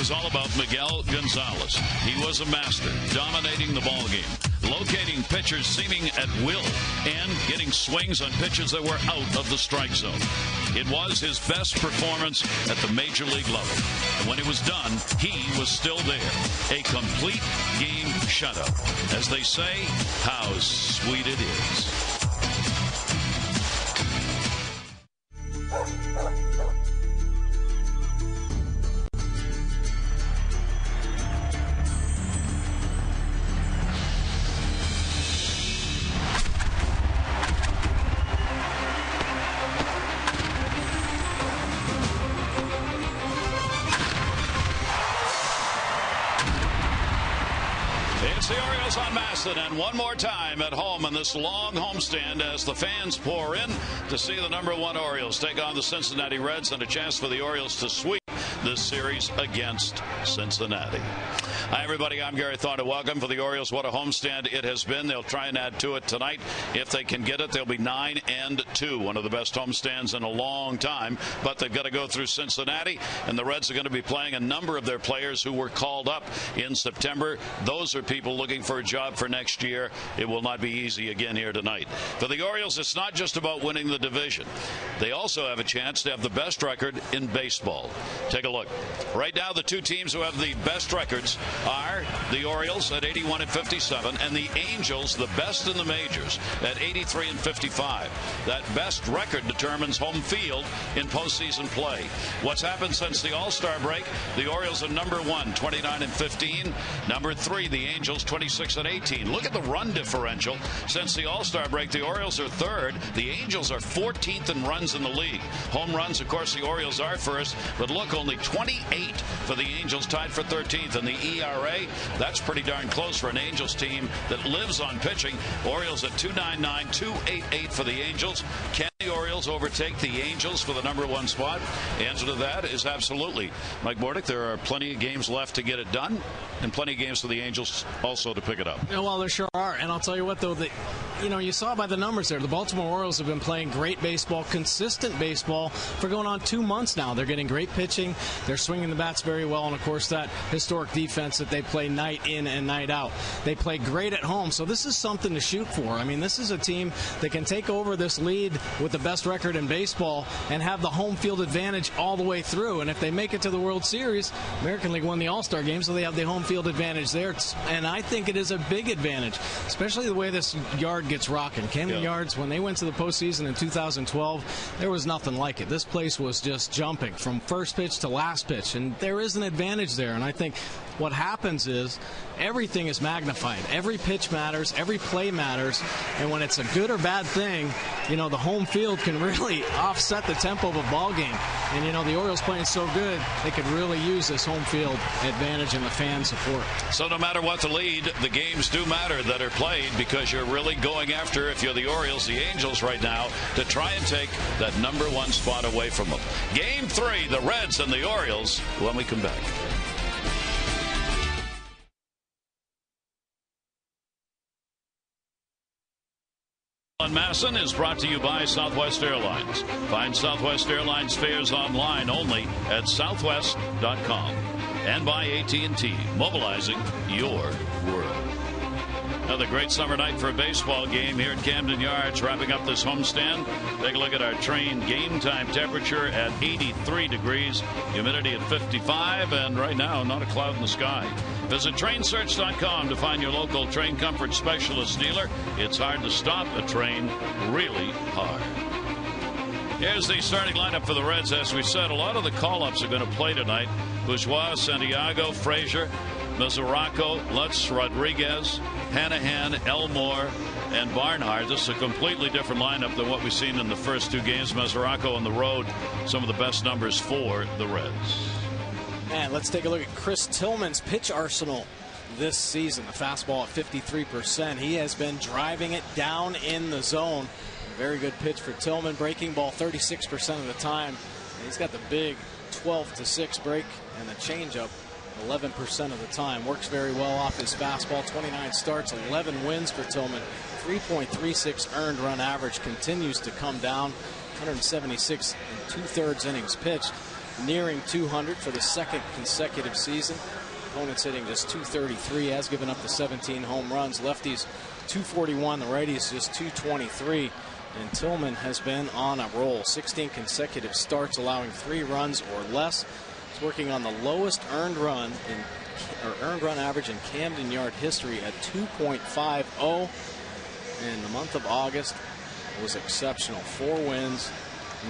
was all about Miguel Gonzalez. He was a master, dominating the ballgame, locating pitchers seeming at will, and getting swings on pitches that were out of the strike zone. It was his best performance at the major league level. And when it was done, he was still there. A complete game shutout. As they say, how sweet it is. And one more time at home in this long homestand as the fans pour in to see the #1 Orioles take on the Cincinnati Reds, and a chance for the Orioles to sweep this series against Cincinnati. Hi, everybody. I'm Gary Thornton. Welcome for the Orioles. What a homestand it has been. They'll try and add to it tonight. If they can get it, they'll be 9-2. One of the best homestands in a long time. But they've got to go through Cincinnati, and the Reds are going to be playing a number of their players who were called up in September. Those are people looking for a job for next year. It will not be easy again here tonight. For the Orioles, it's not just about winning the division. They also have a chance to have the best record in baseball. Take a look. Right now, the two teams who have the best records are the Orioles at 81-57 and the Angels, the best in the majors, at 83-55. That best record determines home field in postseason play. What's happened since the All-Star break? The Orioles are #1, 29-15. #3, the Angels, 26-18. Look at the run differential. Since the All-Star break, the Orioles are third. The Angels are 14th in runs in the league. Home runs, of course, the Orioles are first, but look, only 28 for the Angels, tied for 13th. And the ERA, that's pretty darn close for an Angels team that lives on pitching. Orioles at 2.99, 2.88 for the Angels. Can the Orioles overtake the Angels for the #1 spot? The answer to that is absolutely. Mike Bordick, there are plenty of games left to get it done, and plenty of games for the Angels also to pick it up. Yeah, well, there sure are. And I'll tell you what, though, you saw by the numbers there, the Baltimore Orioles have been playing great baseball, consistent baseball for going on 2 months now. They're getting great pitching. They're swinging the bats very well. And, of course, that historic defense that they play night in and night out. They play great at home. So this is something to shoot for. I mean, this is a team that can take over this lead with the best record in baseball and have the home field advantage all the way through. And if they make it to the World Series, American League won the All-Star game, so they have the home field advantage there. And I think it is a big advantage, especially the way this yard gets rocking. Camden Yards, when they went to the postseason in 2012, there was nothing like it. This place was just jumping from first pitch to last pitch, and there is an advantage there. And I think what happens is everything is magnified. Every pitch matters. Every play matters. And when it's a good or bad thing, the home field can really offset the tempo of a ball game. And, the Orioles playing so good, they could really use this home field advantage and the fan support. So no matter what the lead, the games do matter that are played, because you're really going after, if you're the Orioles, the Angels right now, to try and take that #1 spot away from them. Game 3, the Reds and the Orioles, when we come back. Masson is brought to you by Southwest Airlines. Find Southwest Airlines fares online only at southwest.com. And by AT&T, mobilizing your world. Another great summer night for a baseball game here at Camden Yards, wrapping up this homestand. Take a look at our train game time temperature at 83 degrees, humidity at 55, and right now, not a cloud in the sky. Visit trainsearch.com to find your local train comfort specialist dealer. It's hard to stop a train, really hard. Here's the starting lineup for the Reds. As we said, a lot of the call-ups are going to play tonight. Bourgeois, Santiago, Frazier, Mesoraco, Lutz, Rodriguez, Hanahan, Elmore, and Barnhart. This is a completely different lineup than what we've seen in the first 2 games. Mesoraco on the road, some of the best numbers for the Reds. And let's take a look at Chris Tillman's pitch arsenal this season. The fastball at 53%. He has been driving it down in the zone. Very good pitch for Tillman. Breaking ball 36% of the time. And he's got the big 12-6 break and the changeup 11% of the time. Works very well off his fastball. 29 starts, 11 wins for Tillman. 3.36 earned run average continues to come down. 176 and 2/3 innings pitched. nearing 200 for the second consecutive season. Opponents hitting just 233, has given up the 17 home runs. Lefties 241, the righties just 223. And Tillman has been on a roll. 16 consecutive starts, allowing 3 runs or less. He's working on the lowest earned run average in Camden Yard history at 2.50. And the month of August was exceptional. 4 wins,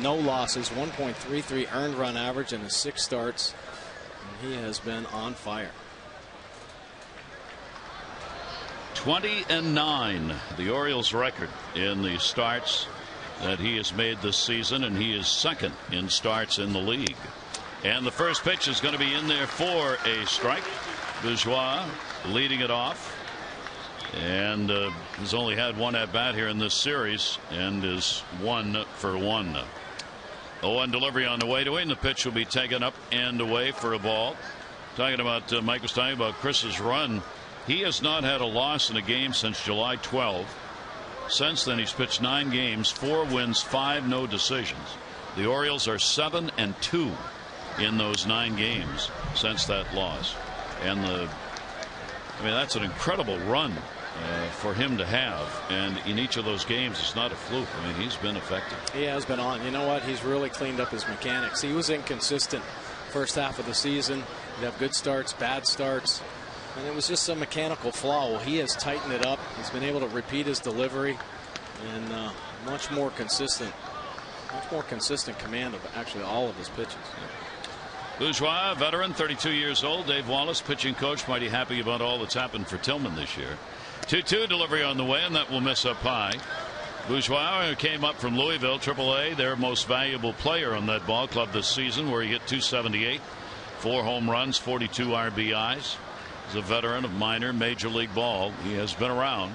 no losses, 1.33 earned run average in his 6 starts. And he has been on fire. 20-9, the Orioles record in the starts that he has made this season, and he is second in starts in the league. And the first pitch is going to be in there for a strike. Bourgeois leading it off, and has only had 1 at bat here in this series and is 1 for 1. 0-1 delivery on the way to him. The pitch will be taken up and away for a ball. Talking about Mike was talking about Chris's run. He has not had a loss in a game since July 12. Since then, he's pitched 9 games, 4 wins, 5 no decisions. The Orioles are 7-2 in those 9 games since that loss. And that's an incredible run for him to have. And in each of those games, it's not a fluke. I mean, he's been effective. He has been on. You know what? He's really cleaned up his mechanics. He was inconsistent first half of the season. He'd have good starts, bad starts. And it was just a mechanical flaw. Well, he has tightened it up. He's been able to repeat his delivery and much more consistent command of actually all of his pitches. Bourgeois, veteran, 32 years old. Dave Wallace, pitching coach, mighty happy about all that's happened for Tillman this year. 2-2 delivery on the way, and that will miss up high. Bourgeois came up from Louisville, AAA, their most valuable player on that ball club this season, where he hit .278, 4 home runs, 42 RBIs. He's a veteran of minor major league ball. He has been around.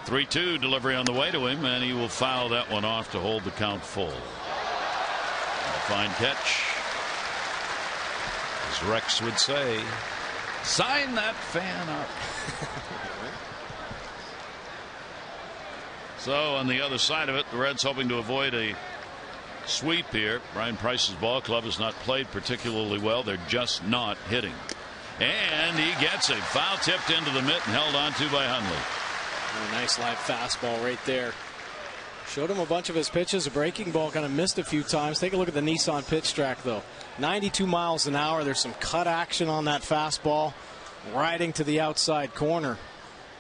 3-2 delivery on the way to him, and he will foul that one off to hold the count full. A fine catch. As Rex would say, sign that fan up. So on the other side of it, the Reds hoping to avoid a sweep here. Brian Price's ball club has not played particularly well. They're just not hitting. And he gets a foul tipped into the mitt and held on to by Hundley. A nice live fastball right there. Showed him a bunch of his pitches. A breaking ball kind of missed a few times. Take a look at the Nissan pitch track, though. 92 miles an hour. There's some cut action on that fastball. Riding to the outside corner.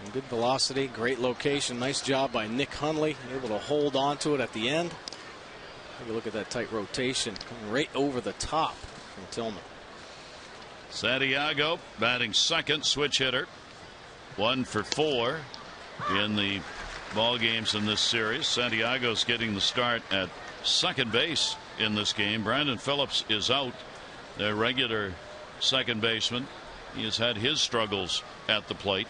And good velocity. Great location. Nice job by Nick Hundley. Able to hold on to it at the end. Take a look at that tight rotation. Coming right over the top from Tillman. Santiago batting second, switch hitter. 1 for 4 in the ball games in this series. Santiago's getting the start at second base in this game. Brandon Phillips is out, their regular second baseman. He has had his struggles at the plate.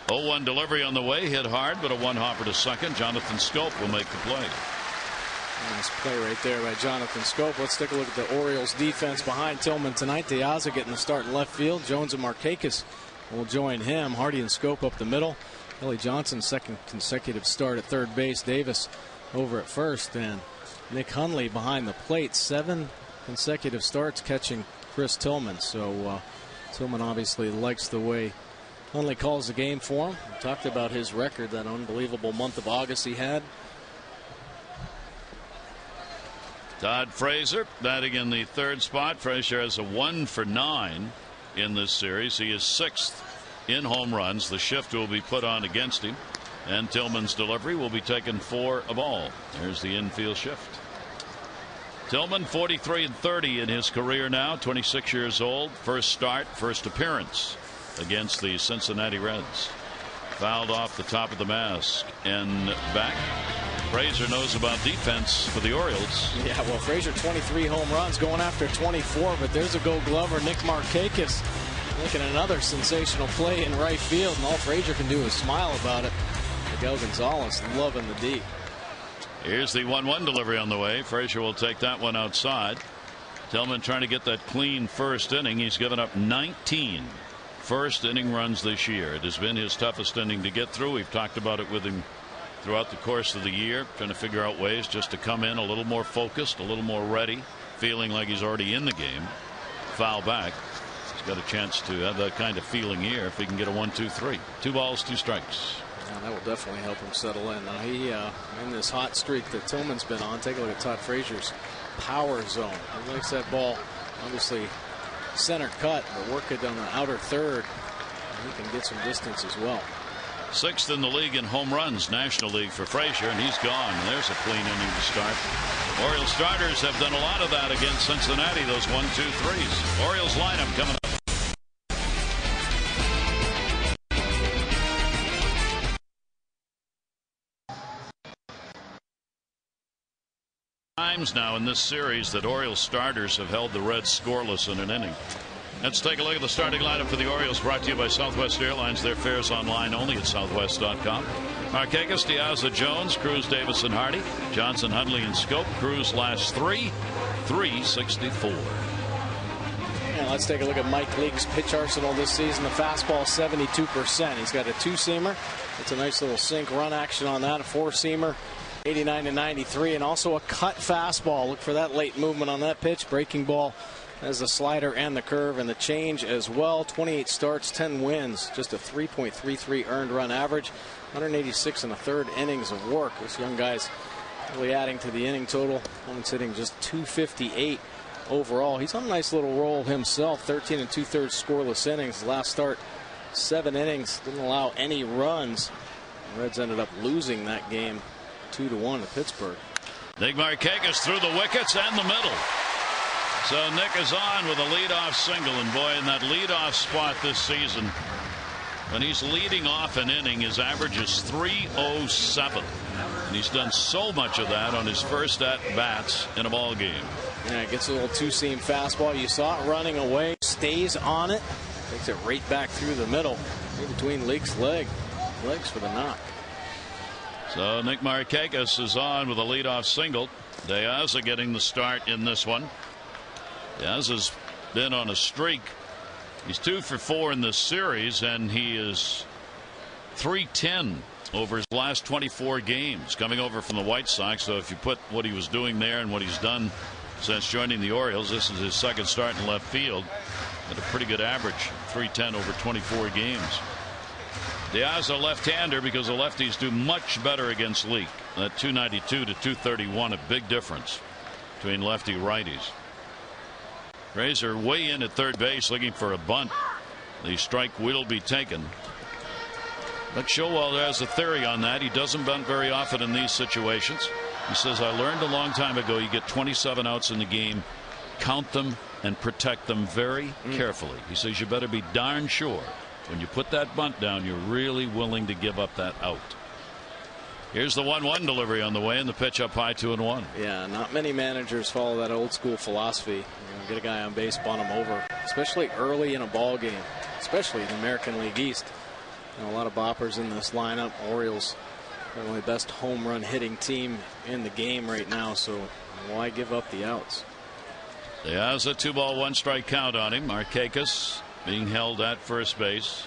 0-1 delivery on the way, hit hard, but a 1-hopper to second. Jonathan Scope will make the play. Nice play right there by Jonathan Scope. Let's take a look at the Orioles defense behind Tillman tonight. Diaza getting the start in left field. Jones and Markakis will join him. Hardy and Scope up the middle. Kelly Johnson's second consecutive start at third base. Davis over at first, and Nick Hundley behind the plate. 7 consecutive starts catching Chris Tillman. So Tillman obviously likes the way Hundley calls the game for him. We talked about his record, that unbelievable month of August he had. Todd Frazier batting in the third spot. Frazier has a 1 for 9 in this series. He is 6th in home runs. The shift will be put on against him, and Tillman's delivery will be taken for a ball. There's the infield shift. Tillman 43-30 in his career now, 26 years old. First start, first appearance against the Cincinnati Reds. Fouled off the top of the mask and back. Frazier knows about defense for the Orioles. Yeah, well, Frazier 23 home runs, going after 24, but there's a Gold Glover, Nick Markakis, making another sensational play in right field, and all Frazier can do is smile about it. Miguel Gonzalez loving the D. Here's the 1-1 delivery on the way. Frazier will take that one outside. Tillman trying to get that clean first inning. He's given up 19 first inning runs this year. It has been his toughest inning to get through. We've talked about it with him throughout the course of the year, trying to figure out ways just to come in a little more focused, a little more ready feeling like he's already in the game. Foul back. He's got a chance to have that kind of feeling here if he can get a 1-2-3. 2 balls, 2 strikes. Yeah, that will definitely help him settle in. Now he in this hot streak that Tillman's been on. Take a look at Todd Frazier's power zone. He likes that ball, obviously center cut, but work it on the outer third. And he can get some distance as well. 6th in the league in home runs, National League for Frazier, and he's gone. There's a clean inning to start. Orioles starters have done a lot of that against Cincinnati, those 1-2-3s. Orioles lineup coming up. Times now in this series that Orioles starters have held the Reds scoreless in an inning. Let's take a look at the starting lineup for the Orioles, brought to you by Southwest Airlines. Their fares online only at southwest.com. Markakis, Diaz, Jones, Cruz, Davis, and Hardy, Johnson, Hundley, and Scope. Cruz last 364. Yeah, let's take a look at Mike Leake's pitch arsenal this season. The fastball 72%. He's got a 2-seamer. It's a nice little sink run action on that. A 4-seamer. 89-93, and also a cut fastball. Look for that late movement on that pitch. Breaking ball has the slider and the curve and the change as well. 28 starts, 10 wins, just a 3.33 earned run average, 186 and a third innings of work. This young guy's really adding to the inning total. Opponent's hitting just 258 overall. He's on a nice little roll himself. 13 2/3 scoreless innings. Last start, 7 innings, didn't allow any runs. The Reds ended up losing that game 2-1 to Pittsburgh. Nick Markakis through the wickets and the middle. So Nick is on with a leadoff single, and boy, in that leadoff spot this season, when he's leading off an inning, his average is 307, and he's done so much of that on his first at bats in a ball game. Yeah, gets a little 2-seam fastball. You saw it running away, stays on it, takes it right back through the middle, in between Leake's legs for the knock. So Nick Markakis is on with a leadoff single. Diaz getting the start in this one. Diaz has been on a streak. He's 2 for 4 in this series, and he is .310 over his last 24 games, coming over from the White Sox. So if you put what he was doing there and what he's done since joining the Orioles, this is his second start in left field at a pretty good average, .310 over 24 games. Diaz a left-hander because the lefties do much better against Leake. That 292 to 231, a big difference between lefty righties. Frazier way in at third base looking for a bunt. The strike will be taken. But Showalter has a theory on that. He doesn't bunt very often in these situations. He says, I learned a long time ago you get 27 outs in the game. Count them and protect them very carefully. He says you better be darn sure when you put that bunt down, you're really willing to give up that out. Here's the 1-1 delivery on the way, and the pitch up high, 2-1. Yeah, not many managers follow that old school philosophy. Get a guy on base, bunt him over, especially early in a ball game, especially in the American League East. A lot of boppers in this lineup. Orioles probably the best home run hitting team in the game right now, so why give up the outs? There's a 2-ball 1-strike count on him. Markakis being held at first base,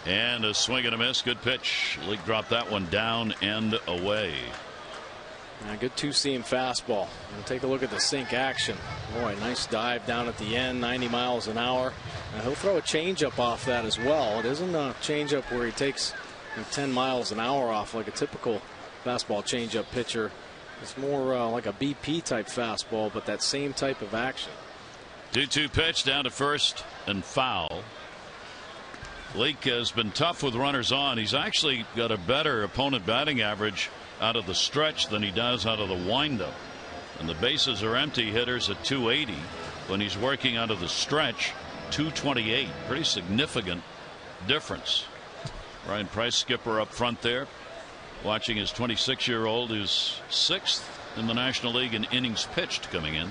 and a swing and a miss. Good pitch. Leake dropped that one down and away. Good 2-seam fastball. And take a look at the sink action. Boy, nice dive down at the end, 90 miles an hour. And he'll throw a changeup off that as well. It isn't a changeup where he takes 10 miles an hour off like a typical fastball changeup pitcher. It's more like a BP type fastball, but that same type of action. 2-2 pitch down to first and foul. Leake has been tough with runners on. He's actually got a better opponent batting average out of the stretch than he does out of the windup. And the bases are empty. Hitters at 280 when he's working out of the stretch, 228. Pretty significant difference. Ryan Price, skipper up front there, watching his 26-year-old who's 6th in the National League in innings pitched coming in.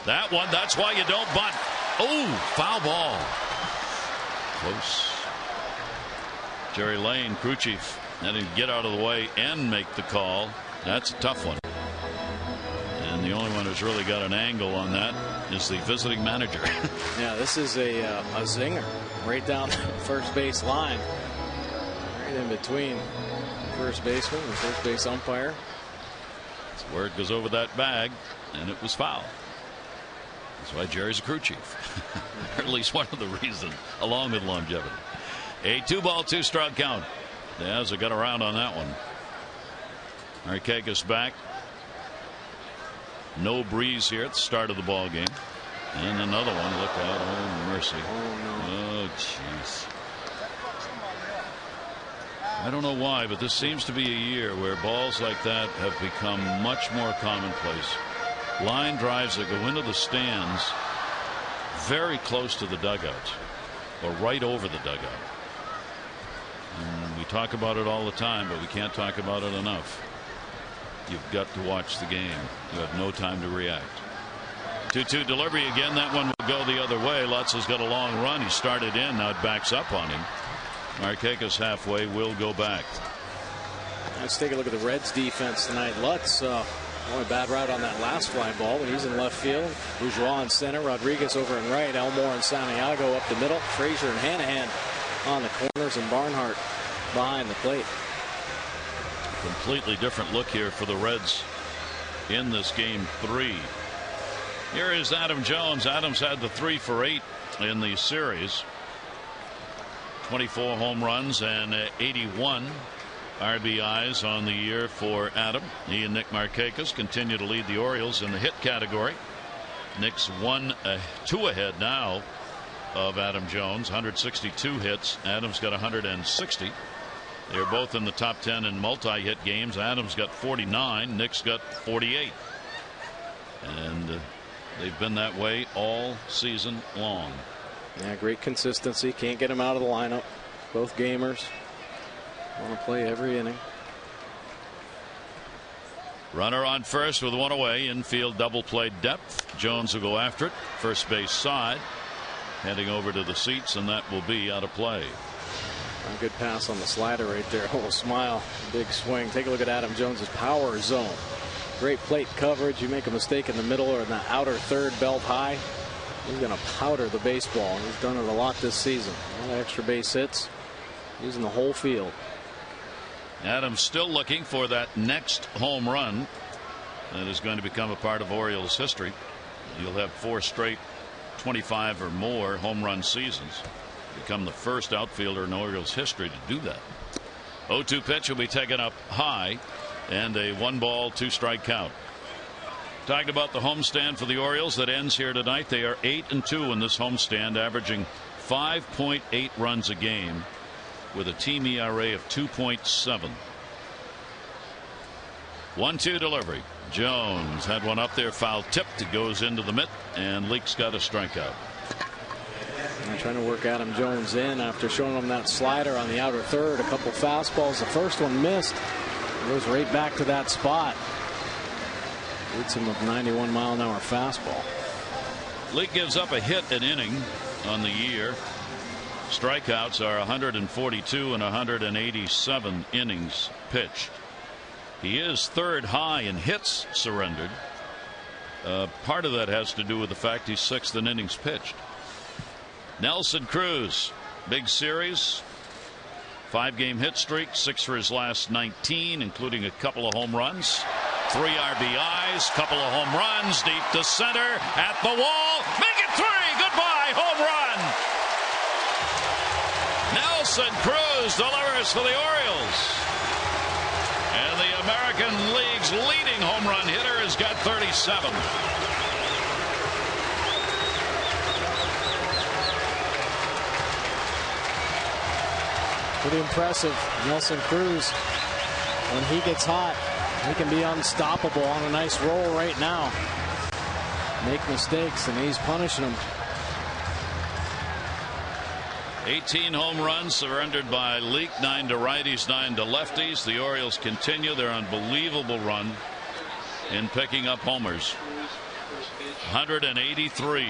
That one, that's why you don't bunt. Oh, foul ball. Close. Jerry Lane, crew chief, had to get out of the way and make the call. That's a tough one. And the only one who's really got an angle on that is the visiting manager. Yeah, this is a zinger right down the first base line. Right in between first baseman and first base umpire. Word goes over that bag, and it was foul. That's why Jerry's a crew chief. Or at least one of the reasons, along with longevity. A 2-ball, 2-strike count. The Azs got around on that one. Markakis back. No breeze here at the start of the ball game. And another one. Look out. Oh, mercy. Oh, jeez. I don't know why, but this seems to be a year where balls like that have become much more commonplace. Line drives that go into the stands very close to the dugout or right over the dugout. And we talk about it all the time, but we can't talk about it enough. You've got to watch the game. You have no time to react. 2-2 delivery again. That one will go the other way. Lutz has got a long run. He started in. Now it backs up on him. Markakis halfway will go back. Let's take a look at the Reds defense tonight. Lutz, only bad route on that last fly ball, but he's in left field. Bourgeois in center. Rodriguez over in right. Elmore and Santiago up the middle. Frazier and Hanahan on the corners, and Barnhart behind the plate. Completely different look here for the Reds in this game 3. Here is Adam Jones. Adams had the 3 for 8 in the series. 24 home runs and 81 RBIs on the year for Adam. He and Nick Markakis continue to lead the Orioles in the hit category. Nick's 2 ahead now of Adam Jones. 162 hits. Adams got 160. They're both in the top 10 in multi-hit games. Adams got 49. Nick's got 48. And they've been that way all season long. Yeah, great consistency. Can't get him out of the lineup. Both gamers want to play every inning. Runner on first with 1 away. Infield double play depth. Jones will go after it. First base side. Heading over to the seats, and that will be out of play. A good pass on the slider right there. A little smile. Big swing. Take a look at Adam Jones's power zone. Great plate coverage. You make a mistake in the middle or in the outer third, belt high, he's going to powder the baseball. He's done it a lot this season. A lot of extra base hits. Using the whole field. Adams still looking for that next home run that is going to become a part of Orioles history. He'll have 4 straight 25 or more home run seasons. Become the first outfielder in Orioles history to do that. 0-2 pitch will be taken up high, and a 1-ball, 2-strike count. Talking about the homestand for the Orioles that ends here tonight. They are 8-2 in this homestand, averaging 5.8 runs a game with a team ERA of 2.7. 1-2 delivery. Jones had one up there, foul tipped. It goes into the mitt, and Leake's got a strikeout. And trying to work Adam Jones in after showing him that slider on the outer third. A couple fastballs. The first one missed. It goes right back to that spot. Beats him with 91-mile-an-hour fastball. Leake gives up a hit an inning on the year. Strikeouts are 142 and 187 innings pitched. He is third high in hits surrendered. Part of that has to do with the fact he's 6th in innings pitched. Nelson Cruz, big series, 5-game hit streak, 6 for his last 19, including a couple of home runs, 3 RBIs, couple of home runs, deep to center, at the wall, make it 3, goodbye, home run. Nelson Cruz delivers for the Orioles, and the American League's leading home run hitter has got 37. Pretty impressive. Nelson Cruz, when he gets hot, he can be unstoppable on a nice roll right now. Make mistakes, and he's punishing them. 18 home runs surrendered by Leake, 9 to righties, 9 to lefties. The Orioles continue their unbelievable run in picking up homers. 183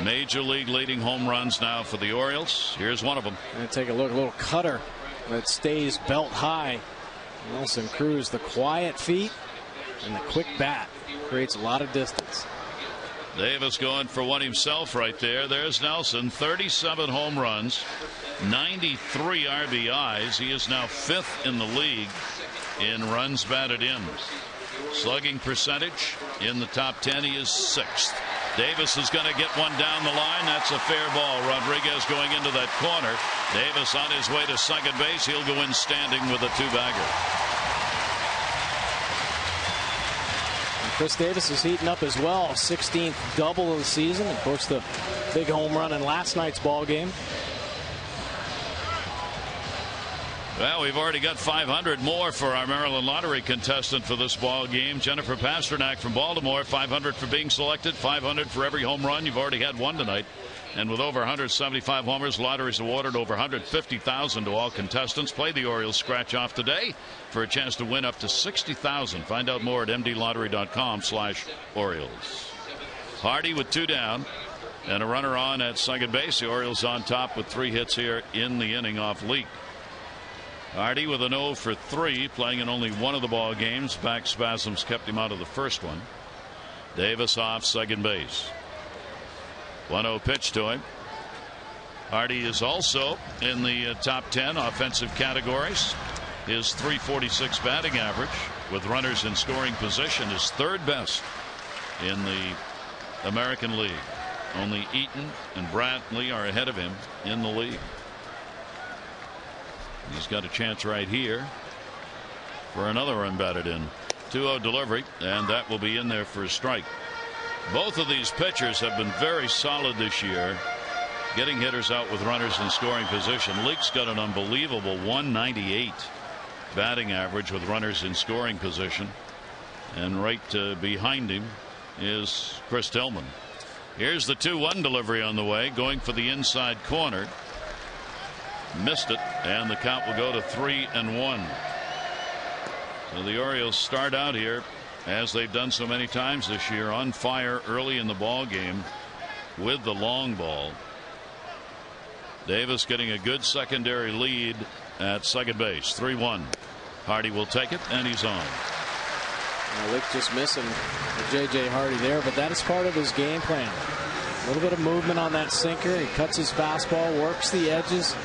major league leading home runs now for the Orioles. Here's one of them. And take a look, a little cutter that stays belt high. Nelson Cruz, the quiet feet and the quick bat, creates a lot of distance. Davis going for one himself right there. There's Nelson, 37 home runs, 93 RBIs. He is now 5th in the league in runs batted in. Slugging percentage in the top 10, he is 6th. Davis is going to get one down the line. That's a fair ball. Rodriguez going into that corner. Davis on his way to second base. He'll go in standing with a 2-bagger. Chris Davis is heating up as well. 16th double of the season. Of course, the big home run in last night's ball game. Well, we've already got 500 more for our Maryland Lottery contestant for this ball game. Jennifer Pasternak from Baltimore, 500 for being selected, 500 for every home run. You've already had one tonight. And with over 175 homers, lotteries awarded over $150,000 to all contestants. Play the Orioles scratch off today for a chance to win up to $60,000. Find out more at mdlottery.com/Orioles. Hardy with 2 down and a runner on at second base. The Orioles on top with 3 hits here in the inning off Leake. Hardy with an 0 for 3, playing in only one of the ball games. Back spasms kept him out of the first one. Davis off second base. 1-0 pitch to him. Hardy is also in the top 10 offensive categories. His .346 batting average with runners in scoring position is 3rd best in the American League. Only Eaton and Brantley are ahead of him in the league. He's got a chance right here for another run batted in. 2-0 delivery, and that will be in there for a strike. Both of these pitchers have been very solid this year, getting hitters out with runners in scoring position. Leake's got an unbelievable 198 batting average with runners in scoring position, and right behind him is Chris Tillman. Here's the 2-1 delivery on the way, going for the inside corner. Missed it, and the count will go to 3-1. So the Orioles start out here, as they've done so many times this year, on fire early in the ball game with the long ball. Davis getting a good secondary lead at second base. 3-1. Hardy will take it, and he's on. Leake just missing J.J. Hardy there, but that is part of his game plan. A little bit of movement on that sinker. He cuts his fastball, works the edges,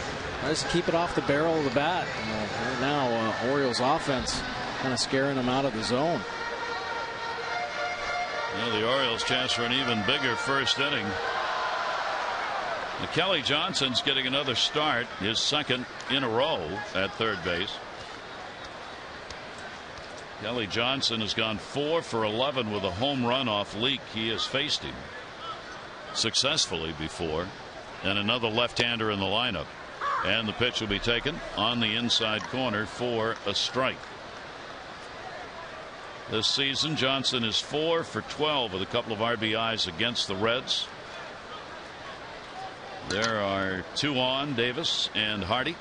tries to keep it off the barrel of the bat. Right now, Orioles offense kind of scaring him out of the zone. Well, the Orioles chance for an even bigger first inning. Kelly Johnson's getting another start, his second in a row at third base. Kelly Johnson has gone 4 for 11 with a home run off Leake. He has faced him successfully before, and another left-hander in the lineup. And the pitch will be taken on the inside corner for a strike. This season, Johnson is 4 for 12 with a couple of RBIs against the Reds. There are 2 on, Davis and Hardy.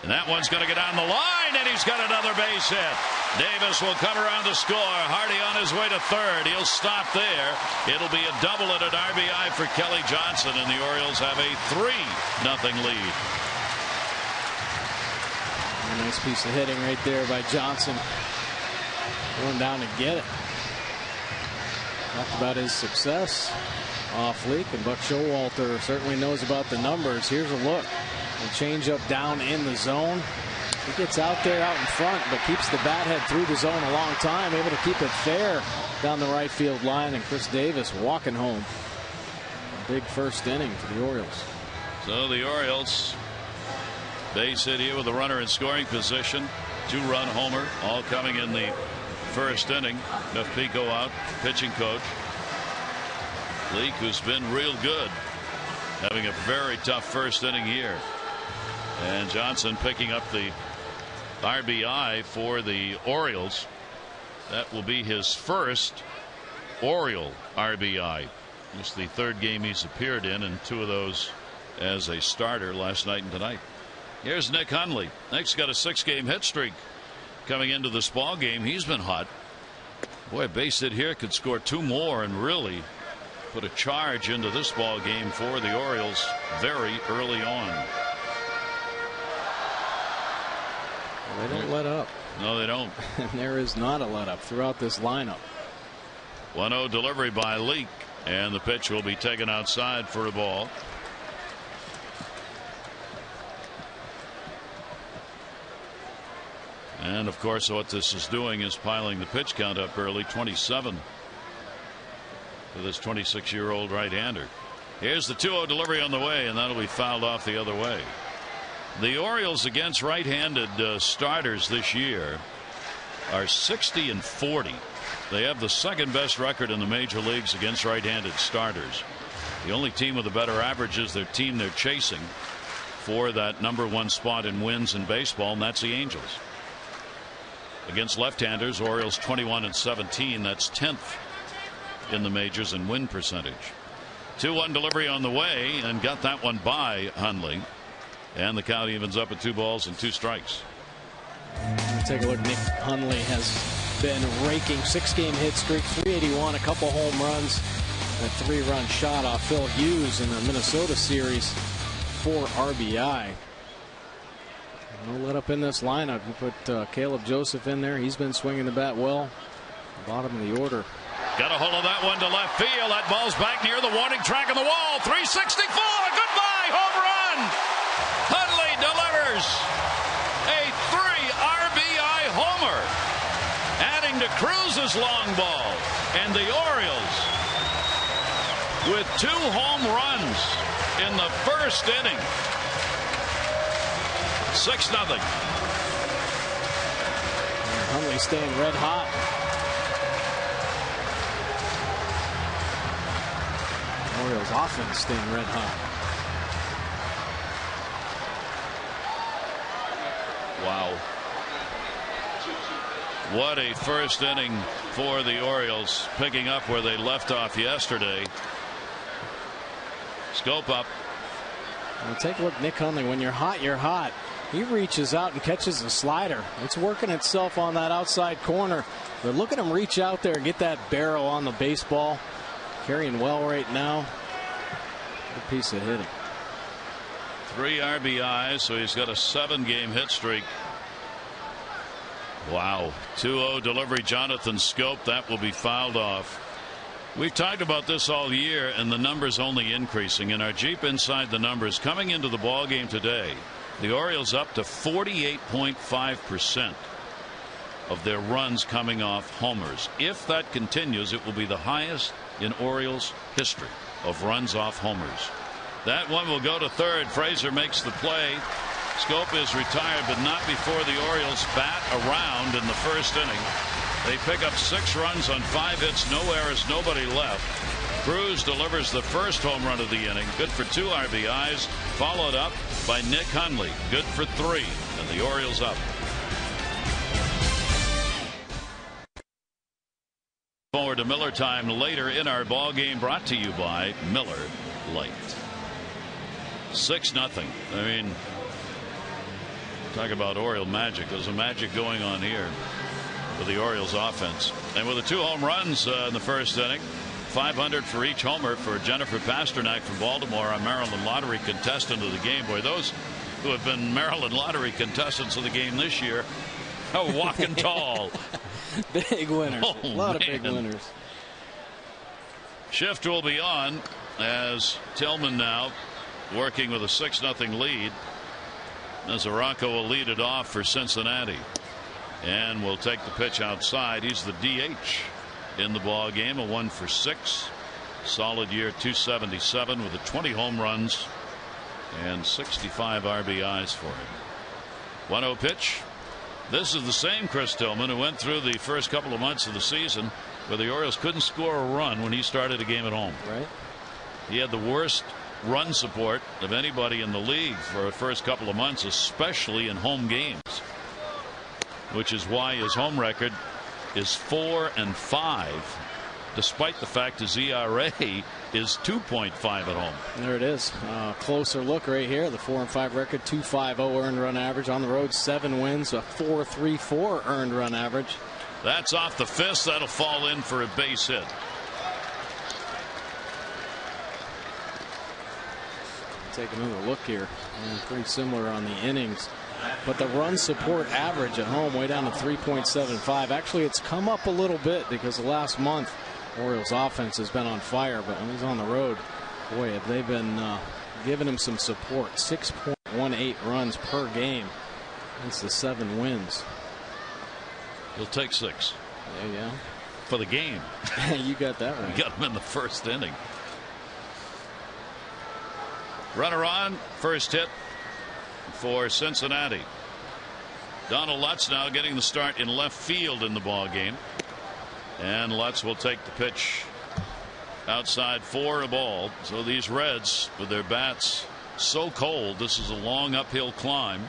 And that one's going to get on the line, and he's got another base hit. Davis will come around to score. Hardy on his way to third. He'll stop there. It'll be a double and an RBI for Kelly Johnson, and the Orioles have a 3-0 lead. A nice piece of hitting right there by Johnson. Going down to get it. Talked about his success off Leake, and Buck Showalter certainly knows about the numbers. Here's a look. The changeup down in the zone. He gets out there out in front, but keeps the bat head through the zone a long time, able to keep it fair down the right field line, and Chris Davis walking home. A big first inning for the Orioles. So the Orioles base hit here with a runner in scoring position. 2-run homer, all coming in the first inning. Jeff Pico out, pitching coach. Leake, who's been real good, having a very tough first inning here. And Johnson picking up the RBI for the Orioles. That will be his first Oriole RBI. It's the third game he's appeared in, and 2 of those as a starter last night and tonight. Here's Nick Hundley. Nick's got a 6-game hit streak coming into this ball game. He's been hot. Boy, a base hit here could score 2 more and really put a charge into this ball game for the Orioles very early on. They don't let up. No, they don't. And there is not a let up throughout this lineup. 1-0 delivery by Leake, and the pitch will be taken outside for a ball. And of course, what this is doing is piling the pitch count up early. 27 with this 26-year-old right-hander. Here's the 2-0 delivery on the way, and that'll be fouled off the other way. The Orioles against right-handed starters this year are 60-40. They have the second best record in the major leagues against right-handed starters. The only team with a better average is their team they're chasing for that #1 spot in wins in baseball, and that's the Angels. Against left-handers, Orioles 21-17. That's 10th in the majors in win percentage. 2-1 delivery on the way, and got that one by Hundley. And the count evens up at 2 balls and 2 strikes. Take a look. Nick Hundley has been raking 6-game hit streak, 381, a couple home runs, a 3-run shot off Phil Hughes in the Minnesota series, 4 RBI. No let up in this lineup. You put Caleb Joseph in there. He's been swinging the bat well. Bottom of the order. Got a hold of that one to left field. That ball's back near the warning track on the wall. 364. Goodbye. Home run. Hundley delivers a 3 RBI homer, adding to Cruz's long ball. And the Orioles with 2 home runs in the first inning. 6-0. Hundley staying red hot. Orioles offense staying red hot. Wow. What a first inning for the Orioles, picking up where they left off yesterday. Scope up. Well, take a look, Nick Hundley. When you're hot, you're hot. He reaches out and catches a slider. It's working itself on that outside corner. But look at him reach out there and get that barrel on the baseball. Carrying well right now. Good piece of hitting. 3 RBIs, so he's got a 7-game hit streak. Wow. 2-0 delivery, Jonathan Scope. That will be fouled off. We've talked about this all year, and the numbers only increasing. In our Jeep Inside the Numbers, coming into the ball game today, the Orioles up to 48.5% of their runs coming off homers. If that continues, it will be the highest in Orioles history of runs off homers. That one will go to third. Frazier makes the play. Scope is retired, but not before the Orioles bat around in the first inning. They pick up 6 runs on 5 hits, no errors, nobody left. Cruz delivers the first home run of the inning, good for 2 RBIs, followed up by Nick Hundley, good for 3, and the Orioles up. Forward to Miller time later in our ball game, brought to you by Miller Lite. 6-0. I mean, talk about Oriole magic. There's a magic going on here with the Orioles offense. And with the 2 home runs in the first inning, 500 for each homer for Jennifer Pasternak from Baltimore, a Maryland Lottery contestant of the game. Boy, those who have been Maryland Lottery contestants of the game this year are walking tall. Big winners. Oh, a lot of man. big winners. Shift will be on as Tillman now working with a 6-0 lead. Nazarako will lead it off for Cincinnati and will take the pitch outside. He's the DH in the ball game, a 1 for 6. Solid year, 277 with 20 home runs and 65 RBIs for him. 1-0 pitch. This is the same Chris Tillman who went through the first couple of months of the season where the Orioles couldn't score a run when he started a game at home. Right. He had the worst run support of anybody in the league for the first couple of months, especially in home games, which is why his home record is 4-5, despite the fact his ERA is 2.5 at home. There it is. Closer look right here. The 4-5 record, 2.50 earned run average. On the road, 7 wins, a 4.34 earned run average. That's off the fist. That'll fall in for a base hit. Take another look here. And pretty similar on the innings. But the run support average at home way down to 3.75. Actually, it's come up a little bit because the last month Orioles offense has been on fire. But when he's on the road, boy, have they been giving him some support. 6.18 runs per game. That's the 7 wins. He'll take 6. There you go. for the game. You got that right. Got him in the first inning. Runner on, first hit for Cincinnati. Donald Lutz now getting the start in left field in the ball game. And Lutz will take the pitch outside for a ball. So these Reds, with their bats so cold, this is a long uphill climb.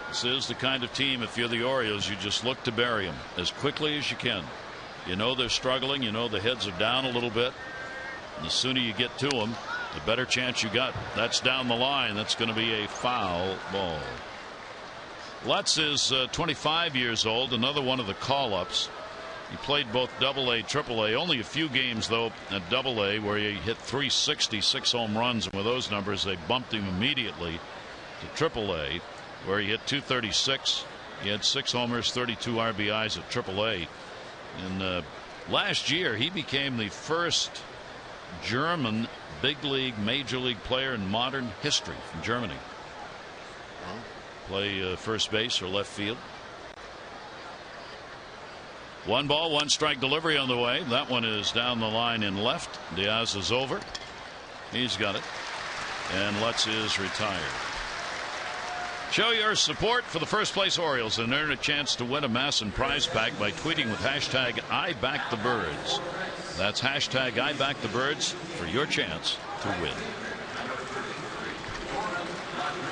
This is the kind of team, if you're the Orioles, you just look to bury them as quickly as you can. You know they're struggling. You know the heads are down a little bit. And the sooner you get to them, the better chance you got. That's down the line. That's going to be a foul ball. Lutz is 25 years old. Another one of the call-ups. He played both AA, AAA. Only a few games, though, at AA where he hit 366 home runs. And with those numbers, they bumped him immediately to AAA, where he hit 236. He had 6 homers, 32 RBIs at AAA. And last year, he became the first German big league, major league player in modern history from Germany. Play first base or left field. 1 ball, 1 strike delivery on the way. That one is down the line in left. Diaz is over. He's got it. And Lutz is retired. Show your support for the first place Orioles and earn a chance to win a Masson prize pack by tweeting with hashtag #IBackTheBirds. That's hashtag #IBackTheBirds for your chance to win.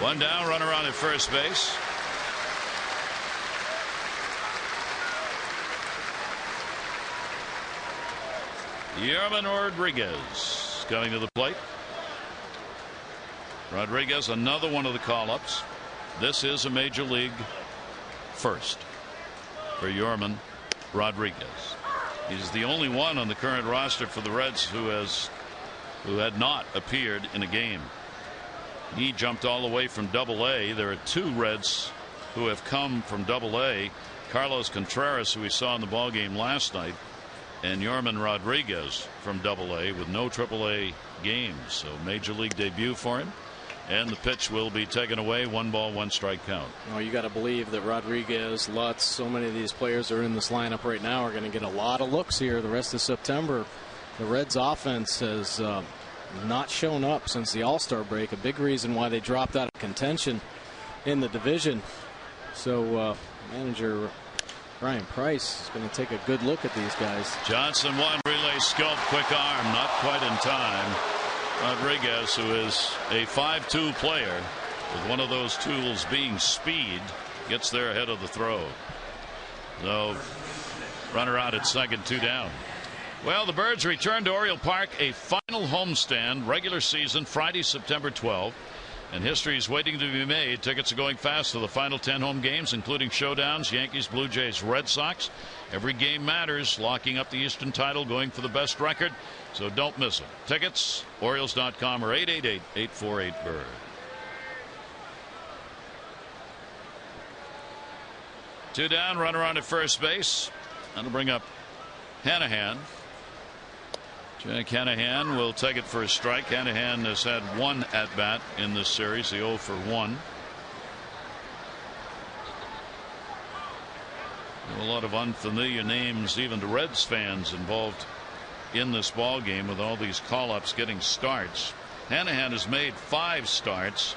1 down, runner on at first base. Yerman Rodriguez coming to the plate. Rodriguez, another one of the call-ups. This is a major league first for Yerman Rodriguez. He's the only one on the current roster for the Reds who had not appeared in a game. He jumped all the way from AA. There are 2 Reds who have come from AA. Carlos Contreras, who we saw in the ballgame last night, and Yerman Rodriguez from AA with no AAA games. So major league debut for him. And the pitch will be taken away. 1 ball, 1 strike count. Well, you got to believe that Rodriguez, Lutz, so many of these players are in this lineup right now are going to get a lot of looks here the rest of September. The Reds offense has not shown up since the All-Star break. A big reason why they dropped out of contention in the division. So manager Brian Price is going to take a good look at these guys. Johnson, 1 relay scope, quick arm, not quite in time. Rodriguez, who is a 5'2" player with one of those tools being speed, gets there ahead of the throw. So runner out at second, 2 down. Well, the Birds return to Oriole Park, a final homestand, regular season, Friday, September 12th. And history is waiting to be made. Tickets are going fast for the final 10 home games, including showdowns, Yankees, Blue Jays, Red Sox. Every game matters, locking up the Eastern title, going for the best record. So don't miss it. Tickets, Orioles.com or 888-848-BIRD. Two down, runner on at first base. That'll bring up Hanahan. Jack Hanahan will take it for a strike. Hanahan has had 1 at-bat in this series, the 0 for 1. A lot of unfamiliar names, even to Reds fans, involved in this ball game with all these call-ups getting starts. Hanahan has made 5 starts,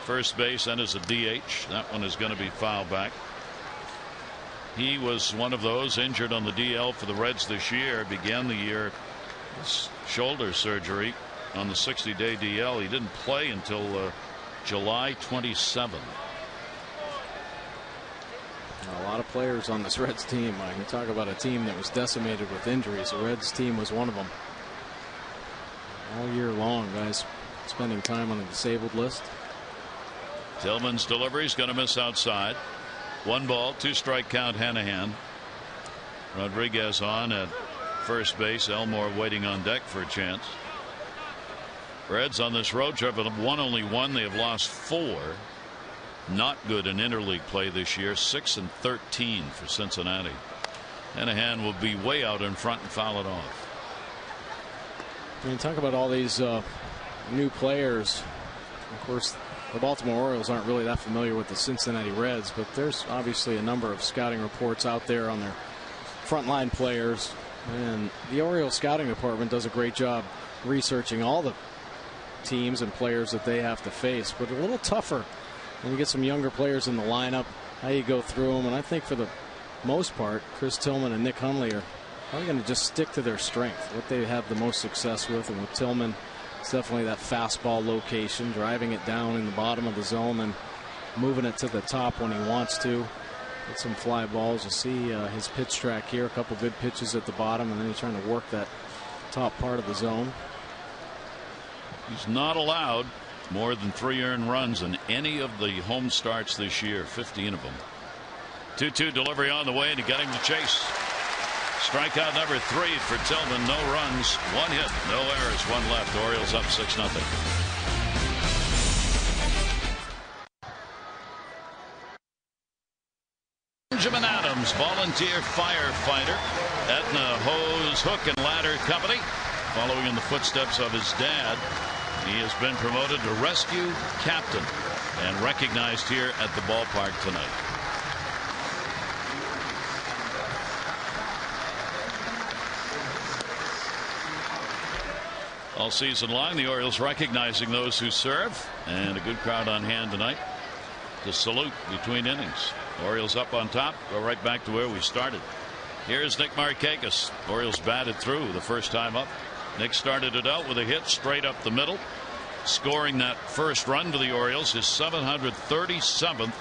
first base and as a DH. That one is going to be fouled back. He was one of those injured on the DL for the Reds this year. Began the year with shoulder surgery on the 60-day DL. He didn't play until July 27. A lot of players on this Reds team. You talk about a team that was decimated with injuries. The Reds team was one of them. All year long, guys spending time on the disabled list. Tillman's delivery is going to miss outside. 1 ball, 2 strike count. Hanahan. Rodriguez on at first base. Elmore waiting on deck for a chance. Reds on this road trip have won only 1. They have lost 4. Not good in interleague play this year. 6-13 for Cincinnati. Hanahan will be way out in front and foul it off. When you talk about all these new players, of course, the Baltimore Orioles aren't really that familiar with the Cincinnati Reds, but there's obviously a number of scouting reports out there on their frontline players. And the Orioles scouting department does a great job researching all the teams and players that they have to face, but a little tougher when you get some younger players in the lineup, how you go through them. And I think for the most part, Chris Tillman and Nick Hundley are probably going to just stick to their strength, what they have the most success with. And with Tillman, it's definitely that fastball location, driving it down in the bottom of the zone and moving it to the top when he wants to. Get some fly balls. You see his pitch track here, a couple good pitches at the bottom, and then he's trying to work that top part of the zone. He's not allowed more than 3 earned runs in any of the home starts this year, 15 of them. 2-2 delivery on the way, and he got him to chase. Strikeout number 3 for Tillman. No runs, 1 hit, no errors, 1 left. Orioles up 6-0. Benjamin Adams, volunteer firefighter, Etna Hose, Hook and Ladder Company, following in the footsteps of his dad. He has been promoted to rescue captain and recognized here at the ballpark tonight. All season long, the Orioles recognizing those who serve, and a good crowd on hand tonight to salute between innings. Orioles up on top, go right back to where we started. Here's Nick Markakis. Orioles batted through the first time up. Nick started it out with a hit straight up the middle, scoring that first run to the Orioles, his 737th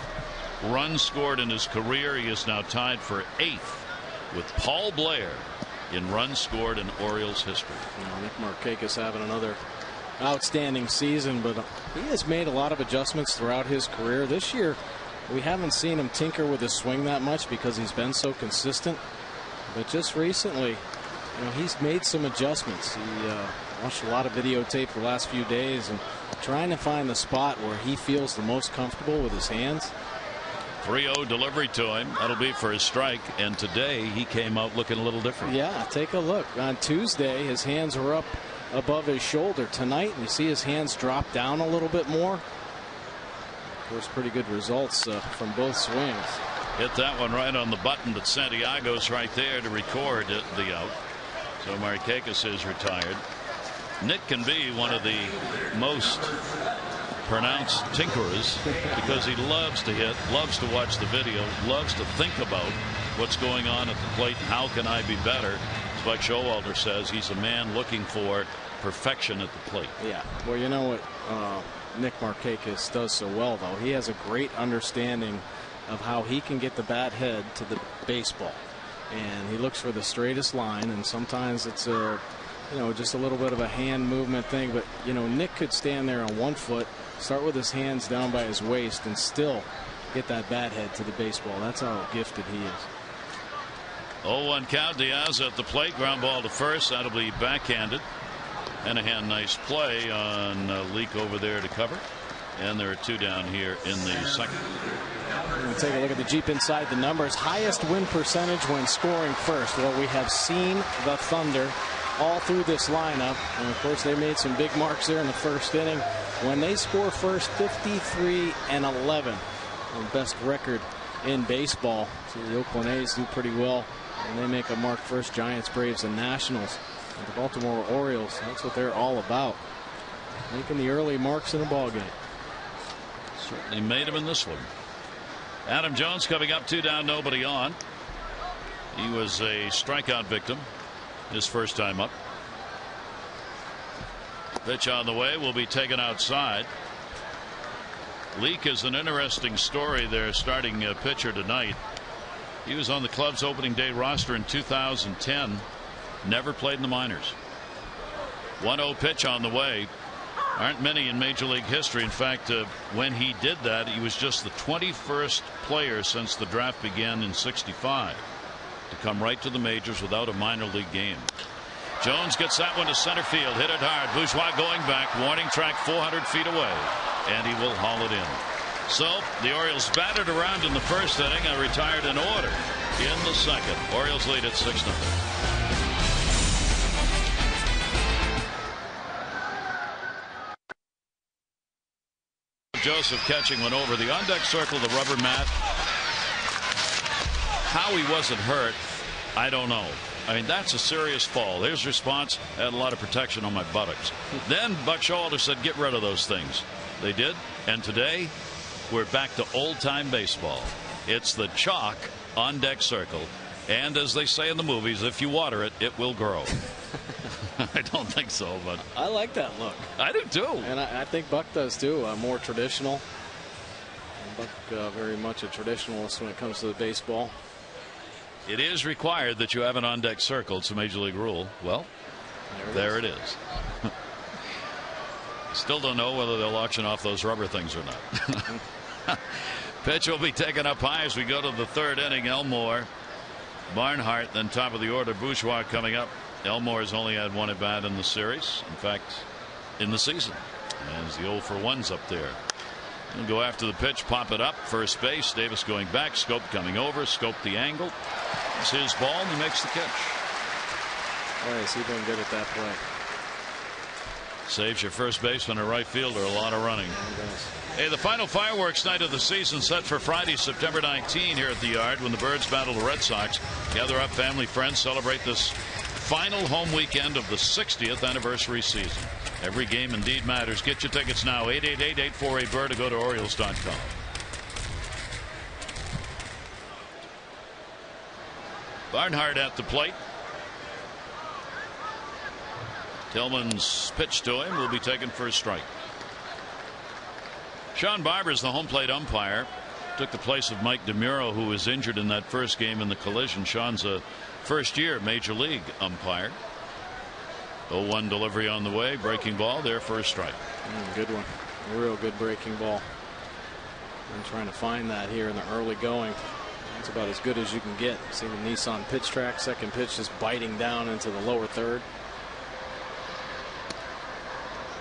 run scored in his career. He is now tied for 8th with Paul Blair in runs scored in Orioles history. Nick Markakis having another outstanding season, but he has made a lot of adjustments throughout his career. This year we haven't seen him tinker with his swing that much because he's been so consistent, but just recently, you know, he's made some adjustments. He watched a lot of videotape the last few days and trying to find the spot where he feels the most comfortable with his hands. 3-0 delivery to him. That'll be for his strike. And today he came out looking a little different. Yeah, take a look. On Tuesday, his hands were up above his shoulder. Tonight, you see his hands drop down a little bit more. Of course, pretty good results from both swings. Hit that one right on the button, but Santiago's right there to record the out. So Markakis is retired. Nick can be one of the most pronounced tinkerers because he loves to hit, loves to watch the video, loves to think about what's going on at the plate. How can I be better? As Buck Showalter says, he's a man looking for perfection at the plate. Yeah, well, you know what Nick Markakis does so well, though? He has a great understanding of how he can get the bat head to the baseball. And he looks for the straightest line, and sometimes it's a, you know, just a little bit of a hand movement thing. But, you know, Nick could stand there on 1 foot, start with his hands down by his waist, and still get that bat head to the baseball. That's how gifted he is. 0-1 count. Diaz at the plate. Ground ball to first. That'll be backhanded. Hanahan, nice play on Leake over there to cover. And there are 2 down here in the second. We'll take a look at the Jeep inside the numbers. Highest win percentage when scoring first. Well, we have seen the Thunder all through this lineup. And of course, they made some big marks there in the first inning. When they score first, 53-11. The best record in baseball. So the Oakland A's do pretty well. And they make a mark first. Giants, Braves, and Nationals. And the Baltimore Orioles, that's what they're all about. Making the early marks in a ball game. Certainly made him in this one. Adam Jones coming up, 2 down, nobody on. He was a strikeout victim his first time up. Pitch on the way, will be taken outside. Leake is an interesting story. Their starting pitcher tonight. He was on the club's opening day roster in 2010. Never played in the minors. 1-0 pitch on the way. Aren't many in Major League history. In fact, when he did that, he was just the 21st player since the draft began in '65 to come right to the majors without a minor league game. Jones gets that one to center field. Hit it hard. Bourgeois going back. Warning track 400 feet away. And he will haul it in. So the Orioles batted around in the first inning and retired in order in the second. Orioles lead at 6-0. Joseph catching one over the on-deck circle, the rubber mat. How he wasn't hurt, I don't know. I mean, that's a serious fall. His response: I had a lot of protection on my buttocks. Then Buck Showalter said, get rid of those things. They did. And today, we're back to old-time baseball. It's the chalk on deck circle. And as they say in the movies, if you water it, it will grow. I don't think so, but I like that look. I do too. And I think Buck does too. More traditional. Buck very much a traditionalist when it comes to the baseball. It is required that you have an on-deck circle. It's a major league rule. Well, there it is. Still don't know whether they'll auction off those rubber things or not. Pitch will be taken up high as we go to the third inning. Elmore, Barnhart, then top of the order, Bourgeois coming up. Elmore has only had one at bat in the series. In fact, in the season. As the 0-for-1's up there. He'll go after the pitch, pop it up, first base. Davis going back, Scope coming over, Scope the angle. It's his ball, and he makes the catch. Boy, is he doing good at that play. Saves your first baseman or right fielder a lot of running. Hey, the final fireworks night of the season set for Friday, September 19 here at the Yard when the Birds battle the Red Sox. Gather up family, friends, celebrate this final home weekend of the 60th anniversary season. Every game indeed matters. Get your tickets now. 888-848-BIRD or go to Orioles.com. Barnhart at the plate. Tillman's pitch to him will be taken for a strike. Sean Barber's the home plate umpire. Took the place of Mike DeMuro, who was injured in that first game in the collision. Sean's a first-year major league umpire. 0-1 delivery on the way. Breaking ball there for a strike. Good one. Real good breaking ball. I'm trying to find that here in the early going. It's about as good as you can get. See the Nissan pitch track. Second pitch just biting down into the lower third.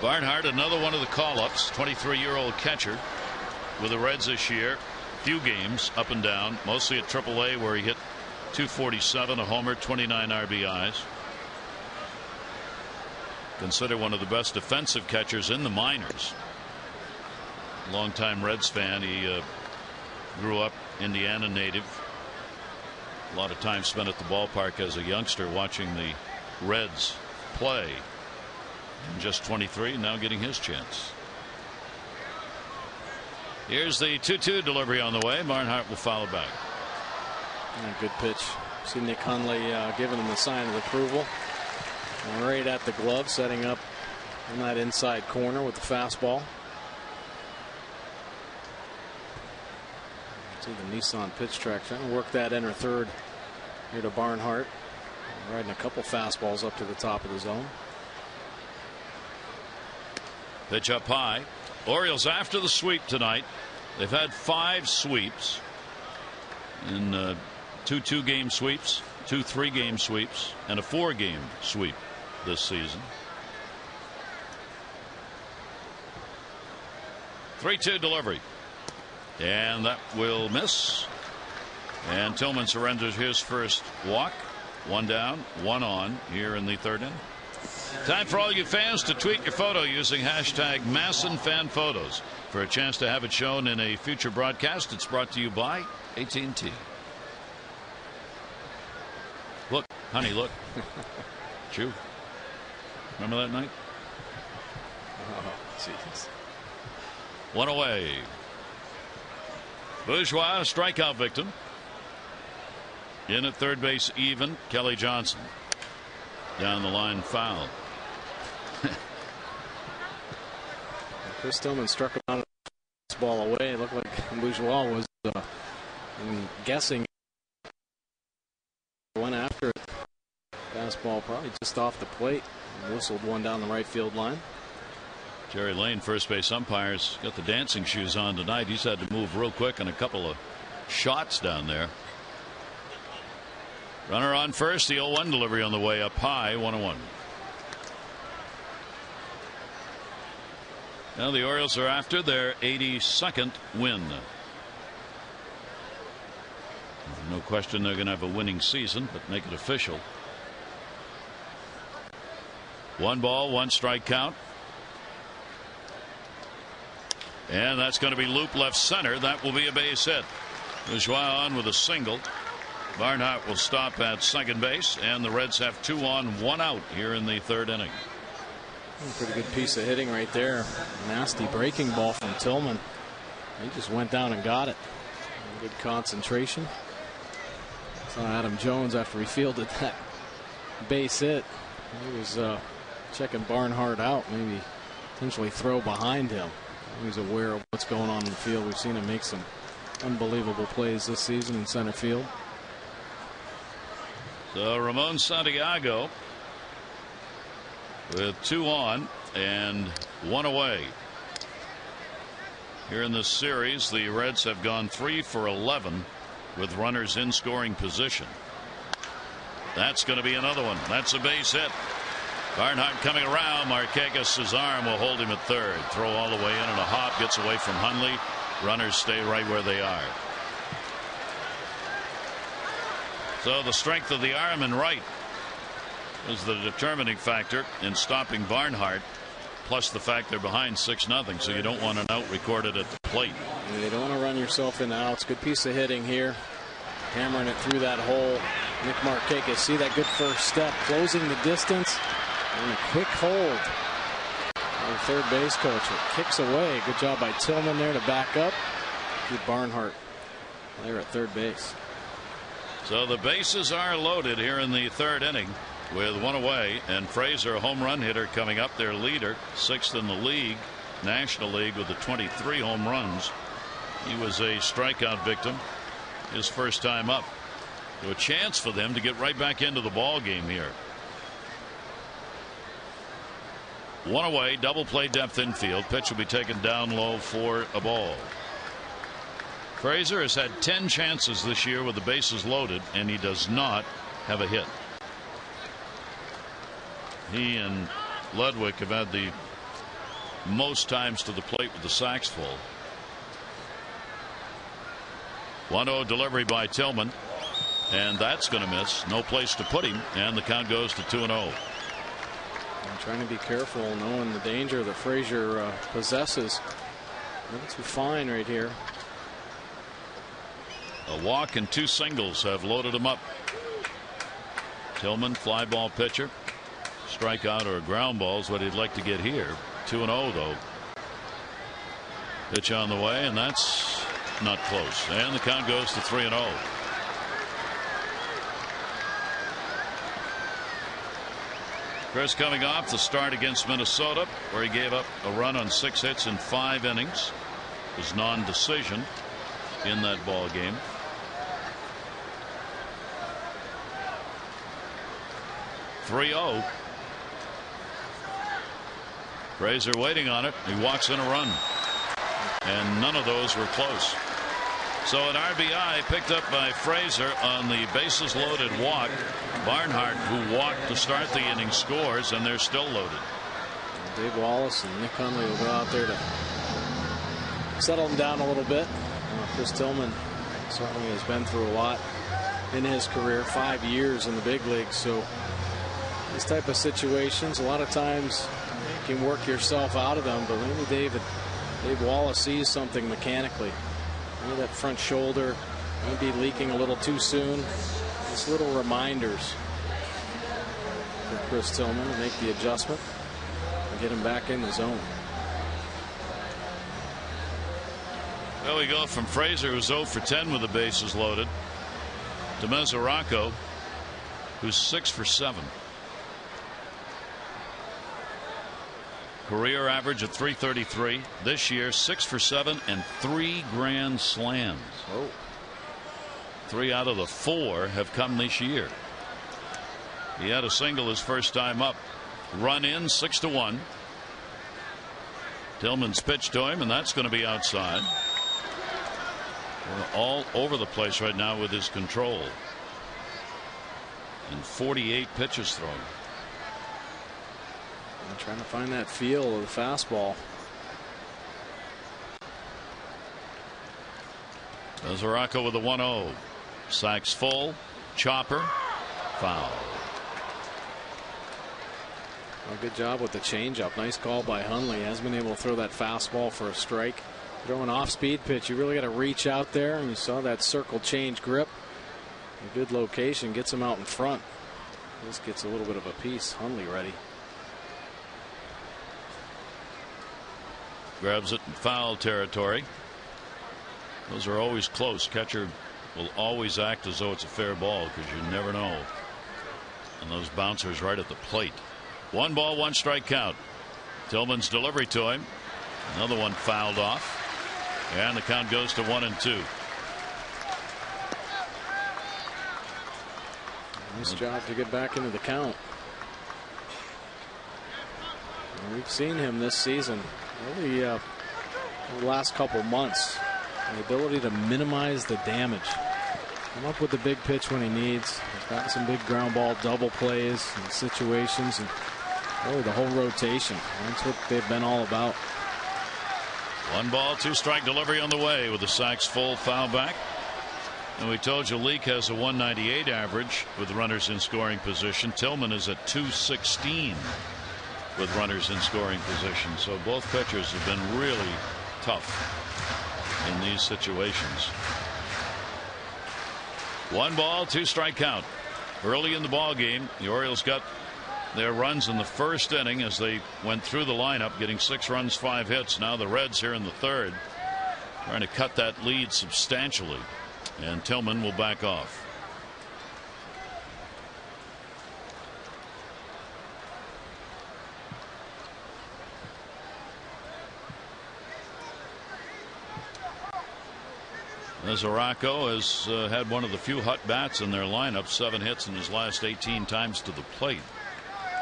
Barnhart, another one of the call-ups. 23-year-old catcher with the Reds this year. Few games up and down. Mostly at AAA where he hit .247, a homer, 29 RBIs. Considered one of the best defensive catchers in the minors. Longtime Reds fan. He grew up Indiana native. A lot of time spent at the ballpark as a youngster watching the Reds play. And just 23, now getting his chance. Here's the 2-2 delivery on the way. Barnhart will follow back. Good pitch. See Nick Hundley giving him the sign of approval. Right at the glove, setting up in that inside corner with the fastball. See the Nissan pitch track trying to work that inner third here to Barnhart. Riding a couple fastballs up to the top of the zone. Pitch up high. Orioles after the sweep tonight. They've had 5 sweeps in 2 2-game sweeps, 2 3-game sweeps, and a 4-game sweep this season. 3-2 delivery. And that will miss. And Tillman surrenders his first walk. 1 down, 1 on here in the third inning. Time for all you fans to tweet your photo using hashtag MASSonFanPhotos for a chance to have it shown in a future broadcast. It's brought to you by AT&T. Look, honey, look. Chew. Remember that night? Oh, jeez. 1 away. Bourgeois, strikeout victim. In at third base, even. Kelly Johnson. Down the line, foul. Chris Tillman struck him out of the ball away. It looked like Bourgeois was guessing. Went after it. Fastball probably just off the plate. And whistled one down the right field line. Jerry Lane, first base umpires, got the dancing shoes on tonight. He's had to move real quick on a couple of shots down there. Runner on first. The 0-1 delivery on the way up high. 1-1. Now the Orioles are after their 82nd win. No question they're going to have a winning season, but make it official. 1 ball, 1 strike count. And that's going to be loop left center. That will be a base hit. Bourgeois on with a single. Barnhart will stop at second base, and the Reds have 2 on, 1 out here in the 3rd inning. Pretty good piece of hitting right there. Nasty breaking ball from Tillman. He just went down and got it. Good concentration. Saw Adam Jones after he fielded that base hit. He was checking Barnhart out, maybe potentially throw behind him. He's aware of what's going on in the field. We've seen him make some unbelievable plays this season in center field. So Ramon Santiago with 2 on and 1 away. Here in this series, the Reds have gone 3 for 11 with runners in scoring position. That's going to be another one. That's a base hit. Barnhart coming around. Marquez' arm will hold him at third. Throw all the way in and a hop. Gets away from Hundley. Runners stay right where they are. So the strength of the arm and right is the determining factor in stopping Barnhart. Plus the fact they're behind 6-0, so you don't want an out recorded at the plate. You don't want to run yourself into outs. Good piece of hitting here. Hammering it through that hole. Nick Marquez, see that good first step, closing the distance, and a quick hold. The third base coach kicks away. Good job by Tillman there to back up. Keep Barnhart there at third base. So the bases are loaded here in the 3rd inning with 1 away, and Frazier, a home run hitter, coming up, their leader, 6th in the league, National League, with the 23 home runs. He was a strikeout victim his first time up. So a chance for them to get right back into the ball game here. 1 away, double play depth infield. Pitch will be taken down low for a ball. Frazier has had 10 chances this year with the bases loaded, and he does not have a hit. He and Ludwig have had the most times to the plate with the sacks full. 1-0 delivery by Tillman, and that's going to miss. No place to put him, and the count goes to 2-0. I'm trying to be careful, knowing the danger that Frazier possesses. Looks fine right here. A walk and 2 singles have loaded him up. Tillman, fly ball pitcher. Strikeout or a ground ball is what he'd like to get here. 2-0 though. Pitch on the way, and that's not close. And the count goes to 3-0. Chris coming off the start against Minnesota, where he gave up a run on 6 hits in 5 innings. His non-decision in that ball game. .30. Frazier waiting on it. He walks in a run, and none of those were close. So an RBI picked up by Frazier on the bases loaded walk. Barnhart, who walked to start the inning, scores, and they're still loaded. Dave Wallace and Nick Hundley will go out there to settle him down a little bit. Chris Tillman certainly has been through a lot in his career, 5 years in the big leagues. So these type of situations, a lot of times you can work yourself out of them, but maybe Dave Wallace sees something mechanically. Maybe that front shoulder may be leaking a little too soon. Just little reminders for Chris Tillman to make the adjustment and get him back in the zone. Well, we go from Frazier, who's 0 for 10 with the bases loaded, to Mesoraco, who's 6 for 7. Career average of .333. This year, 6 for 7 and 3 grand slams. Oh. 3 out of the 4 have come this year. He had a single his first time up. Run in 6-1. Tillman's pitch to him, and that's going to be outside. We're all over the place right now with his control. And 48 pitches thrown. I'm trying to find that feel of the fastball. Mesoraco with a 1-0. Sacks full. Chopper. Foul. Well, good job with the changeup. Nice call by Hundley. Has been able to throw that fastball for a strike. Throw an off-speed pitch. You really got to reach out there, and you saw that circle change grip. A good location gets him out in front. This gets a little bit of a piece. Hundley ready. Grabs it in foul territory. Those are always close. Catcher will always act as though it's a fair ball because you never know. And those bouncers right at the plate. 1 ball, 1 strike count. Tillman's delivery to him. Another one fouled off. And the count goes to 1-2. Nice job to get back into the count. And we've seen him this season, really the last couple months, the ability to minimize the damage. Come up with the big pitch when he needs. He's got some big ground ball double plays and situations, and really the whole rotation. That's what they've been all about. 1 ball, 2 strike delivery on the way with the Sox full foul back. And we told you Leake has a 198 average with runners in scoring position. Tillman is at 216 with runners in scoring position. So both pitchers have been really tough in these situations. 1 ball, 2 strike count. Early in the ball game, the Orioles got their runs in the first inning as they went through the lineup, getting 6 runs, 5 hits. Now the Reds here in the third, trying to cut that lead substantially. And Tillman will back off. Mesoraco has had one of the few hot bats in their lineup. 7 hits in his last 18 times to the plate.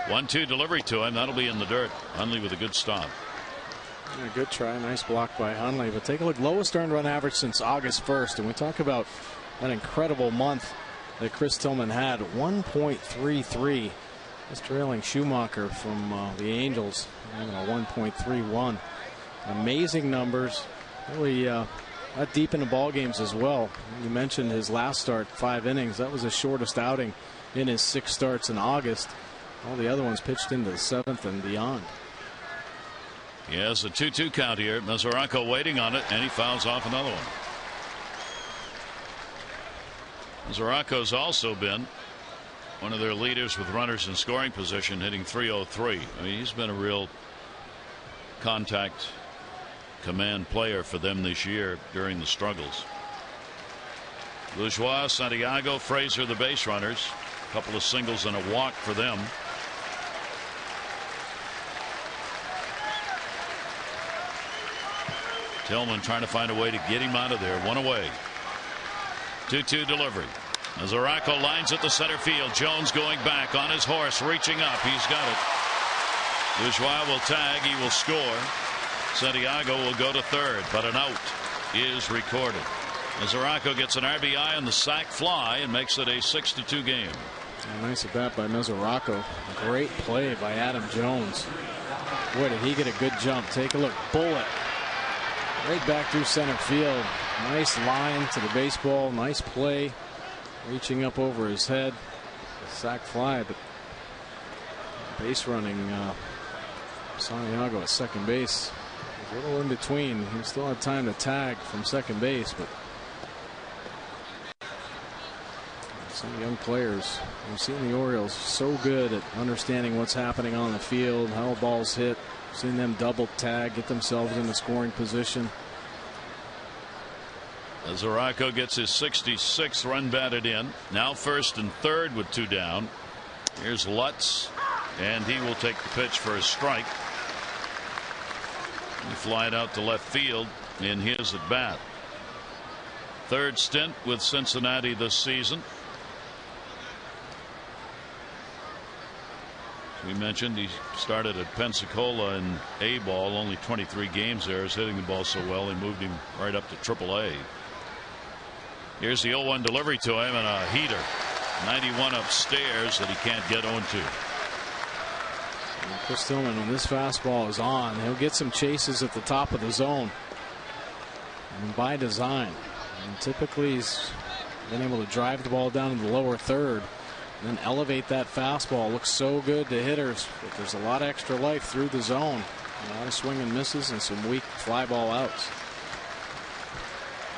1-2 delivery to him. That'll be in the dirt. Hundley with a good stop. Yeah, good try. Nice block by Hundley. But take a look. Lowest earned run average since August 1st. And we talk about an incredible month that Chris Tillman had. 1.33. Just trailing Schumacher from the Angels. Having a 1.31. Amazing numbers. Really that deep into ball games as well. You mentioned his last start, 5 innings. That was his shortest outing in his 6 starts in August. All the other ones pitched into the 7th and beyond. He has a 2-2 count here. Mesoraco waiting on it, and he fouls off another one. Mesoraco's also been one of their leaders with runners in scoring position, hitting .303. I mean, he's been a real contact command player for them this year during the struggles. Bourgeois, Santiago, Fraser, the base runners. A couple of singles and a walk for them. Tillman trying to find a way to get him out of there. 1 away. 2-2 delivery. Mesoraco lines at the center field. Jones going back on his horse, reaching up. He's got it. Bourgeois will tag. He will score. Santiago will go to third, but an out is recorded. Mesoraco gets an RBI on the sac fly and makes it a 6-2 game. A nice at bat by Mesoraco. Great play by Adam Jones. Boy, did he get a good jump. Take a look. Bullet. Right back through center field. Nice line to the baseball. Nice play. Reaching up over his head. A sac fly, but base running Santiago at second base. A little in between. He still had time to tag from second base, but some young players. We've seen the Orioles so good at understanding what's happening on the field, how a ball's hit. Seen them double tag, get themselves in the scoring position. Mesoraco gets his 66th run batted in. Now first and third with 2 down. Here's Lutz, and he will take the pitch for a strike. He fly it out to left field in his at bat. Third stint with Cincinnati this season. We mentioned he started at Pensacola in A ball, only 23 games there. Is hitting the ball so well, they moved him right up to AAA. Here's the 0-1 delivery to him, and a heater. 91 upstairs that he can't get onto. Chris Tillman, when this fastball is on, he'll get some chases at the top of the zone. And by design. And typically he's been able to drive the ball down to the lower third. And then elevate that fastball. Looks so good to hitters, but there's a lot of extra life through the zone. A lot of swing and misses and some weak fly ball outs.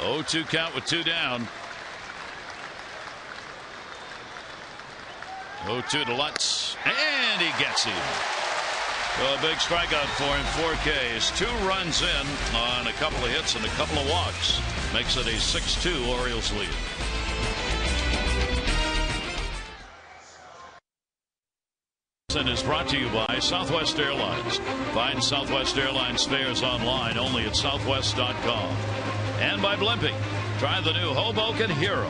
0-2 count with 2 down. 0-2 to Lutz, and he gets him. So a big strikeout for him, 4 Ks. 2 runs in on a couple of hits and a couple of walks. Makes it a 6-2 Orioles lead. Is brought to you by Southwest Airlines. Find Southwest Airlines fares online only at southwest.com. And by Blimpie. Try the new Hoboken Hero,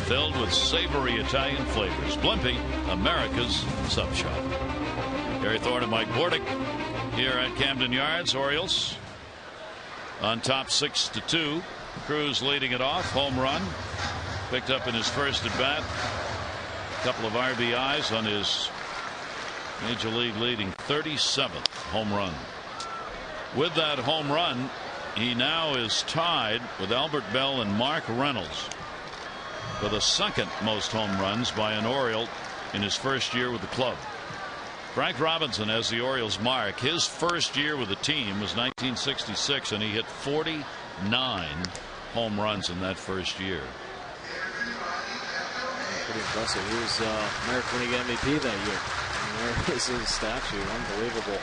filled with savory Italian flavors. Blimpie, America's sub shop. Gary Thorne and Mike Bordick here at Camden Yards. Orioles on top 6-2. Cruz leading it off. Home run. Picked up in his first at bat. A couple of RBIs on his Major League leading 37th home run. With that home run, he now is tied with Albert Bell and Mark Reynolds for the second most home runs by an Oriole in his first year with the club. Frank Robinson has the Orioles mark. His first year with the team was 1966, and he hit 49 home runs in that first year. Pretty impressive. He was American League MVP that year. There is his statue. Unbelievable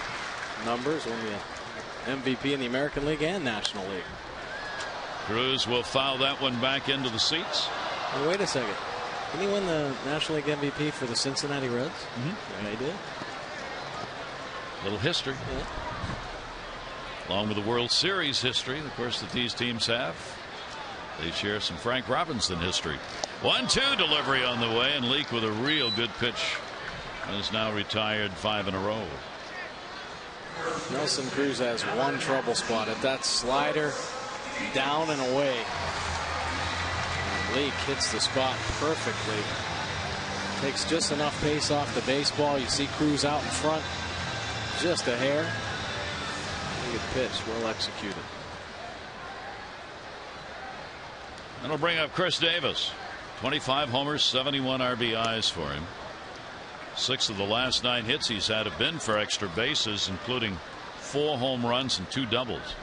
numbers. Won the MVP in the American League and National League. Cruz will foul that one back into the seats. Well, wait a second. Didn't he win the National League MVP for the Cincinnati Reds? Mm-hmm. Yeah, he did. Little history. Yeah. Along with the World Series history, of course, that these teams have. They share some Frank Robinson history. 1-2 delivery on the way, and Leake with a real good pitch. And is now retired 5 in a row. Nelson Cruz has one trouble spot at that slider down and away. And Leake hits the spot perfectly. Takes just enough pace off the baseball. You see Cruz out in front. Just a hair. Good pitch. Well executed. That'll bring up Chris Davis. 25 homers, 71 RBIs for him. 6 of the last 9 hits he's had have been for extra bases, including 4 home runs and 2 doubles.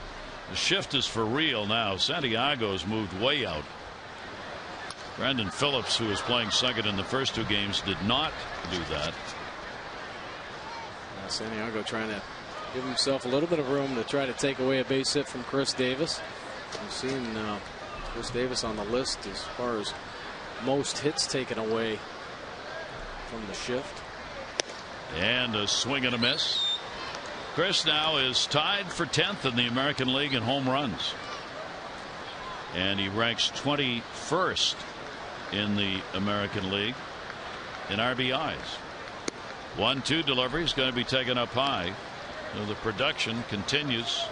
The shift is for real now. Santiago's moved way out. Brandon Phillips, who was playing second in the first 2 games, did not do that. Santiago trying to give himself a little bit of room to try to take away a base hit from Chris Davis. We've seen Chris Davis on the list as far as most hits taken away from the shift. And a swing and a miss. Chris now is tied for 10th in the American League in home runs. And he ranks 21st in the American League in RBIs. 1-2 delivery is going to be taken up high. So the production continues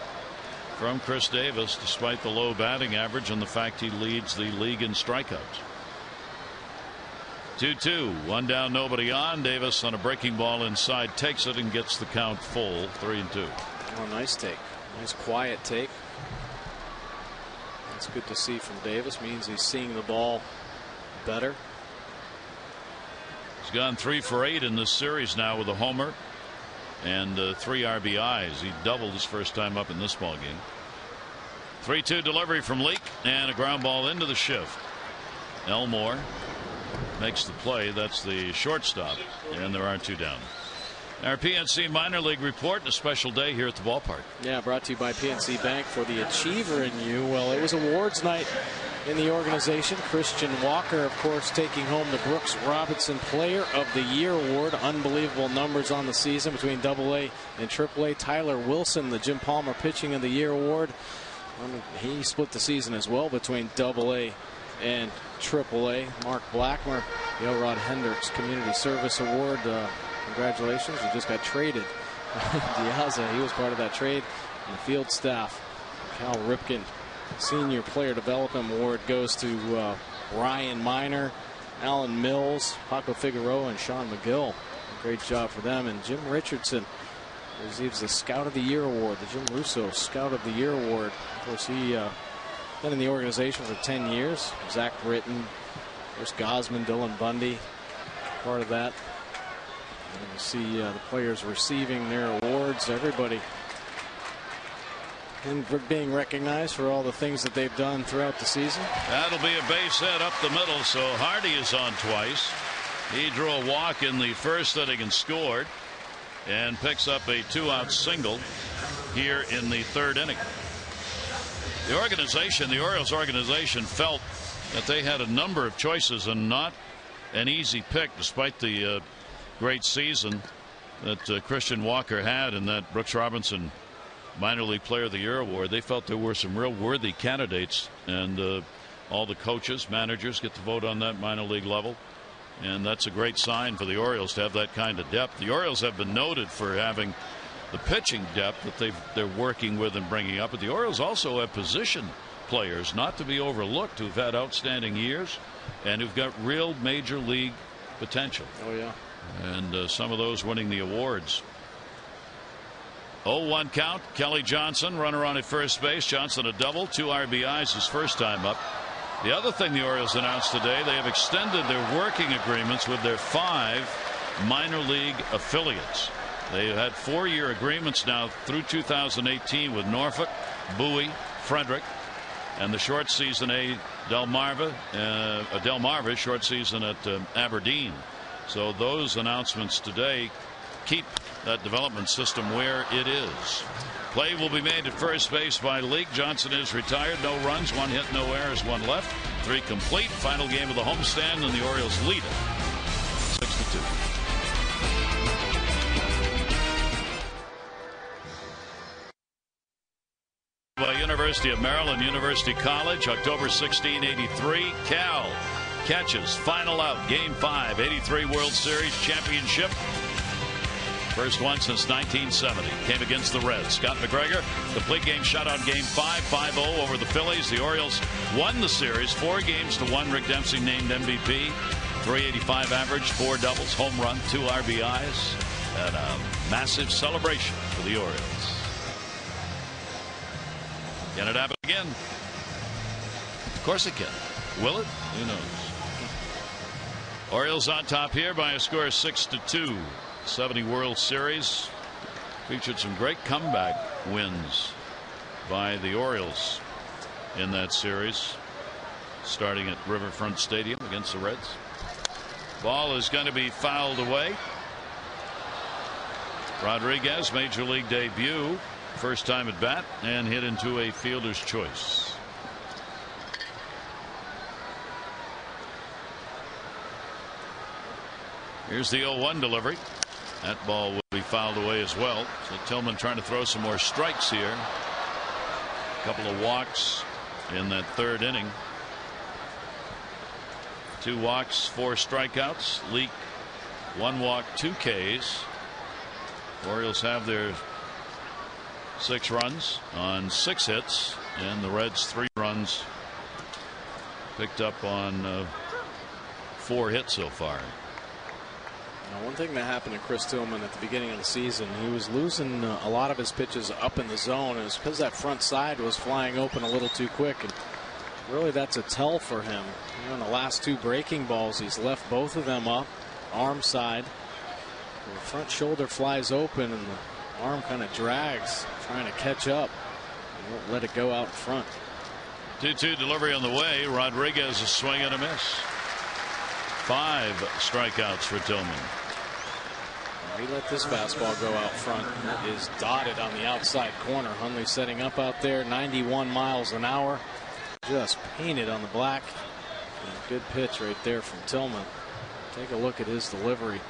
from Chris Davis despite the low batting average and the fact he leads the league in strikeouts. 2-2, 1 down, nobody on. Davis on a breaking ball inside takes it and gets the count full. 3-2. Oh, nice take. Nice quiet take. That's good to see from Davis. Means he's seeing the ball better. He's gone 3 for 8 in this series now with a homer and 3 RBIs. He doubled his first time up in this ball game. 3-2 delivery from Leake and a ground ball into the shift. Elmore makes the play. That's the shortstop, and there are 2 down. Our PNC minor league report, a special day here at the ballpark. Yeah, brought to you by PNC Bank for the achiever in you. Well, it was awards night in the organization. Christian Walker, of course, taking home the Brooks Robinson Player of the Year award. Unbelievable numbers on the season between AA and AAA. Tyler Wilson, the Jim Palmer Pitching of the Year award. He split the season as well between AA and AAA. Mark Blackmer, the Elrod Hendricks Community Service Award. Congratulations. You just got traded. Diaza, he was part of that trade. And the field staff. Cal Ripken Senior Player Development Award goes to Ryan Miner, Alan Mills, Paco Figueroa, and Sean McGill. Great job for them. And Jim Richardson receives the Scout of the Year award, the Jim Russo Scout of the Year award. Of course, he been in the organization for 10 years. Zach Britton, Chris Gosman, Dylan Bundy, part of that. And you see the players receiving their awards. Everybody and being recognized for all the things that they've done throughout the season. That'll be a base hit up the middle, so Hardy is on twice. He drew a walk in the first inning and scored, and picks up a 2-out single here in the third inning. The Orioles organization, felt that they had a number of choices and not an easy pick, despite the great season that Christian Walker had in that Brooks Robinson Minor League Player of the Year award. They felt there were some real worthy candidates, and all the coaches, managers get to vote on that minor league level, and that's a great sign for the Orioles to have that kind of depth. The Orioles have been noted for having the pitching depth that they're working with and bringing up, but the Orioles also have position players not to be overlooked who've had outstanding years and who've got real major league potential. Oh yeah. And some of those winning the awards. 0-1 count. Kelly Johnson, runner on at first base. Johnson a double, 2 RBIs his first time up. The other thing the Orioles announced today, they have extended their working agreements with their 5 minor league affiliates. They have had 4-year agreements now through 2018 with Norfolk, Bowie, Frederick, and the short season Delmarva short season at Aberdeen. So those announcements today keep that development system where it is. Play will be made at first base by Leake. Johnson is retired. No runs, 1 hit, no errors, 1 left. 3 complete. Final game of the homestand, and the Orioles lead it 6-2. By University of Maryland, University College, October 16, 83. Cal catches final out, Game 5, 83 World Series championship. First one since 1970. Came against the Reds. Scott McGregor, complete game shutout, Game 5, 5-0 over the Phillies. The Orioles won the series 4-1. Rick Dempsey named MVP. 385 average, 4 doubles, home run, 2 RBIs, and a massive celebration for the Orioles. Can it happen again? Of course it can. Will it? Who knows? Orioles on top here by a score of 6-2. 70 World Series featured some great comeback wins by the Orioles in that series, starting at Riverfront Stadium against the Reds. Ball is going to be fouled away. Rodriguez, major league debut, first time at bat, and hit into a fielder's choice. Here's the 0-1 delivery. That ball will be fouled away as well. So Tillman trying to throw some more strikes here. A couple of walks in that third inning. 2 walks, 4 strikeouts. Leake 1 walk, 2 Ks. Orioles have their 6 runs on 6 hits, and the Reds 3 runs picked up on 4 hits so far. Now, one thing that happened to Chris Tillman at the beginning of the season, he was losing a lot of his pitches up in the zone. And it was because that front side was flying open a little too quick, and really that's a tell for him. You know, in the last 2 breaking balls, he's left both of them up, arm side. The front shoulder flies open, and the arm kind of drags, trying to catch up. He won't let it go out in front. 2-2 delivery on the way. Rodriguez is swing and a miss. 5 strikeouts for Tillman. He let this fastball go out front. It is dotted on the outside corner. Hundley setting up out there, 91 miles an hour. Just painted on the black. And a good pitch right there from Tillman. Take a look at his delivery.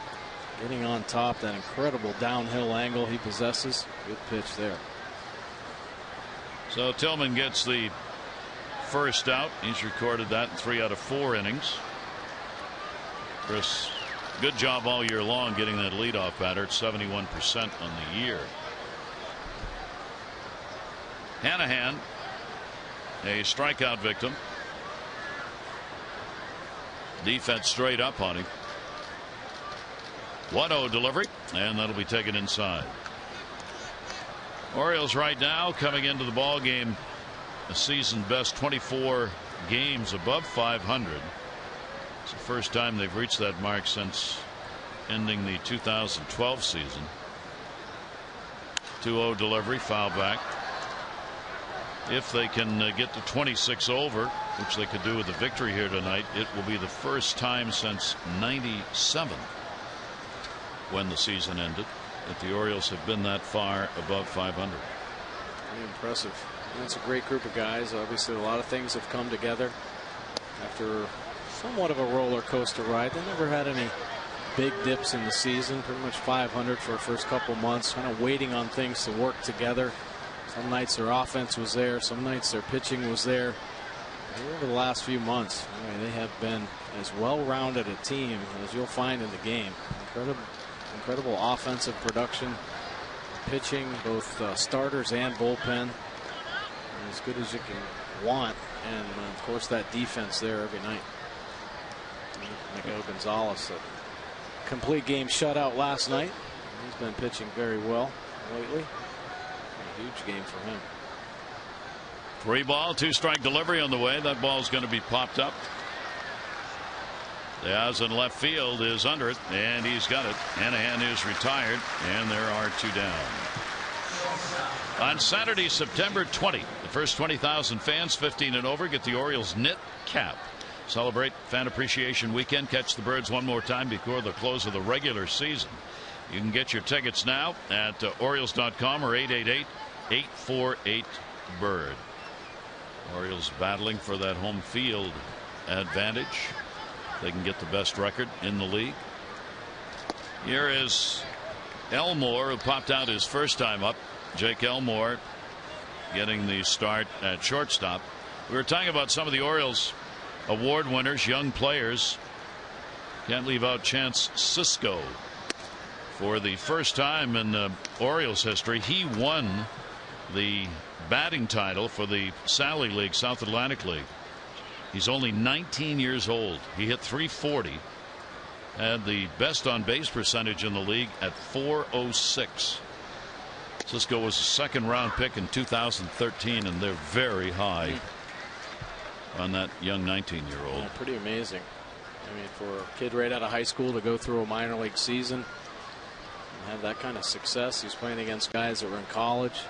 Getting on top, that incredible downhill angle he possesses. Good pitch there. So Tillman gets the first out. He's recorded that in 3 out of 4 innings. Chris, good job all year long getting that leadoff batter at 71% on the year. Hanahan, a strikeout victim. Defense straight up on him. 1-0 delivery, and that'll be taken inside. Orioles right now coming into the ball game a season best 24 games above 500. It's the first time they've reached that mark since ending the 2012 season. 2-0 delivery, foul back. If they can get to 26 over, which they could do with a victory here tonight, it will be the first time since '97, when the season ended, that the Orioles have been that far above 500. Pretty impressive. And it's a great group of guys. Obviously, a lot of things have come together after somewhat of a roller coaster ride. They never had any big dips in the season. Pretty much 500 for the first couple months, kind of waiting on things to work together. Some nights their offense was there, some nights their pitching was there. Over the last few months, I mean, they have been as well-rounded a team as you'll find in the game. Incredible offensive production, pitching, both starters and bullpen, as good as you can want, and of course that defense there every night. Miguel Gonzalez, a complete game shutout last night. He's been pitching very well lately. A huge game for him. 3-ball, 2-strike delivery on the way. That ball's going to be popped up. Diaz in left field is under it, and he's got it. Hanahan is retired, and there are 2 down. On Saturday, September 20, the first 20,000 fans 15 and over get the Orioles knit cap. Celebrate Fan Appreciation Weekend. Catch the Birds one more time before the close of the regular season. You can get your tickets now at Orioles.com or 888-848-BIRD. Orioles battling for that home field advantage. They can get the best record in the league. Here is Elmore, who popped out his first time up. Jake Elmore getting the start at shortstop. We were talking about some of the Orioles award winners, young players. Can't leave out Chance Sisco. For the first time in Orioles history, he won the batting title for the Sally League, South Atlantic League. He's only 19 years old. He hit .340, had the best on base percentage in the league at .406. Sisco was a second-round pick in 2013, and they're very high on that young 19-year-old. Yeah, pretty amazing. I mean, for a kid right out of high school to go through a minor league season and have that kind of success. He's playing against guys that were in college.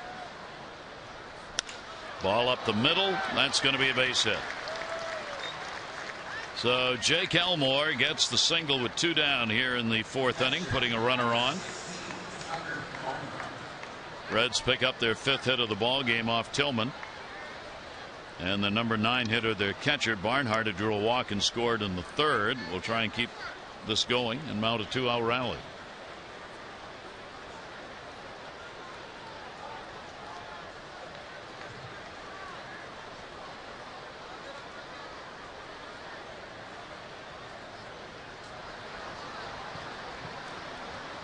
Ball up the middle. That's going to be a base hit. So Jake Elmore gets the single with 2 down here in the 4th inning, putting a runner on. Reds pick up their 5th hit of the ball game off Tillman. And the number 9 hitter, their catcher, Barnhart, who drew a walk and scored in the 3rd. Will try and keep this going and mount a 2-out rally.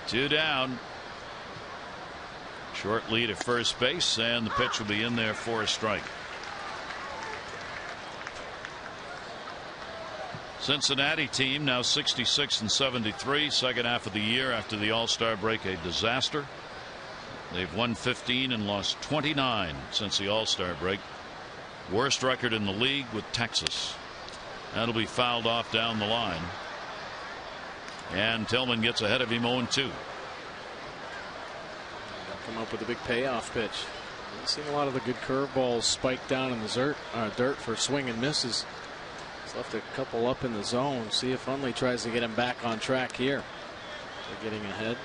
Two down. Short lead at first base, and the pitch will be in there for a strike. Cincinnati team now 66 and 73. Second half of the year after the All-Star break, a disaster. They've won 15 and lost 29 since the All-Star break. Worst record in the league with Texas. That'll be fouled off down the line. And Tillman gets ahead of him 0-2. Come up with a big payoff pitch. I've seen a lot of the good curveballs spiked down in the dirt for swing and misses. He's left a couple up in the zone. See if Hundley tries to get him back on track here. They're getting ahead.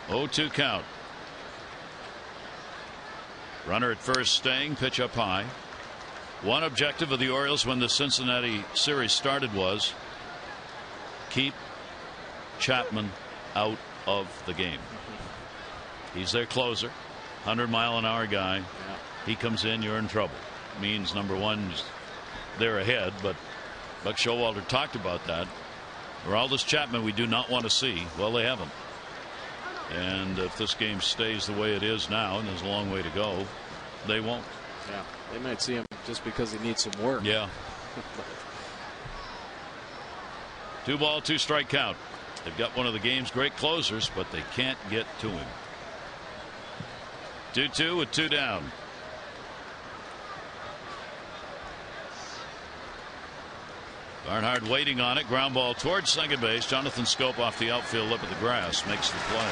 0-2 count. Runner at first staying, pitch up high. One objective of the Orioles when the Cincinnati series started was keep Chapman out of the game. He's their closer, 100-mile-an-hour guy. He comes in, you're in trouble. Means number one, they're ahead, but Buck Showalter talked about that. Aroldis Chapman we do not want to see. Well, they haven't. And if this game stays the way it is now, and there's a long way to go, they won't. Yeah, they might see him just because he needs some work. Yeah. 2-ball, 2-strike count. They've got one of the game's great closers, but they can't get to him. 2-2 with 2 down. Barnhart waiting on it. Ground ball towards second base. Jonathan Scope off the outfield lip of the grass makes the play.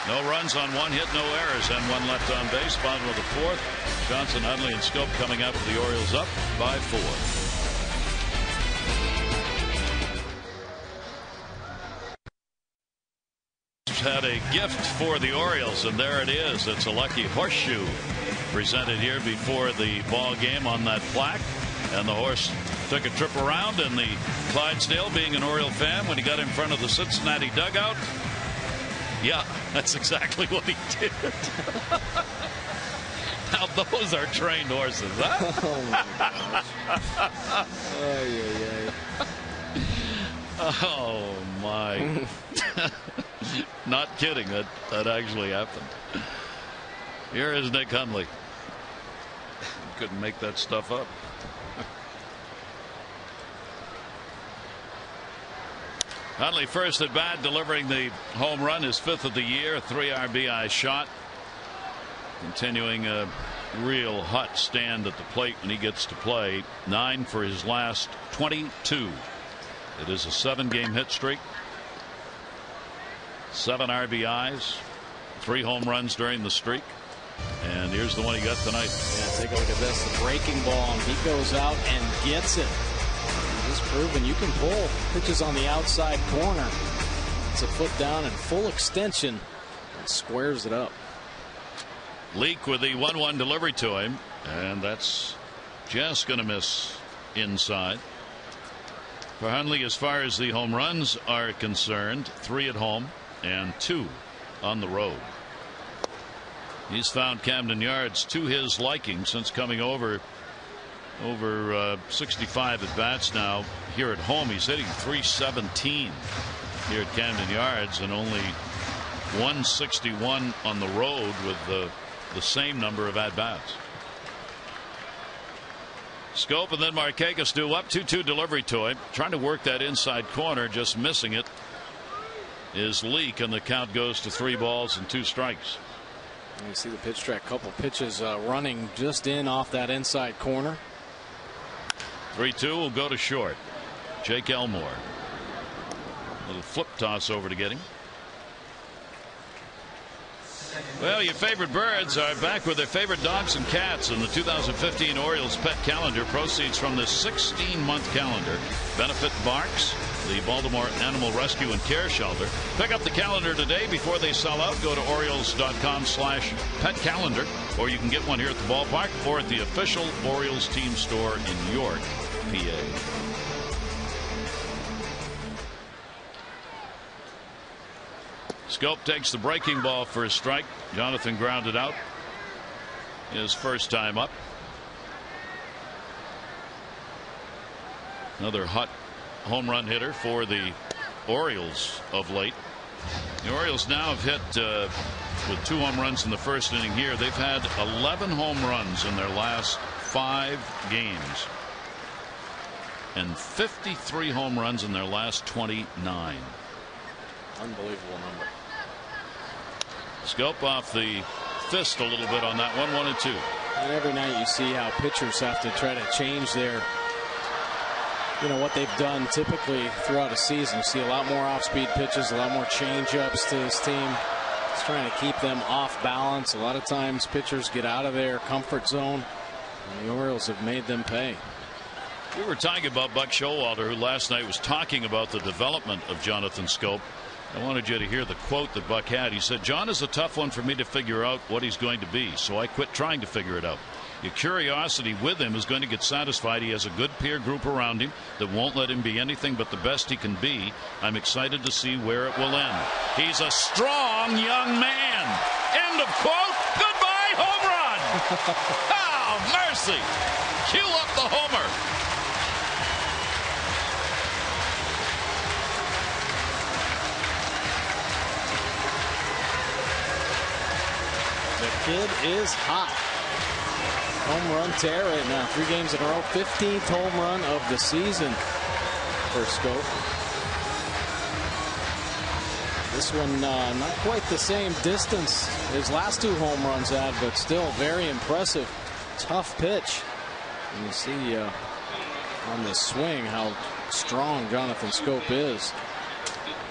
No runs on 1 hit, no errors, and 1 left on base. Bottom of the 4th. Johnson, Hundley, and Schoop coming up with the Orioles up by 4. Had a gift for the Orioles, and there it is. It's a lucky horseshoe presented here before the ball game on that plaque. And the horse took a trip around, and the Clydesdale, being an Oriole fan, when he got in front of the Cincinnati dugout, yeah, that's exactly what he did. Now those are trained horses, huh? Oh my gosh. Oh my. Not kidding. That actually happened. Here is Nick Hundley. Couldn't make that stuff up. Hundley first at bat, delivering the home run, his 5th of the year, 3 RBI shot. Continuing a real hot stand at the plate when he gets to play. 9 for his last 22. It is a 7-game hit streak. 7 RBIs, 3 home runs during the streak. And here's the one he got tonight. Yeah, take a look at this. The breaking ball, and he goes out and gets it. He's proven you can pull pitches on the outside corner. It's a foot down and full extension and squares it up. Leake with the 1-1 delivery to him, and that's just going to miss inside. For Hundley, as far as the home runs are concerned, 3 at home and 2 on the road. He's found Camden Yards to his liking since coming over 65 at bats now here at home. He's hitting .317 here at Camden Yards and only .161 on the road with the same number of at bats. Schoop and then Markakis do up. 2-2 delivery to him, trying to work that inside corner, just missing it is Leake, and the count goes to 3 balls and 2 strikes. You see the pitch track, couple pitches running just in off that inside corner. 3-2 will go to short. Jake Elmore. Little flip toss over to get him. Well, your favorite birds are back with their favorite dogs and cats in the 2015 Orioles Pet Calendar. Proceeds from this 16-month calendar benefit Barks, the Baltimore Animal Rescue and Care Shelter. Pick up the calendar today before they sell out. Go to Orioles.com/pet-calendar, or you can get one here at the ballpark or at the official Orioles team store in York, PA. Schoop takes the breaking ball for a strike. Jonathan grounded out his first time up. Another hot home run hitter for the Orioles of late. The Orioles now have hit with 2 home runs in the first inning here. They've had 11 home runs in their last 5 games and 53 home runs in their last 29. Unbelievable number. Schoop off the fist a little bit on that one. 1-2. And every night you see how pitchers have to try to change their, what they've done typically throughout a season. You see a lot more off-speed pitches, a lot more change-ups to this team. It's trying to keep them off balance. A lot of times pitchers get out of their comfort zone, and the Orioles have made them pay. We were talking about Buck Showalter, who last night was talking about the development of Jonathan Schoop. I wanted you to hear the quote that Buck had. He said, "John is a tough one for me to figure out what he's going to be, so I quit trying to figure it out. Your curiosity with him is going to get satisfied. He has a good peer group around him that won't let him be anything but the best he can be. I'm excited to see where it will end. He's a strong young man." End of quote. Goodbye, home run. Oh, mercy. Cue up the homer. The kid is hot. Home run tear right now. 3 games in a row. 15th home run of the season for Schoop. This one not quite the same distance his last 2 home runs had, but still very impressive. Tough pitch. And you see on the swing how strong Jonathan Schoop is.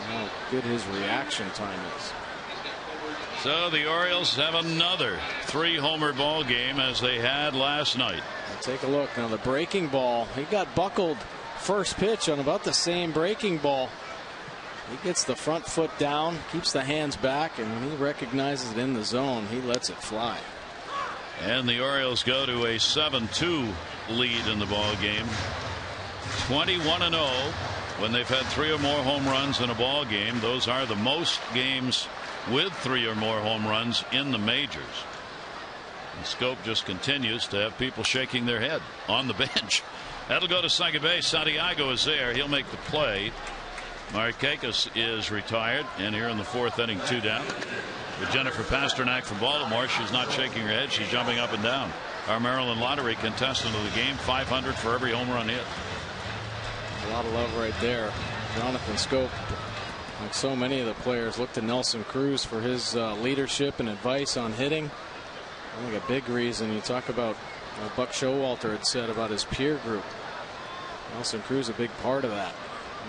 How good his reaction time is. So the Orioles have another 3-homer ball game as they had last night. Take a look now. The breaking ball, he got buckled first pitch on about the same breaking ball. He gets the front foot down, keeps the hands back, and when he recognizes it in the zone, he lets it fly. And the Orioles go to a 7-2 lead in the ball game. 21-0 when they've had 3 or more home runs in a ball game. Those are the most games with 3 or more home runs in the majors. And Scope just continues to have people shaking their head on the bench. That'll go to second base. Santiago is there. He'll make the play. Markakis is retired, and here in the 4th inning, 2 down. With Jennifer Pasternak from Baltimore, she's not shaking her head. She's jumping up and down. Our Maryland Lottery contestant of the game, 500 for every home run hit. A lot of love right there. Jonathan Scope, like so many of the players, look to Nelson Cruz for his leadership and advice on hitting. I think a big reason you talk about Buck Showalter had said about his peer group. Nelson Cruz a big part of that.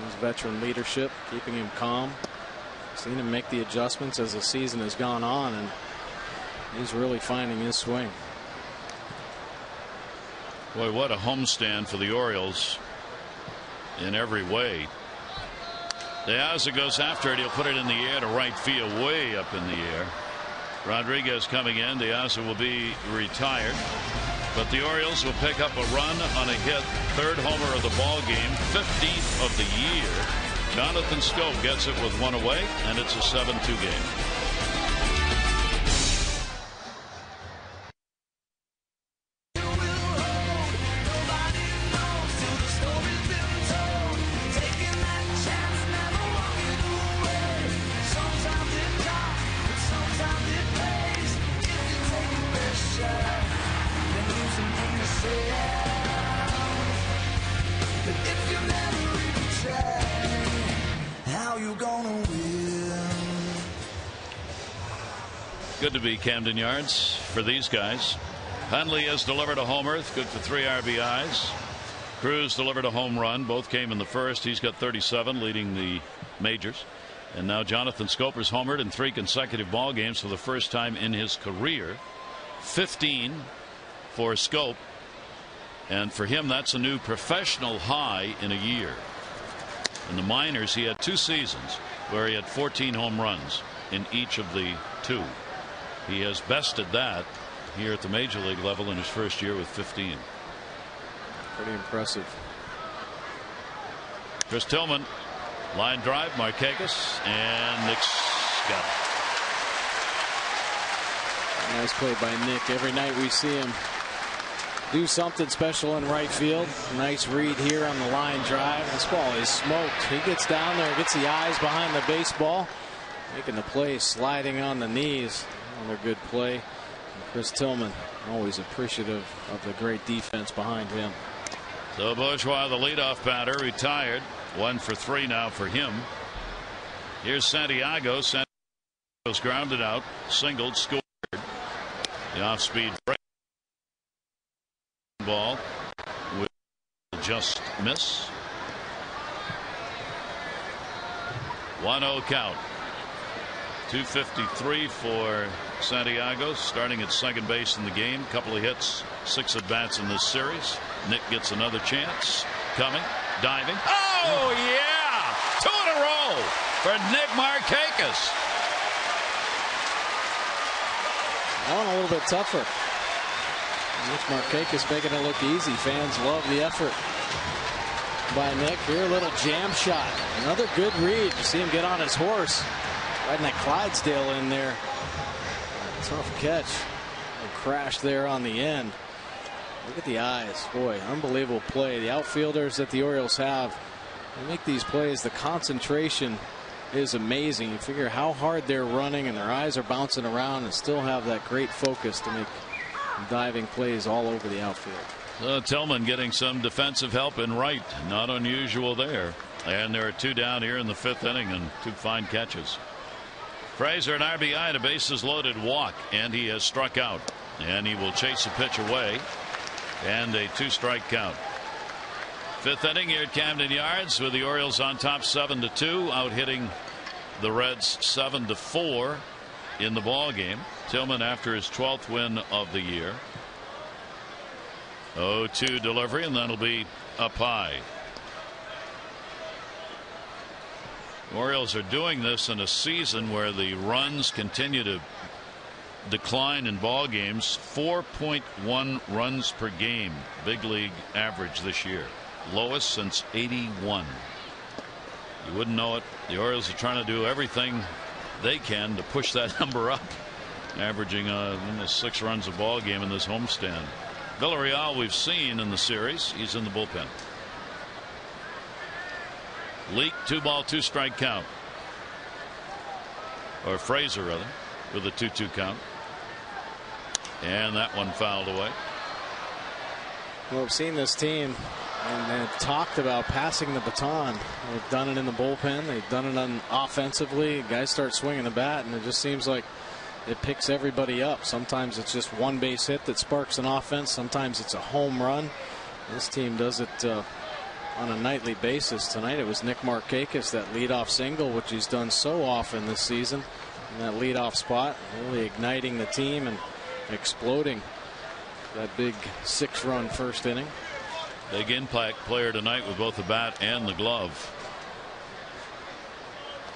His veteran leadership, keeping him calm. Seen him make the adjustments as the season has gone on, and he's really finding his swing. Boy, what a homestand for the Orioles in every way. De Aza goes after it. He'll put it in the air to right field, way up in the air. Rodriguez coming in. De Aza will be retired. But the Orioles will pick up a run on a hit. 3rd homer of the ball game, 15th of the year. Jonathan Scope gets it with 1 away, and it's a 7-2 game. Good to be Camden Yards for these guys. Hundley has delivered a homer, good for 3 RBIs. Cruz delivered a home run. Both came in the 1st. He's got 37, leading the majors. And now Jonathan Scoper's homered in 3 consecutive ball games for the first time in his career. 15 for Scope, and for him that's a new professional high in a year. In the minors, he had 2 seasons where he had 14 home runs in each of the 2. He has bested that here at the major league level in his first year with 15. Pretty impressive. Chris Tillman, line drive, Markakis, and Nick's got it. Nice play by Nick. Every night we see him do something special in right field. Nice read here on the line drive. This ball is smoked. He gets down there, gets the eyes behind the baseball, making the play, sliding on the knees. Another good play. And Chris Tillman, always appreciative of the great defense behind him. So Bourgeois, the leadoff batter, retired. 1 for 3 now for him. Here's Santiago. Santiago's grounded out, singled, scored. The off-speed break ball will just miss. 1-0 count. 253 for Santiago, starting at second base in the game. Couple of hits, 6 at bats in this series. Nick gets another chance. Coming, diving. Oh yeah! 2 in a row for Nick Markakis. That one a little bit tougher. Nick Markakis making it look easy. Fans love the effort by Nick. Here, a little jam shot. Another good read. You see him get on his horse. Riding that Clydesdale in there. Tough catch. And crash there on the end. Look at the eyes. Boy, unbelievable play. The outfielders that the Orioles have, they make these plays. The concentration is amazing. You figure how hard they're running and their eyes are bouncing around and still have that great focus to make diving plays all over the outfield. Tillman getting some defensive help in right. Not unusual there. And there are 2 down here in the 5th inning and 2 fine catches. Fraser, an RBI and a bases loaded walk, and he has struck out, and he will chase a pitch away, and a 2-strike count. 5th inning here at Camden Yards with the Orioles on top 7-2, out hitting the Reds 7-4. in the ball game. Tillman after his 12th win of the year. 0-2 delivery, and that'll be up high. The Orioles are doing this in a season where the runs continue to decline in ball games. 4.1 runs per game, big league average this year, lowest since '81. You wouldn't know it. The Orioles are trying to do everything they can to push that number up, averaging almost 6 runs a ball game in this homestand. Villarreal we've seen in the series. He's in the bullpen. Leake, 2-ball, 2-strike count. Or Fraser, rather, with a 2-2 count. And that one fouled away. Well, we've seen this team and they've talked about passing the baton. They've done it in the bullpen. They've done it offensively. Guys start swinging the bat, and it just seems like it picks everybody up. Sometimes it's just one base hit that sparks an offense. Sometimes it's a home run. This team does it on a nightly basis. Tonight it was Nick Markakis, that leadoff single, which he's done so often this season, in that leadoff spot, really igniting the team and exploding that big 6-run first inning. Big impact player tonight with both the bat and the glove.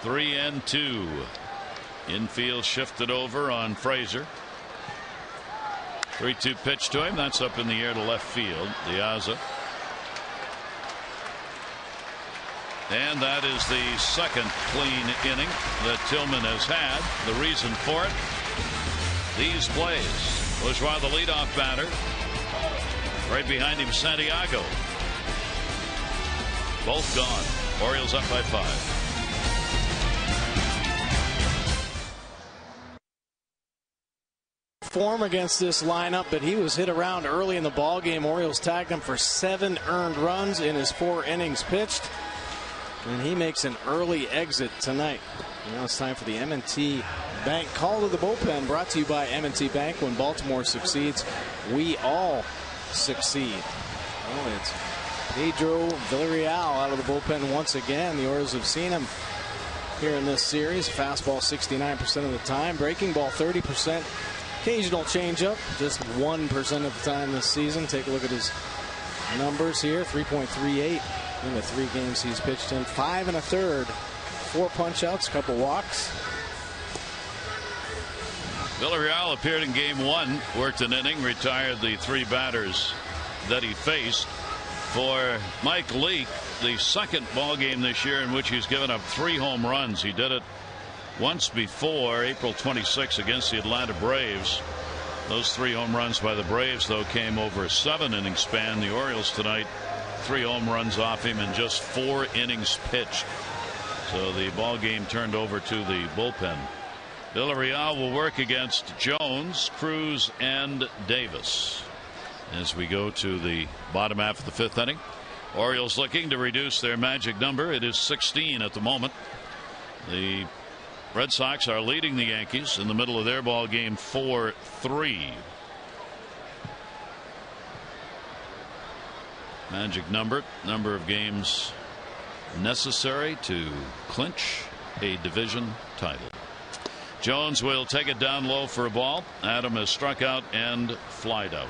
3-2. Infield shifted over on Fraser. 3-2 pitch to him. That's up in the air to left field. Diaza. And that is the second clean inning that Tillman has had. The reason for it, these plays. Bourgeois, the leadoff batter. Right behind him, Santiago. Both gone. Orioles up by 5. Form against this lineup, but he was hit around early in the ball game. Orioles tagged him for 7 earned runs in his 4 innings pitched, and he makes an early exit tonight. Now it's time for the M&T Bank call to the bullpen, brought to you by M&T Bank. When Baltimore succeeds, we all succeed. Well, it's Pedro Villarreal out of the bullpen once again. The Orioles have seen him here in this series. Fastball 69% of the time, breaking ball 30%. Occasional changeup, just 1% of the time this season. Take a look at his numbers here. 3.38 in the 3 games he's pitched in. 5 1/3, 4 punch-outs, a couple walks. Villarreal appeared in game 1, worked an inning, retired the 3 batters that he faced. For Mike Leake, the second ball game this year in which he's given up 3 home runs. He did it once before, April 26 against the Atlanta Braves. Those 3 home runs by the Braves, though, came over a 7-inning span. The Orioles tonight, 3 home runs off him in just 4 innings pitched. So the ball game turned over to the bullpen. Villarreal will work against Jones, Cruz, and Davis as we go to the bottom half of the 5th inning. Orioles looking to reduce their magic number. It is 16 at the moment. The Red Sox are leading the Yankees in the middle of their ball game 4-3. Magic number of games necessary to clinch a division title. Jones will take it down low for a ball. Adam has struck out and flied out.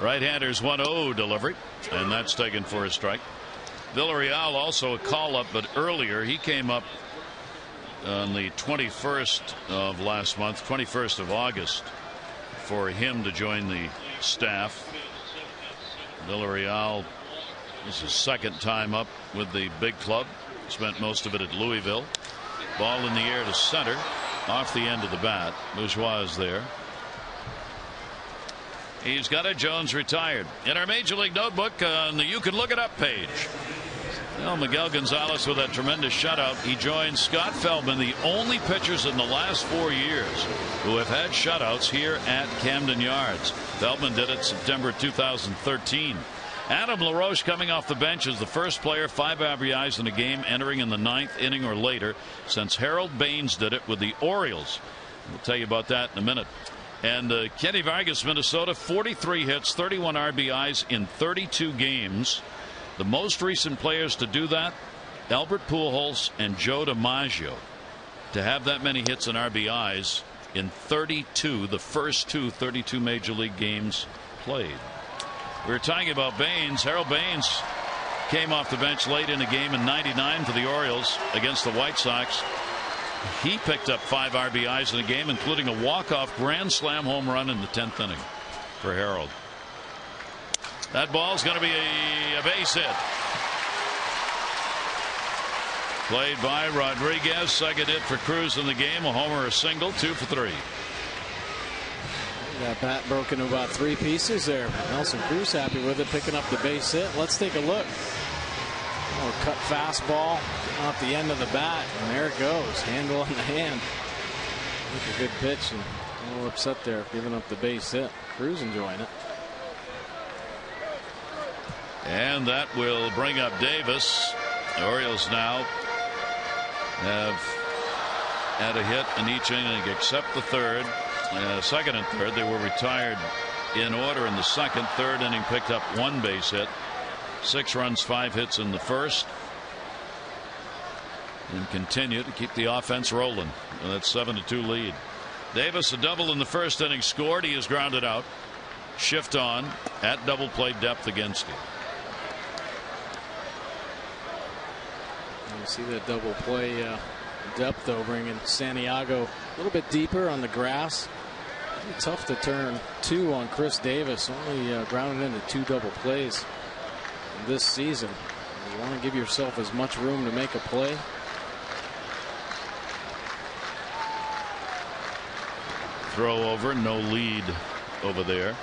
Right-hander's 1-0 delivery, and that's taken for a strike. Villarreal also a call-up, but earlier he came up on the 21st of last month, 21st of August, for him to join the staff. Villarreal, this is his 2nd time up with the big club. Spent most of it at Louisville. Ball in the air to center, off the end of the bat. Bourgeois is there. He's got it. Jones retired. In our Major League Notebook on the You Can Look It Up page. Well, Miguel Gonzalez with that tremendous shutout. He joins Scott Feldman, the only pitchers in the last 4 years who have had shutouts here at Camden Yards. Feldman did it September 2013. Adam LaRoche coming off the bench is the first player 5 RBIs in a game entering in the 9th inning or later since Harold Baines did it with the Orioles We'll tell you about that in a minute. And Kenny Vargas, Minnesota, 43 hits, 31 RBIs in 32 games. The most recent players to do that, Albert Pujols and Joe DiMaggio, to have that many hits and RBIs in 32, the first 32 Major League games played. We were talking about Baines. Harold Baines came off the bench late in the game in '99 for the Orioles against the White Sox. He picked up 5 RBIs in the game, including a walk-off grand slam home run in the 10th inning for Harold. That ball's going to be a base hit. Played by Rodriguez. Second hit for Cruz in the game. A homer, a single, 2 for 3. That bat broken into about 3 pieces there. Nelson Cruz happy with it, picking up the base hit. Let's take a look. Cut fastball off the end of the bat, and there it goes. Handle in the hand. That's a good pitch, and a little upset there, giving up the base hit. Cruz enjoying it. And that will bring up Davis. The Orioles now have had a hit in each inning except the third. Second and third, they were retired in order in the second. Third inning picked up 1 base hit. 6 runs, 5 hits in the first, and continue to keep the offense rolling. And that's 7-2 lead. Davis, a double in the first inning, scored. He is grounded out. Shift on at double play depth against him. You see that double play depth, though, bringing Santiago a little bit deeper on the grass. It's tough to turn 2 on Chris Davis. Only grounded into 2 double plays this season. You want to give yourself as much room to make a play. Throw over, no lead over there.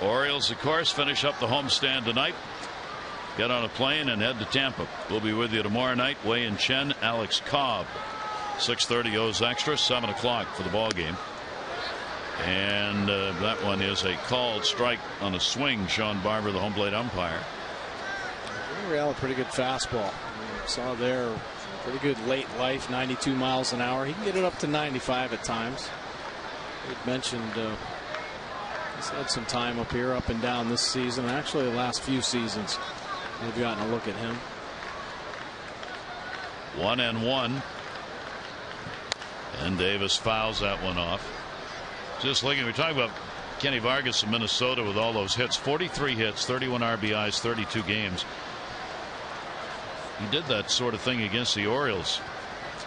Orioles, of course, finish up the homestand tonight. Get on a plane and head to Tampa. We'll be with you tomorrow night. Wei and Chen, Alex Cobb. 6:30 O's extra, 7 o'clock for the ball game. And that one is a called strike on a swing. Sean Barber, the home plate umpire. Real, a pretty good fastball. Saw there, pretty good late life, 92 miles an hour. He can get it up to 95 at times. He mentioned he's had some time up here, up and down this season. Actually, the last few seasons, we've gotten a look at him. 1-1. And Davis fouls that one off. Just looking, we're talking about Kenny Vargas of Minnesota with all those hits. 43 hits, 31 RBIs, 32 games. He did that sort of thing against the Orioles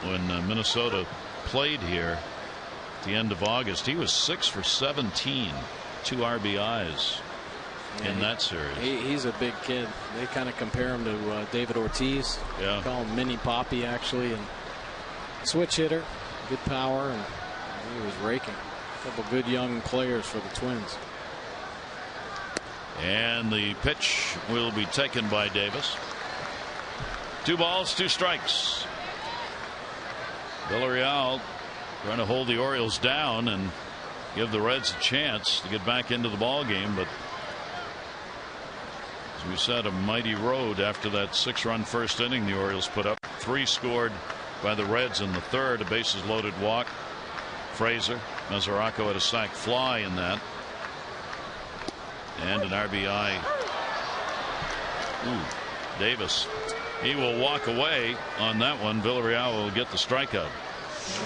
when Minnesota played here at the end of August. He was 6 for 17, 2 RBIs in that series. He's a big kid. They kind of compare him to David Ortiz. Yeah. They call him Mini Poppy, actually. And switch hitter, good power, and he was raking. A couple good young players for the Twins. And the pitch will be taken by Davis. 2 balls, 2 strikes. Villarreal trying to hold the Orioles down and give the Reds a chance to get back into the ball game, but as we said, a mighty road after that 6-run first inning the Orioles put up. 3 scored by the Reds in the third. A bases loaded walk. Frazier, Mesoraco had a sac fly in that, and an RBI. Davis, he will walk away on that one. Villarreal will get the strikeout.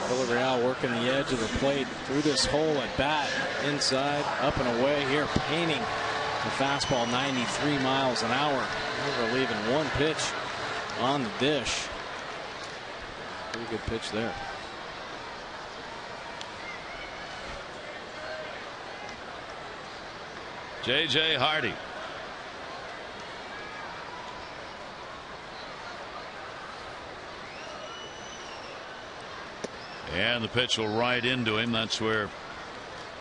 Villarreal working the edge of the plate through this hole at bat, inside, up and away here, painting the fastball 93 miles an hour. Never leaving one pitch on the dish. Pretty good pitch there. J.J. Hardy. And the pitch will right into him. That's where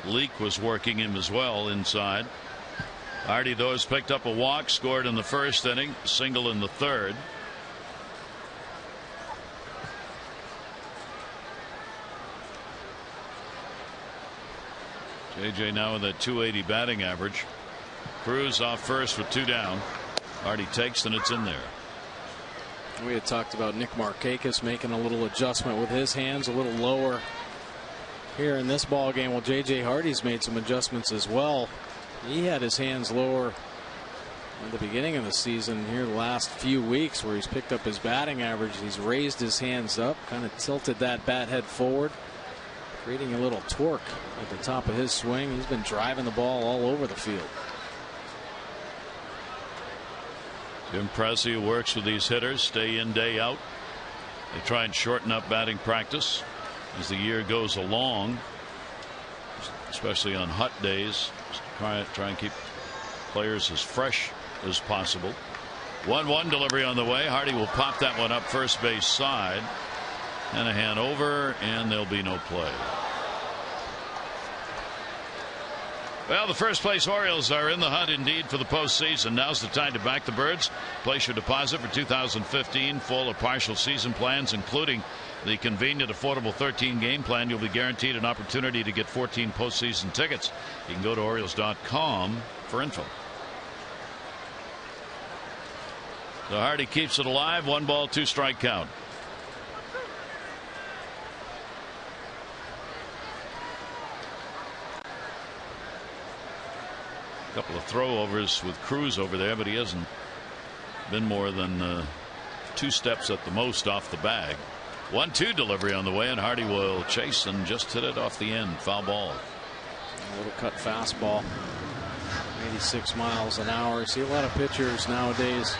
Leake was working him as well inside. Hardy, though, has picked up a walk, scored in the first inning, single in the third. JJ now with a .280 batting average. Cruz off first with 2 down. Hardy takes, and it's in there. We had talked about Nick Markakis making a little adjustment with his hands a little lower here in this ball game. Well, J.J. Hardy's made some adjustments as well. He had his hands lower at the beginning of the season. Here the last few weeks where he's picked up his batting average, he's raised his hands up, kind of tilted that bat head forward, creating a little torque at the top of his swing. He's been driving the ball all over the field. Jim Pressey works with these hitters day in, day out. They try and shorten up batting practice as the year goes along, especially on hot days. Try and keep players as fresh as possible. 1-1 delivery on the way. Hardy will pop that one up first base side. Hanahan over, and there'll be no play. Well, the first place Orioles are in the hunt indeed for the postseason. Now's the time to back the Birds. Place your deposit for 2015 full or partial season plans, including the convenient, affordable 13-game plan. You'll be guaranteed an opportunity to get 14 postseason tickets. You can go to Orioles.com for info. So Hardy keeps it alive. 1 ball, 2 strike count. A couple of throwovers with Cruz over there, but he hasn't been more than 2 steps at the most off the bag. 1-2 delivery on the way, and Hardy will chase and just hit it off the end. Foul ball. A little cut fastball. 86 miles an hour. You see a lot of pitchers nowadays.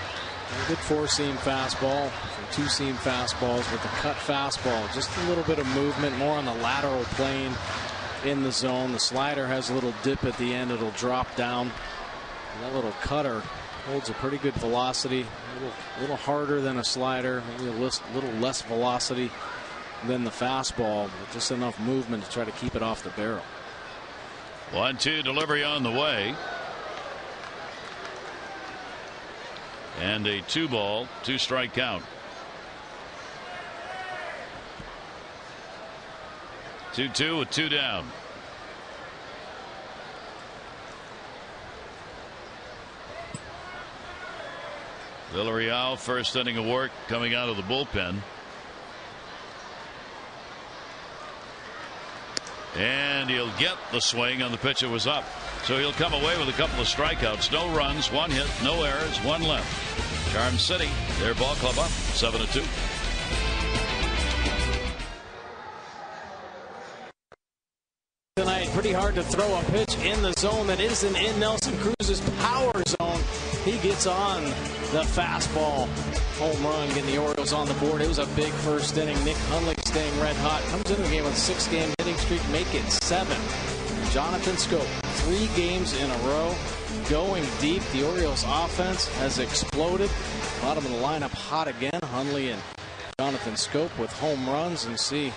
A good 4-seam fastball, some 2-seam fastballs with the cut fastball. Just a little bit of movement, more on the lateral plane in the zone. The slider has a little dip at the end. It'll drop down. And that little cutter holds a pretty good velocity. A little harder than a slider. Maybe a little less velocity than the fastball, but just enough movement to try to keep it off the barrel. 1-2 delivery on the way. And a 2 ball, 2 strike count. 2-2 with 2 down. Villarreal, first inning of work coming out of the bullpen. And he'll get the swing on the pitch that was up. So he'll come away with a couple of strikeouts. No runs, 1 hit, no errors, 1 left. Charm City, their ball club up 7-2. Tonight, pretty hard to throw a pitch in the zone that isn't in Nelson Cruz's power zone. He gets on the fastball. Home run, getting the Orioles on the board. It was a big first inning. Nick Hundley staying red hot. Comes into the game with a 6-game hitting streak. Make it 7. Jonathan Scope, 3 games in a row. Going deep. The Orioles offense has exploded. Bottom of the lineup hot again. Hundley and Jonathan Scope with home runs. And see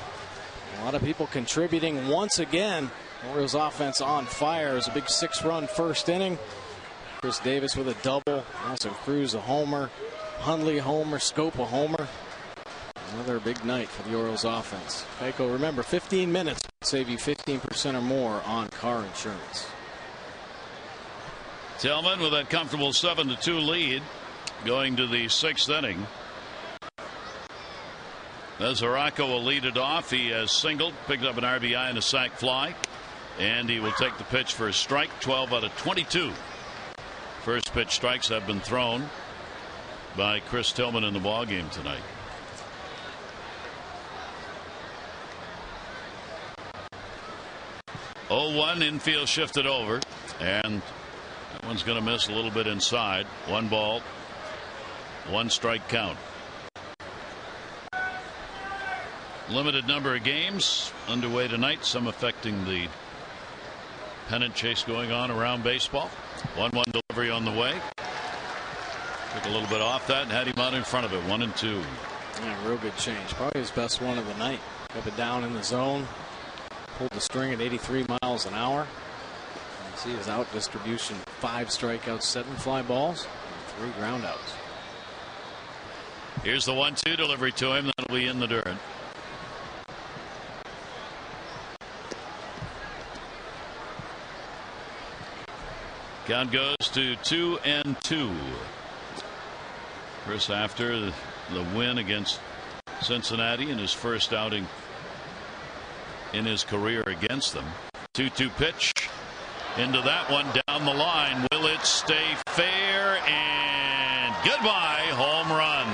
a lot of people contributing once again. Orioles offense on fire. It was a big 6-run first inning. Chris Davis with a double. Nelson Cruz a homer. Hundley a homer. Scope a homer. Another big night for the Orioles offense. Geico, remember, 15 minutes will save you 15% or more on car insurance. Tillman with that comfortable 7-2 lead going to the 6th inning. Mesoraco will lead it off. He has singled, picked up an RBI and a sac fly, and he will take the pitch for a strike. 12 out of 22 first pitch strikes have been thrown by Chris Tillman in the ballgame tonight. Oh, 1 infield shifted over, and that one's going to miss a little bit inside. 1 ball, 1 strike count. Limited number of games underway tonight, some affecting the pennant chase going on around baseball. 1-1 delivery on the way. Took a little bit off that and had him out in front of it. 1-2. Yeah, real good change. Probably his best one of the night. Kept it down in the zone. Pulled the string at 83 miles an hour. You see his out distribution: 5 strikeouts, 7 fly balls, and 3 groundouts. Here's the 1-2 delivery to him. That'll be in the dirt. Count goes to 2-2. Chris, after the win against Cincinnati in his first outing in his career against them. 2-2 pitch into that one down the line. Will it stay fair? And goodbye, home run.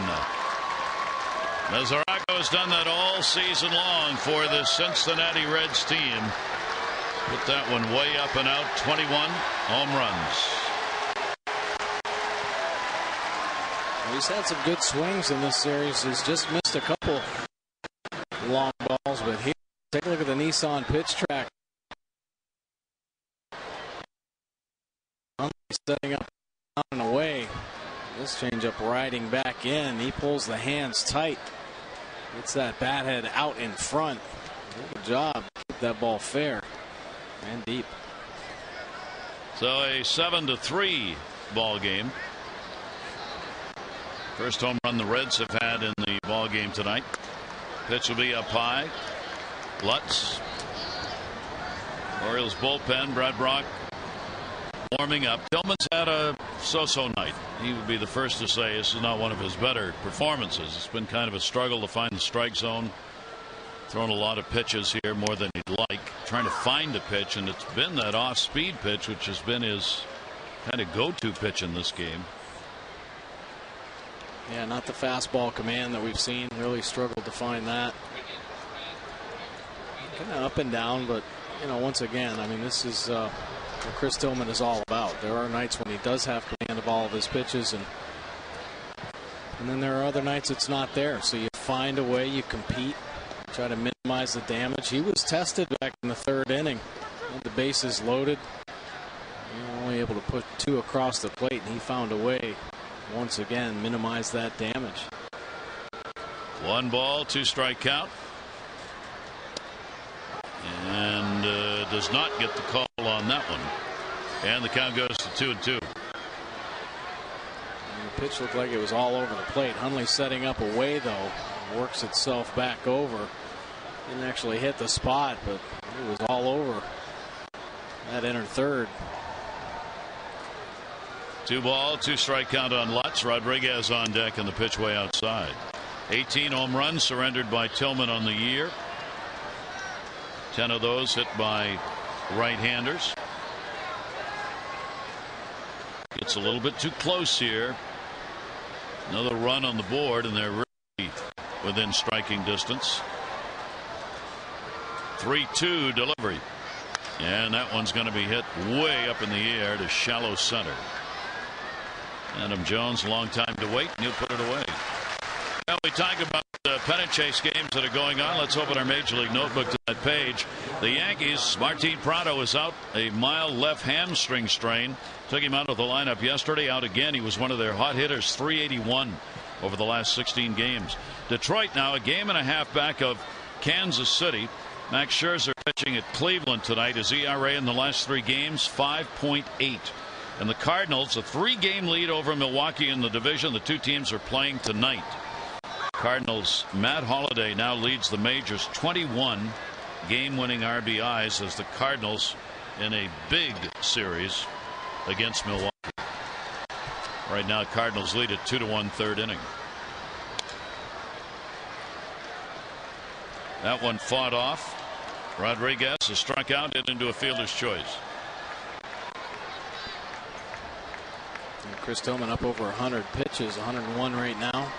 Mesoraco has done that all season long for the Cincinnati Reds team. Put that one way up and out. 21 home runs. He's had some good swings in this series. He's just missed a couple long balls, but here, take a look at the Nissan pitch track. Setting up and away. This changeup riding back in. He pulls the hands tight. Gets that bat head out in front. Good job. Keep that ball fair and deep. So a 7-3 ball game. First home run the Reds have had in the ball game tonight. Pitch will be up high. Lutz. Orioles bullpen. Brad Brock warming up. Tillman's had a so-so night. He would be the first to say this is not one of his better performances. It's been kind of a struggle to find the strike zone. Thrown a lot of pitches here, more than he'd like. Trying to find a pitch, and it's been that off-speed pitch, which has been his kind of go-to pitch in this game. Yeah, not the fastball command that we've seen. Really struggled to find that. Kind of up and down, but, you know, once again, I mean, this is what Chris Tillman is all about. There are nights when he does have command of all of his pitches, and then there are other nights it's not there. So you find a way, you compete, try to minimize the damage. He was tested back in the third inning. The bases loaded. Only able to put two across the plate, and he found a way, once again, minimize that damage. 1 ball, 2 strike count. And does not get the call on that one. And the count goes to 2-2. The pitch looked like it was all over the plate. Hundley setting up away, though. Works itself back over. Didn't actually hit the spot, but it was all over that inner third. 2 ball, 2 strike count on Lutz. Rodriguez on deck and the pitch way outside. 18 home runs surrendered by Tillman on the year. 10 of those hit by right-handers. Gets a little bit too close here. Another run on the board, and they're really within striking distance. 3-2 delivery. And that one's going to be hit way up in the air to shallow center. Adam Jones, a long time to wait, and he'll put it away. Now we talk about the pennant chase games that are going on. Let's open our Major League notebook to that page. The Yankees, Martin Prado is out, a mild left hamstring strain. Took him out of the lineup yesterday, out again. He was one of their hot hitters, 381 over the last 16 games. Detroit now a game and a half back of Kansas City. Max Scherzer pitching at Cleveland tonight. His ERA in the last 3 games, 5.8. And the Cardinals, a 3-game lead over Milwaukee in the division. The two teams are playing tonight. Cardinals, Matt Holliday now leads the majors, 21 game-winning RBIs as the Cardinals in a big series against Milwaukee. Right now, Cardinals lead at 2-1 third inning. That one fought off. Rodriguez is struck out, hit into a fielder's choice. And Chris Tillman up over 100 pitches, 101 right now.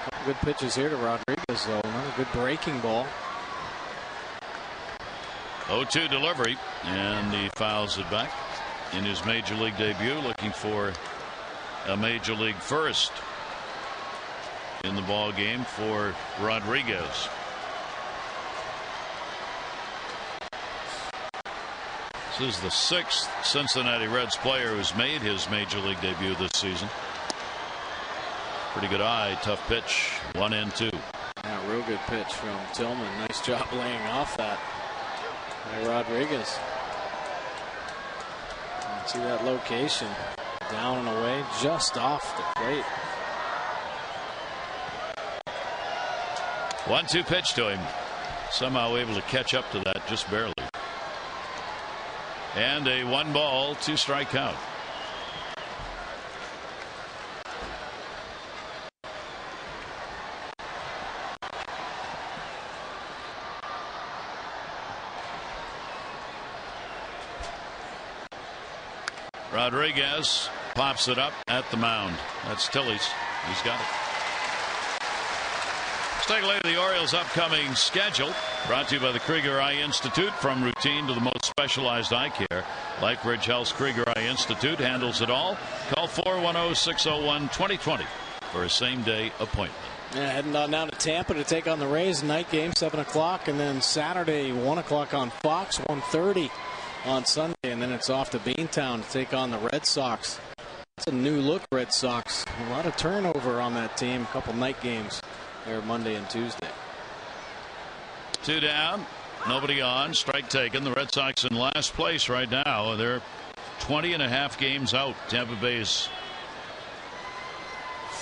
Couple good pitches here to Rodriguez, though. Another good breaking ball. 0-2 delivery, and he fouls it back in his major league debut, looking for a major league first in the ball game for Rodriguez. This is the 6th Cincinnati Reds player who's made his major league debut this season. Pretty good eye, tough pitch, 1-2. Yeah, real good pitch from Tillman. Nice job laying off that by Rodriguez. See that location, down and away, just off the plate. 1-2 pitch to him. Somehow able to catch up to that, just barely. And a 1 ball, 2 strike count. Rodriguez pops it up at the mound. That's Tilly's. He's got it. Let's take a look at the Orioles' upcoming schedule. Brought to you by the Krieger Eye Institute. From routine to the most specialized eye care, Lifebridge Health's Krieger Eye Institute handles it all. Call 410-601-2020 for a same-day appointment. Yeah, heading on down to Tampa to take on the Rays. Night game, 7 o'clock, and then Saturday, 1 o'clock on Fox, 1:30 on Sunday, and then it's off to Beantown to take on the Red Sox. It's a new look Red Sox. A lot of turnover on that team. A couple night games there Monday and Tuesday. 2 down, nobody on, strike taken. The Red Sox in last place right now. They're 20.5 games out. Tampa Bay's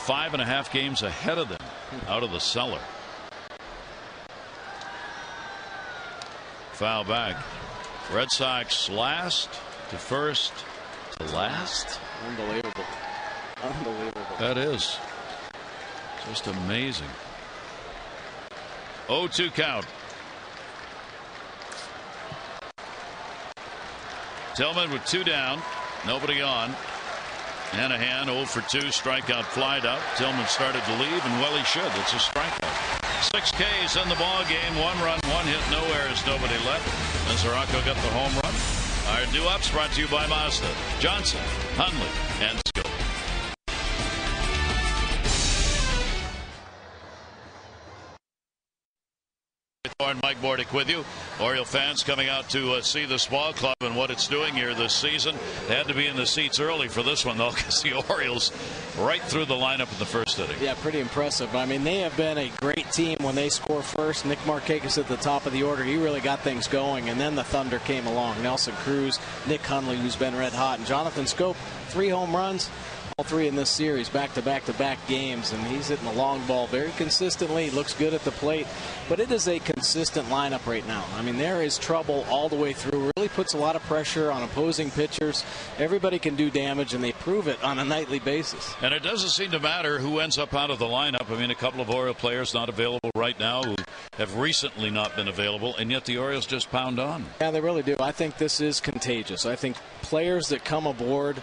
5.5 games ahead of them out of the cellar. Foul back. Red Sox last to first to last. Unbelievable. Unbelievable. That is just amazing. 0-2 count. Tillman with 2 down, nobody on. Hanahan 0 for 2, strikeout, flied out. Tillman started to leave, and well, he should. It's a strikeout. 6 Ks in the ball game. 1 run, 1 hit, no errors, nobody left. Mesoraco got the home run. Our due-ups brought to you by Mazda, Johnson, Hundley, and Scope. Mike Bordick with you. Oriole fans coming out to see this ball club and what it's doing here this season. They had to be in the seats early for this one, though, because the Orioles right through the lineup in the first inning. Yeah, pretty impressive. I mean, they have been a great team when they score first. Nick Markakis at the top of the order. He really got things going, and then the Thunder came along. Nelson Cruz, Nick Hundley, who's been red hot, and Jonathan Scope, 3 home runs. All 3 in this series, back-to-back-to-back games, and he's hitting the long ball very consistently. Looks good at the plate, but it is a consistent lineup right now. I mean, there is trouble all the way through. Really puts a lot of pressure on opposing pitchers. Everybody can do damage, and they prove it on a nightly basis. And it doesn't seem to matter who ends up out of the lineup. I mean, a couple of Oriole players not available right now who have recently not been available, and yet the Orioles just pound on. Yeah, they really do. I think this is contagious. I think players that come aboard,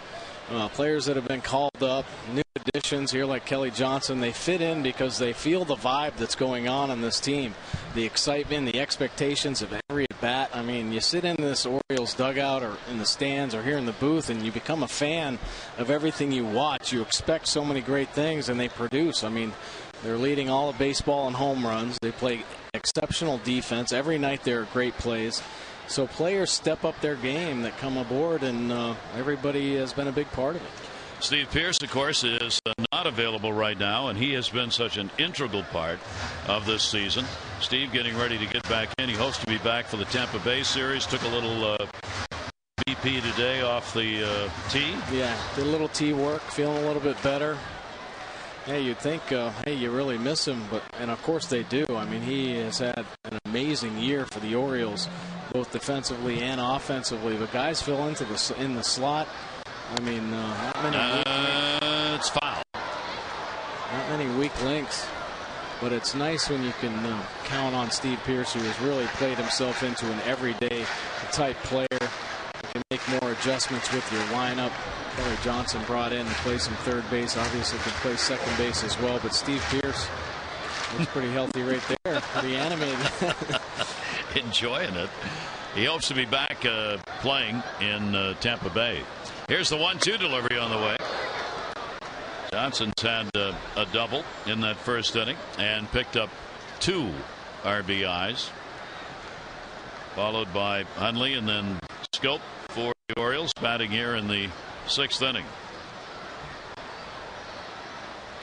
players that have been called up, new additions here like Kelly Johnson, they fit in because they feel the vibe that's going on this team. The excitement, the expectations of every at bat. I mean, you sit in this Orioles dugout or in the stands or here in the booth and you become a fan of everything you watch. You expect so many great things, and they produce. I mean, they're leading all of baseball in home runs. They play exceptional defense. Every night there are great plays. So players step up their game that come aboard, and everybody has been a big part of it. Steve Pearce, of course, is not available right now, and he has been such an integral part of this season. Steve getting ready to get back in. He hopes to be back for the Tampa Bay series. Took a little BP today off the tee. Yeah, did a little tee work, feeling a little bit better. Yeah, you'd think, hey, you really miss him, and of course they do. I mean, he has had an amazing year for the Orioles, both defensively and offensively. But guys fill in the slot. I mean, not many. It's foul. Not many weak links, but it's nice when you can count on Steve Pearce, who has really played himself into an everyday type player. You can make more adjustments with your lineup. Kelly Johnson brought in to play some third base. Obviously can play second base as well. But Steve Pearce looks pretty healthy right there. Pretty animated. Enjoying it. He hopes to be back playing in Tampa Bay. Here's the 1-2 delivery on the way. Johnson's had a double in that first inning and picked up 2 RBIs. Followed by Hundley and then Scope for the Orioles, batting here in the 6th inning.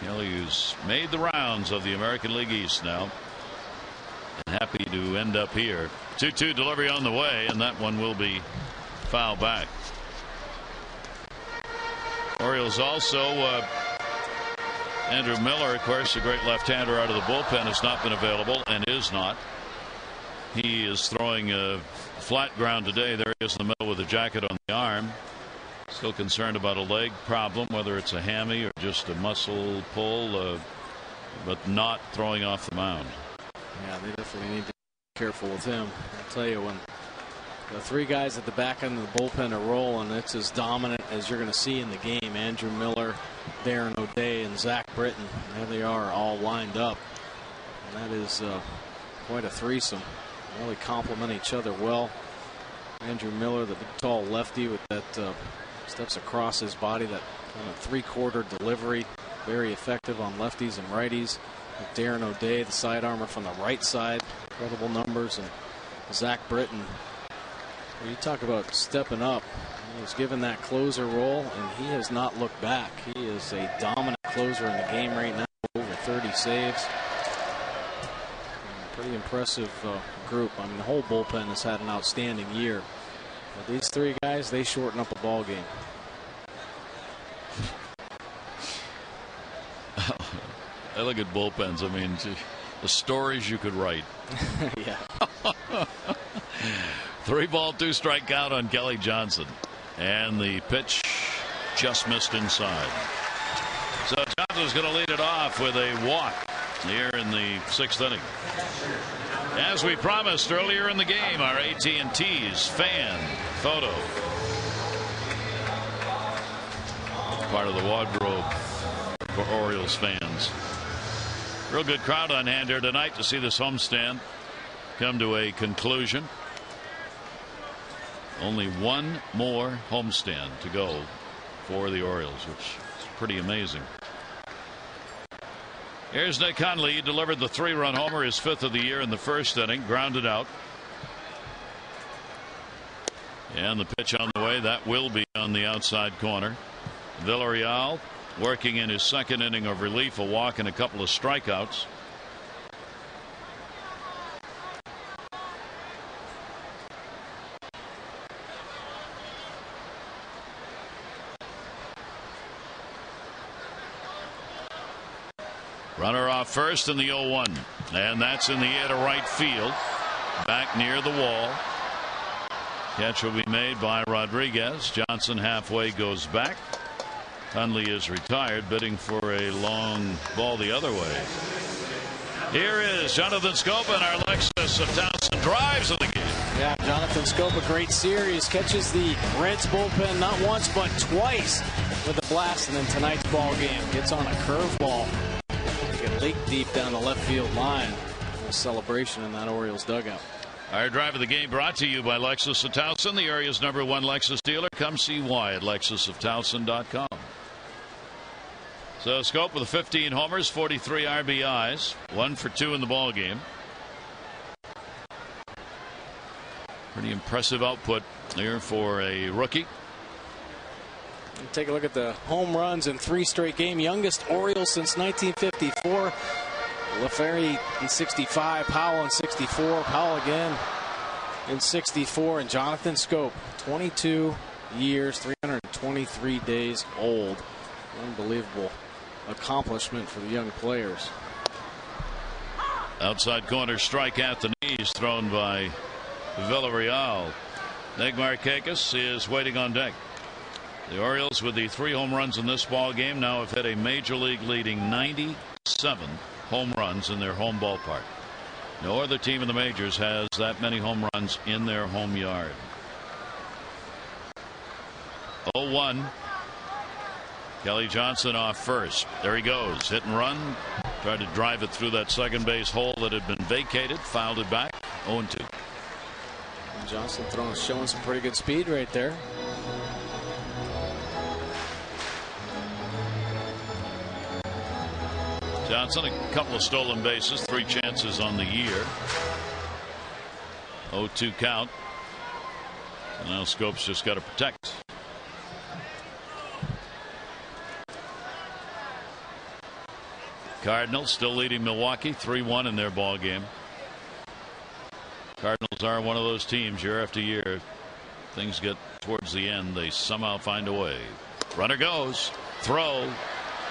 Kelly, who's made the rounds of the American League East now, and happy to end up here. 2-2 delivery on the way, and that one will be foul back. Orioles also Andrew Miller, of course, a great left-hander out of the bullpen, has not been available and is not. He is throwing a flat ground today. There he is in the middle with a jacket on the arm. Still concerned about a leg problem, whether it's a hammy or just a muscle pull, but not throwing off the mound. Yeah, they definitely need to be careful with him. I'll tell you, when The three guys at the back end of the bullpen are rolling. It's as dominant as you're going to see in the game. Andrew Miller, Darren O'Day, and Zach Britton. There they are, all lined up. And that is quite a threesome. Really complement each other well. Andrew Miller, the big tall lefty with that steps across his body, that kind of three-quarter delivery, very effective on lefties and righties. With Darren O'Day, the side armor from the right side, incredible numbers, and Zach Britton. You talk about stepping up. He was given that closer role, and he has not looked back. He is a dominant closer in the game right now, over 30 saves. Pretty impressive group. I mean, the whole bullpen has had an outstanding year. But these three guys, they shorten up a ball game. I look at bullpens. I mean, the stories you could write. Yeah. 3-ball, 2-strike count on Kelly Johnson. And the pitch just missed inside. So Johnson's going to lead it off with a walk here in the 6th inning. As we promised earlier in the game, our AT&T's fan photo. Part of the wardrobe for Orioles fans. Real good crowd on hand here tonight to see this homestand come to a conclusion. Only one more homestand to go for the Orioles, which is pretty amazing. Here's Nick Hundley. He delivered the 3-run homer, his 5th of the year in the 1st inning, grounded out. And the pitch on the way, that will be on the outside corner. Villarreal working in his 2nd inning of relief, a walk and a couple of strikeouts. Runner off first in the 0-1, and that's in the air to right field, back near the wall. Catch will be made by Rodriguez. Johnson halfway goes back. Hundley is retired, bidding for a long ball the other way. Here is Jonathan Scope, and our Lexus of Townsend drives of the game. Yeah, Jonathan Scope, a great series. Catches the Reds bullpen not once but twice with a blast, and then tonight's ball game gets on a curveball. Leak deep down the left field line. A celebration in that Orioles dugout. Our drive of the game brought to you by Lexus of Townsend, the area's #1 Lexus dealer. Come see why at lexusoftownsend.com. So Scope with 15 homers, 43 RBIs, 1 for 2 in the ball game. Pretty impressive output there for a rookie. Take a look at the home runs in 3 straight games. Youngest Orioles since 1954. LaFerry in 65, Powell in 64, Powell again in 64, and Jonathan Scope, 22 years, 323 days old. Unbelievable accomplishment for the young players. Outside corner strike at the knees thrown by Villarreal. Nick Markakis is waiting on deck. The Orioles, with the 3 home runs in this ball game, now have hit a major league leading 97 home runs in their home ballpark. No other team in the majors has that many home runs in their home yard. 0-1. Kelly Johnson off first. There he goes. Hit and run. Tried to drive it through that second base hole that had been vacated. Fouled it back. 0-2. Johnson showing some pretty good speed right there. Johnson, a couple of stolen bases, 3 chances on the year. 0-2 count. So now Scope's just got to protect. Cardinals still leading Milwaukee 3-1 in their ball game. Cardinals are one of those teams year after year. Things get towards the end, they somehow find a way. Runner goes, throw,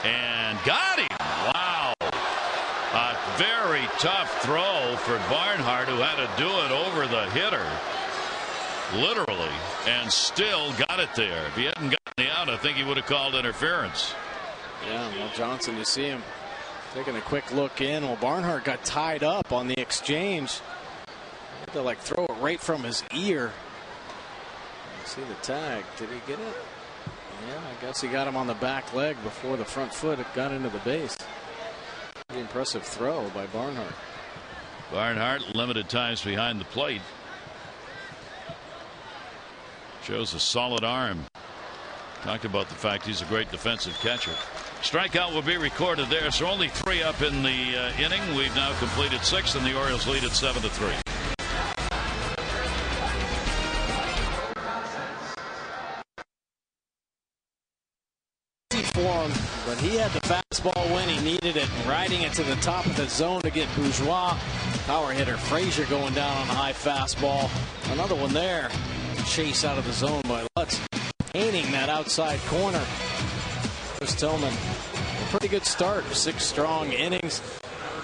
and got him. Wow. A very tough throw for Barnhart, who had to do it over the hitter, literally, and still got it there. If he hadn't gotten the out, I think he would have called interference. Yeah, well, Johnson, you see him taking a quick look in. Well, Barnhart got tied up on the exchange. He had to throw it right from his ear. See the tag. Did he get it? Yeah, I guess he got him on the back leg before the front foot got into the base. Pretty impressive throw by Barnhart. Barnhart, limited times behind the plate. Shows a solid arm. Talked about the fact he's a great defensive catcher. Strikeout will be recorded there. So only 3 up in the inning. We've now completed 6, and the Orioles lead at 7-3. For him, but he had the fastball when he needed it, riding it to the top of the zone to get Bourgeois. Power hitter Frazier going down on a high fastball. Another one there. Chase out of the zone by Lutz. Painting that outside corner. There's Tillman. A pretty good start. 6 strong innings.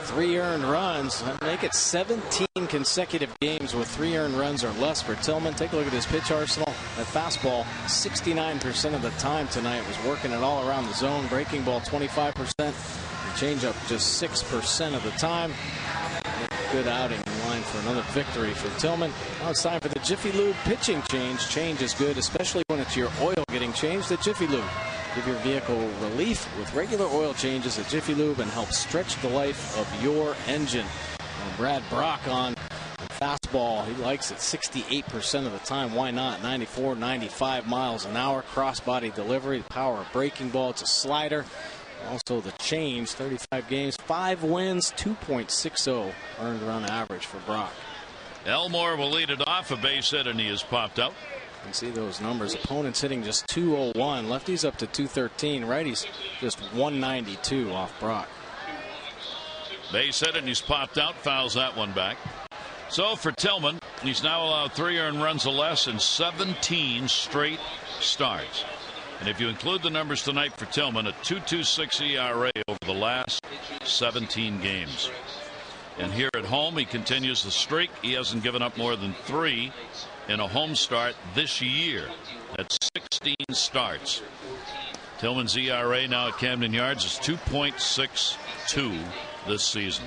3 earned runs. That make it 17 consecutive games with 3 earned runs or less for Tillman. Take a look at his pitch arsenal. That fastball, 69% of the time tonight, was working it all around the zone. Breaking ball, 25%. The changeup, just 6% of the time. Good outing in line for another victory for Tillman. Now it's time for the Jiffy Lube pitching change. Change is good, especially when it's your oil getting changed at Jiffy Lube. Give your vehicle relief with regular oil changes at Jiffy Lube and help stretch the life of your engine. And Brad Brock on the fastball. He likes it 68% of the time. Why not? 94, 95 miles an hour. Crossbody delivery. The power of breaking ball. It's a slider. Also the change. 35 games, 5 wins, 2.60 earned run average for Brock. Elmore will lead it off. A base hit, and he is popped out. You can see those numbers. Opponents hitting just 201. Lefties up to 213. Righties just 192 off Brock. Base hit, and he's popped out. Fouls that one back. So for Tillman, he's now allowed 3 earned runs or less in 17 straight starts. And if you include the numbers tonight for Tillman, a 2.26 ERA over the last 17 games. And here at home, he continues the streak. He hasn't given up more than 3 in a home start this year. That's 16 starts. Tillman's ERA now at Camden Yards is 2.62 this season.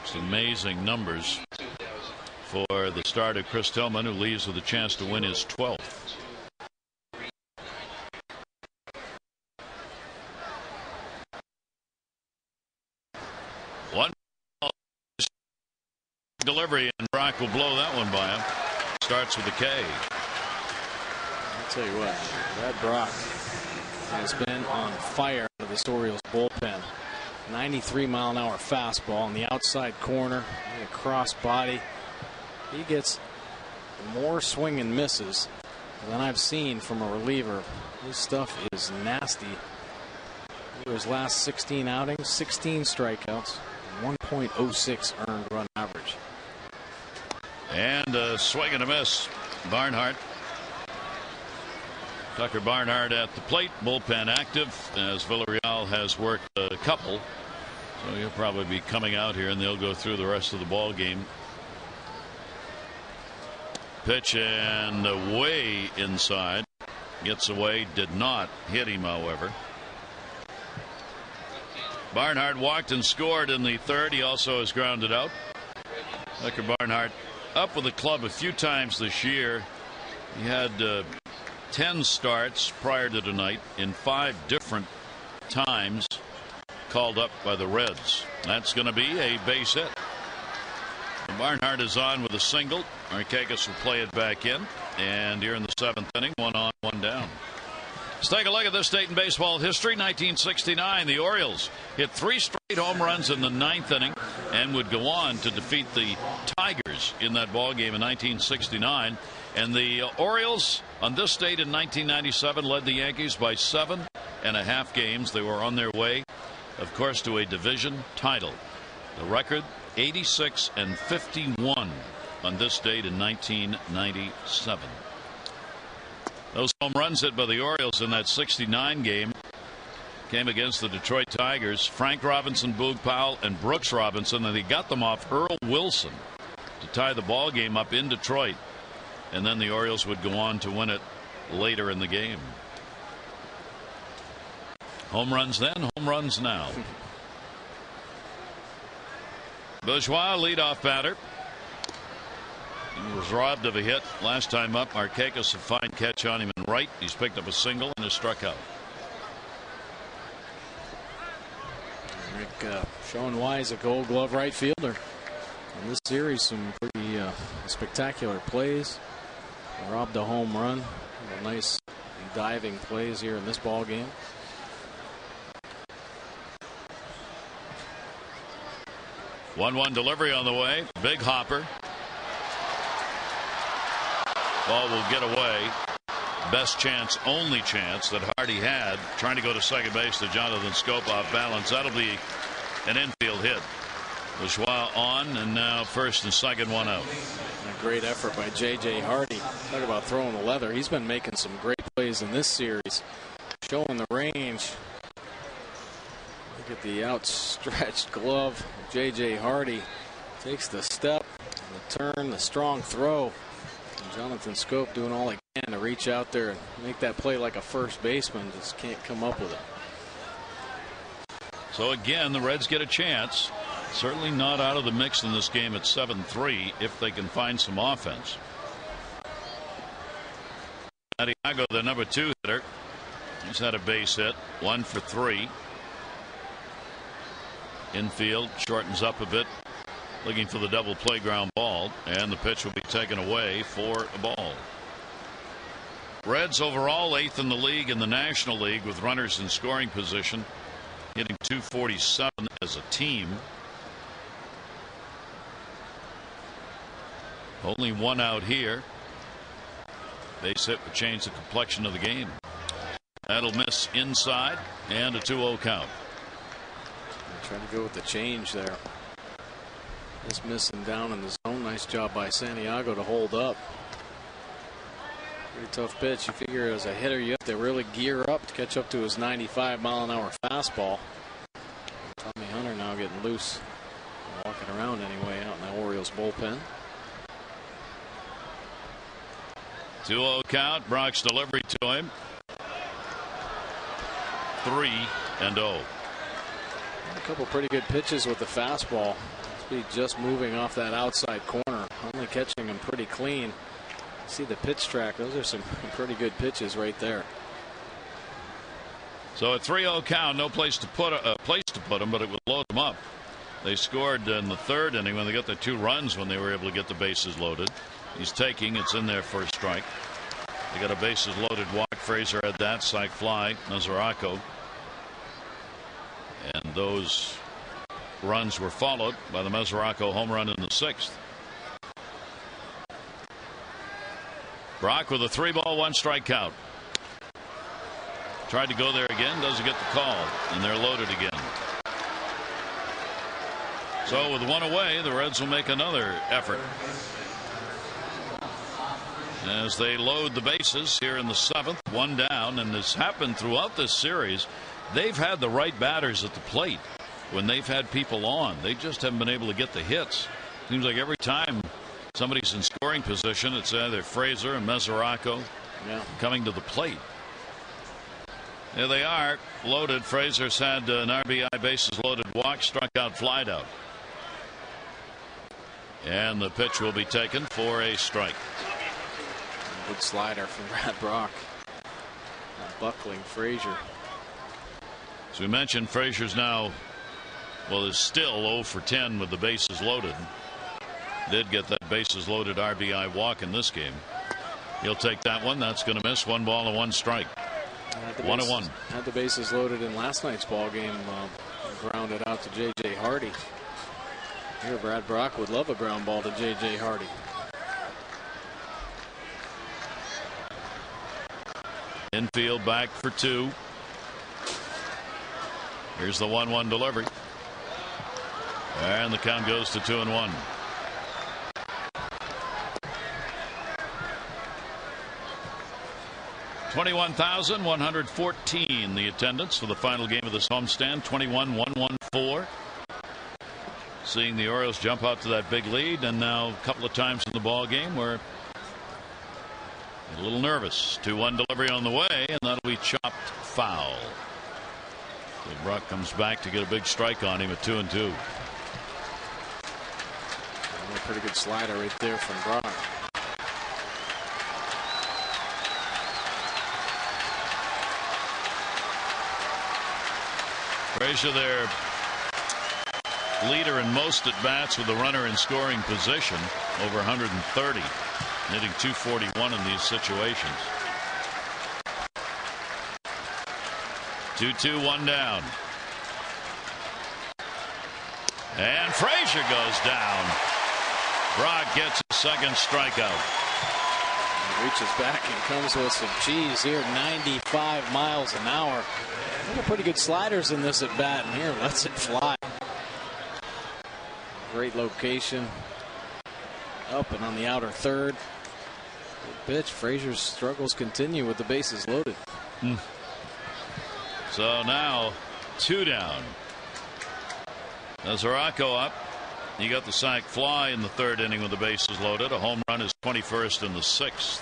It's amazing numbers for the starter Chris Tillman, who leaves with a chance to win his 12th. One delivery, and Brock will blow that one by him. Starts with a K. I'll tell you what, Brad Brock has been on fire out of this Orioles bullpen. 93-mile-an-hour fastball on the outside corner, a cross body. He gets more swing and misses than I've seen from a reliever. This stuff is nasty. For his last 16 outings, 16 strikeouts, 1.06 earned run average. And a swing and a miss. Barnhart. Tucker Barnhart at the plate. Bullpen active as Villarreal has worked a couple. So he'll probably be coming out here, and they'll go through the rest of the ball game. Pitch and way inside. Gets away. Did not hit him, however. Barnhart walked and scored in the 3rd. He also has grounded out. Tucker Barnhart up with the club a few times this year. He had 10 starts prior to tonight in 5 different times called up by the Reds. That's going to be a base hit. Barnhart is on with a single. Markakis will play it back in. And here in the 7th inning, 1 on, 1 down. Let's take a look at this date in baseball history. 1969, the Orioles hit 3 straight home runs in the 9th inning and would go on to defeat the Tigers in that ball game in 1969. And the Orioles on this date in 1997 led the Yankees by 7.5 games. They were on their way, of course, to a division title. The record 86-51 on this date in 1997. Those home runs hit by the Orioles in that 69 game came against the Detroit Tigers. Frank Robinson, Boog Powell, and Brooks Robinson, and they got them off Earl Wilson to tie the ball game up in Detroit. And then the Orioles would go on to win it later in the game. Home runs then, home runs now. Bourgeois, leadoff batter. He was robbed of a hit last time up. Markakis, a fine catch on him in right. He's picked up a single and is struck out. Rick showing why he's a Gold Glove right fielder. In this series, some pretty spectacular plays. Robbed a home run. Nice diving plays here in this ball game. One delivery on the way. Big hopper. Ball will get away. Best chance, only chance that Hardy had, trying to go to second base to Jonathan Scope off balance. That'll be an infield hit. Lajoie on, and now first and second, one out. A great effort by J.J. Hardy. Talk about throwing the leather. He's been making some great plays in this series, showing the range. Look at the outstretched glove. J.J. Hardy takes the step, the turn, the strong throw. And Jonathan Scope doing all he can to reach out there and make that play like a first baseman. Just can't come up with it. So again, the Reds get a chance. Certainly not out of the mix in this game at 7-3 if they can find some offense. Santiago, the number 2 hitter, he's had a base hit, 1 for 3. Infield shortens up a bit, looking for the double play ground ball, and the pitch will be taken away for a ball. Reds overall 8th in the league in the National League with runners in scoring position, hitting .247 as a team. Only one out here. Base hit would change the complexion of the game. That'll miss inside, and a 2-0 count. Trying to go with the change there. Just missing down in the zone. Nice job by Santiago to hold up. Pretty tough pitch. You figure as a hitter you have to really gear up to catch up to his 95-mile-an-hour fastball. Tommy Hunter now getting loose, walking around anyway out in the Orioles bullpen. 2-0 count. Brock's delivery to him. 3-0. A couple pretty good pitches with the fastball. Speed just moving off that outside corner. Only catching him pretty clean. See the pitch track. Those are some pretty good pitches right there. So a 3-0 count. No place to put him, but it would load them up. They scored in the 3rd inning when they got the 2 runs when they were able to get the bases loaded. He's taking. It's in there for a strike. They got a bases loaded walk. Fraser had that. Sac fly. Mesoraco. And those runs were followed by the Mesoraco home run in the 6th. Brock with a 3-ball, 1-strike count. Tried to go there again. Doesn't get the call. And they're loaded again. So with 1 away, the Reds will make another effort as they load the bases here in the 7th. 1 down, and this happened throughout this series. They've had the right batters at the plate when they've had people on. They just haven't been able to get the hits. Seems like every time somebody's in scoring position, it's either Fraser and Mesoraco coming to the plate. There they are, loaded. Fraser's had an RBI bases loaded walk, struck out, flied out. And the pitch will be taken for a strike. Good slider from Brad Brock. Buckling Fraser. As we mentioned, Fraser's now, is still 0 for 10 with the bases loaded. Did get that bases loaded RBI walk in this game. He'll take that one. That's going to miss. 1 ball and 1 strike. 1-1. Had the bases loaded in last night's ball game. Grounded out to J.J. Hardy. Here, Brad Brock would love a ground ball to J.J. Hardy. Infield back for 2. Here's the 1-1 delivery. And the count goes to 2-1. $21,114 the attendance for the final game of this homestand. 21-1-1-4. Seeing the Orioles jump out to that big lead, and now a couple of times in the ball game we're a little nervous. 2-1 delivery on the way, and that'll be chopped foul. So Brock comes back to get a big strike on him at 2-2. A pretty good slider right there from Brock. Frazier, their leader in most at bats with the runner in scoring position, over 130, hitting .241 in these situations. 2-2, one down. And Frazier goes down. Brock gets a second strikeout. He reaches back and comes with some cheese here. 95 miles an hour. Pretty good sliders in this at bat, and here lets it fly. Great location. Up and on the outer third. Good pitch. Frazier's struggles continue with the bases loaded. So now 2 down. Nazarako up. He got the sac fly in the third inning with the bases loaded. A home run is 21st in the 6th.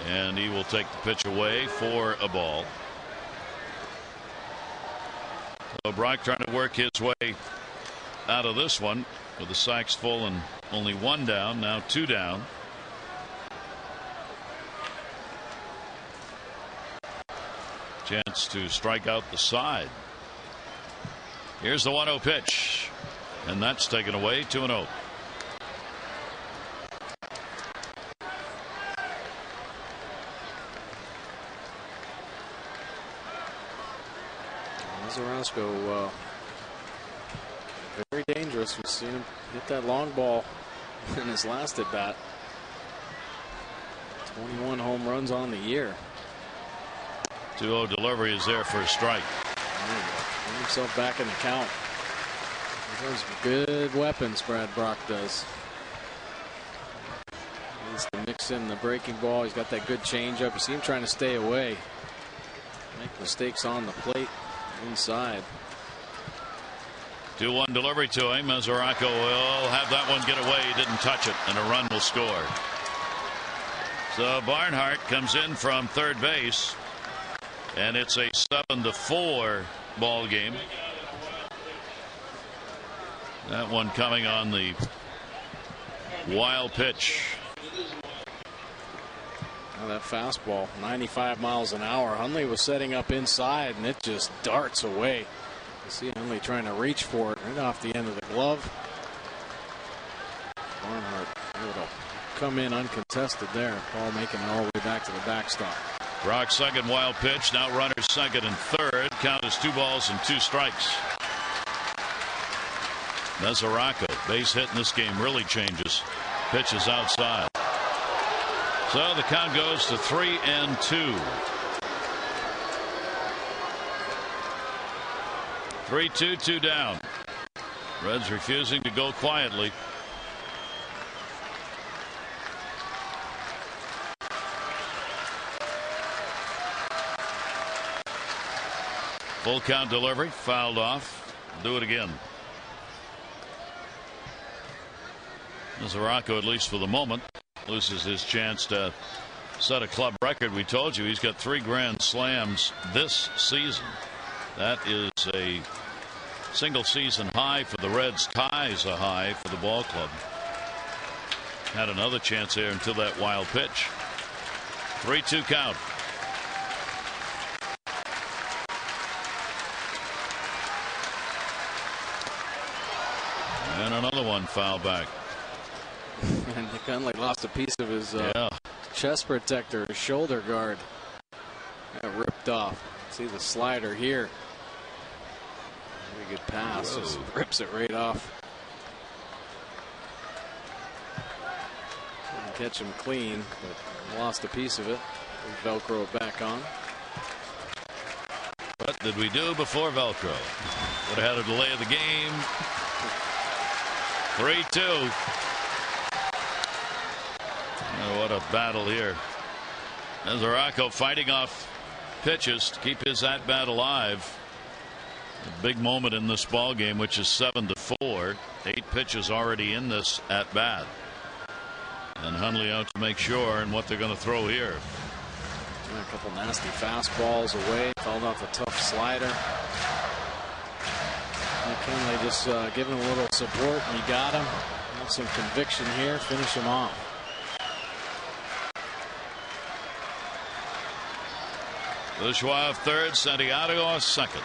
And he will take the pitch away for a ball. So Brock trying to work his way out of this one with the sacks full and only 1 down. Now 2 down. Chance to strike out the side. Here's the 1-0 pitch. And that's taken away. 2-0. Zarasco, very dangerous. We've seen him hit that long ball in his last at bat. 21 home runs on the year. 2-0 delivery is there for a strike. Put himself back in the count. Those good weapons Brad Brock does. He needs to mix in the breaking ball. He's got that good changeup. You see him trying to stay away. Make mistakes on the plate inside. 2-1 delivery to him. Mazaraco will have that one get away. He didn't touch it, and a run will score. So Barnhart comes in from third base, and it's a 7-4 ball game. That one coming on the wild pitch. Well, that fastball, 95 miles an hour. Hundley was setting up inside, and it just darts away. You see Hundley trying to reach for it right off the end of the glove. Barnhart able to come in uncontested there. Ball making it all the way back to the backstop. Brock's second wild pitch. Now runners second and third. Count is 2 balls and 2 strikes. Mazaraco, base hit in this game really changes. Pitches outside. So the count goes to 3-2. 3-2, 2 down. Reds refusing to go quietly. Full count delivery, fouled off. Do it again. Mazaraco, at least for the moment, loses his chance to set a club record. We told you he's got 3 grand slams this season. That is a single season high for the Reds, ties a high for the ball club. Had another chance there until that wild pitch. 3-2 count. And another one foul back. And Hundley lost a piece of his chest protector, his shoulder guard. Got ripped off. See the slider here. Very good pass. Whoa. Just rips it right off. Didn't catch him clean, but lost a piece of it. Velcro it back on. What did we do before Velcro? Would have had a delay of the game. 3-2. Oh, what a battle here. Mazaraco fighting off pitches to keep his at-bat alive. A big moment in this ball game, which is 7-4. 8 pitches already in this at-bat. And Hundley out to make sure and what they're going to throw here. A couple nasty fastballs away. Fouled off a tough slider. McKinley just giving him a little support, and he got him. Have some conviction here. Finish him off. Bourgeois third, Santiago second.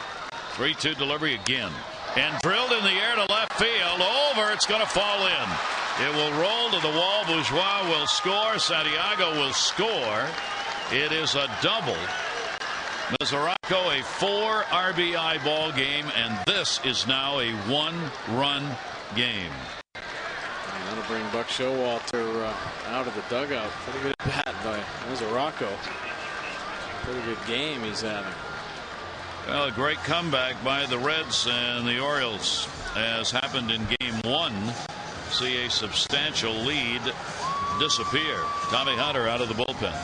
3-2 delivery again. And drilled in the air to left field. Over. It's going to fall in. It will roll to the wall. Bourgeois will score. Santiago will score. It is a double. Mesoraco a 4 RBI ball game, and this is now a 1-run game. That'll bring Buck Showalter out of the dugout. Pretty good at bat by Mesoraco. Pretty good game he's having. Well, a great comeback by the Reds and the Orioles, as happened in game 1. See a substantial lead disappear. Tommy Hunter out of the bullpen.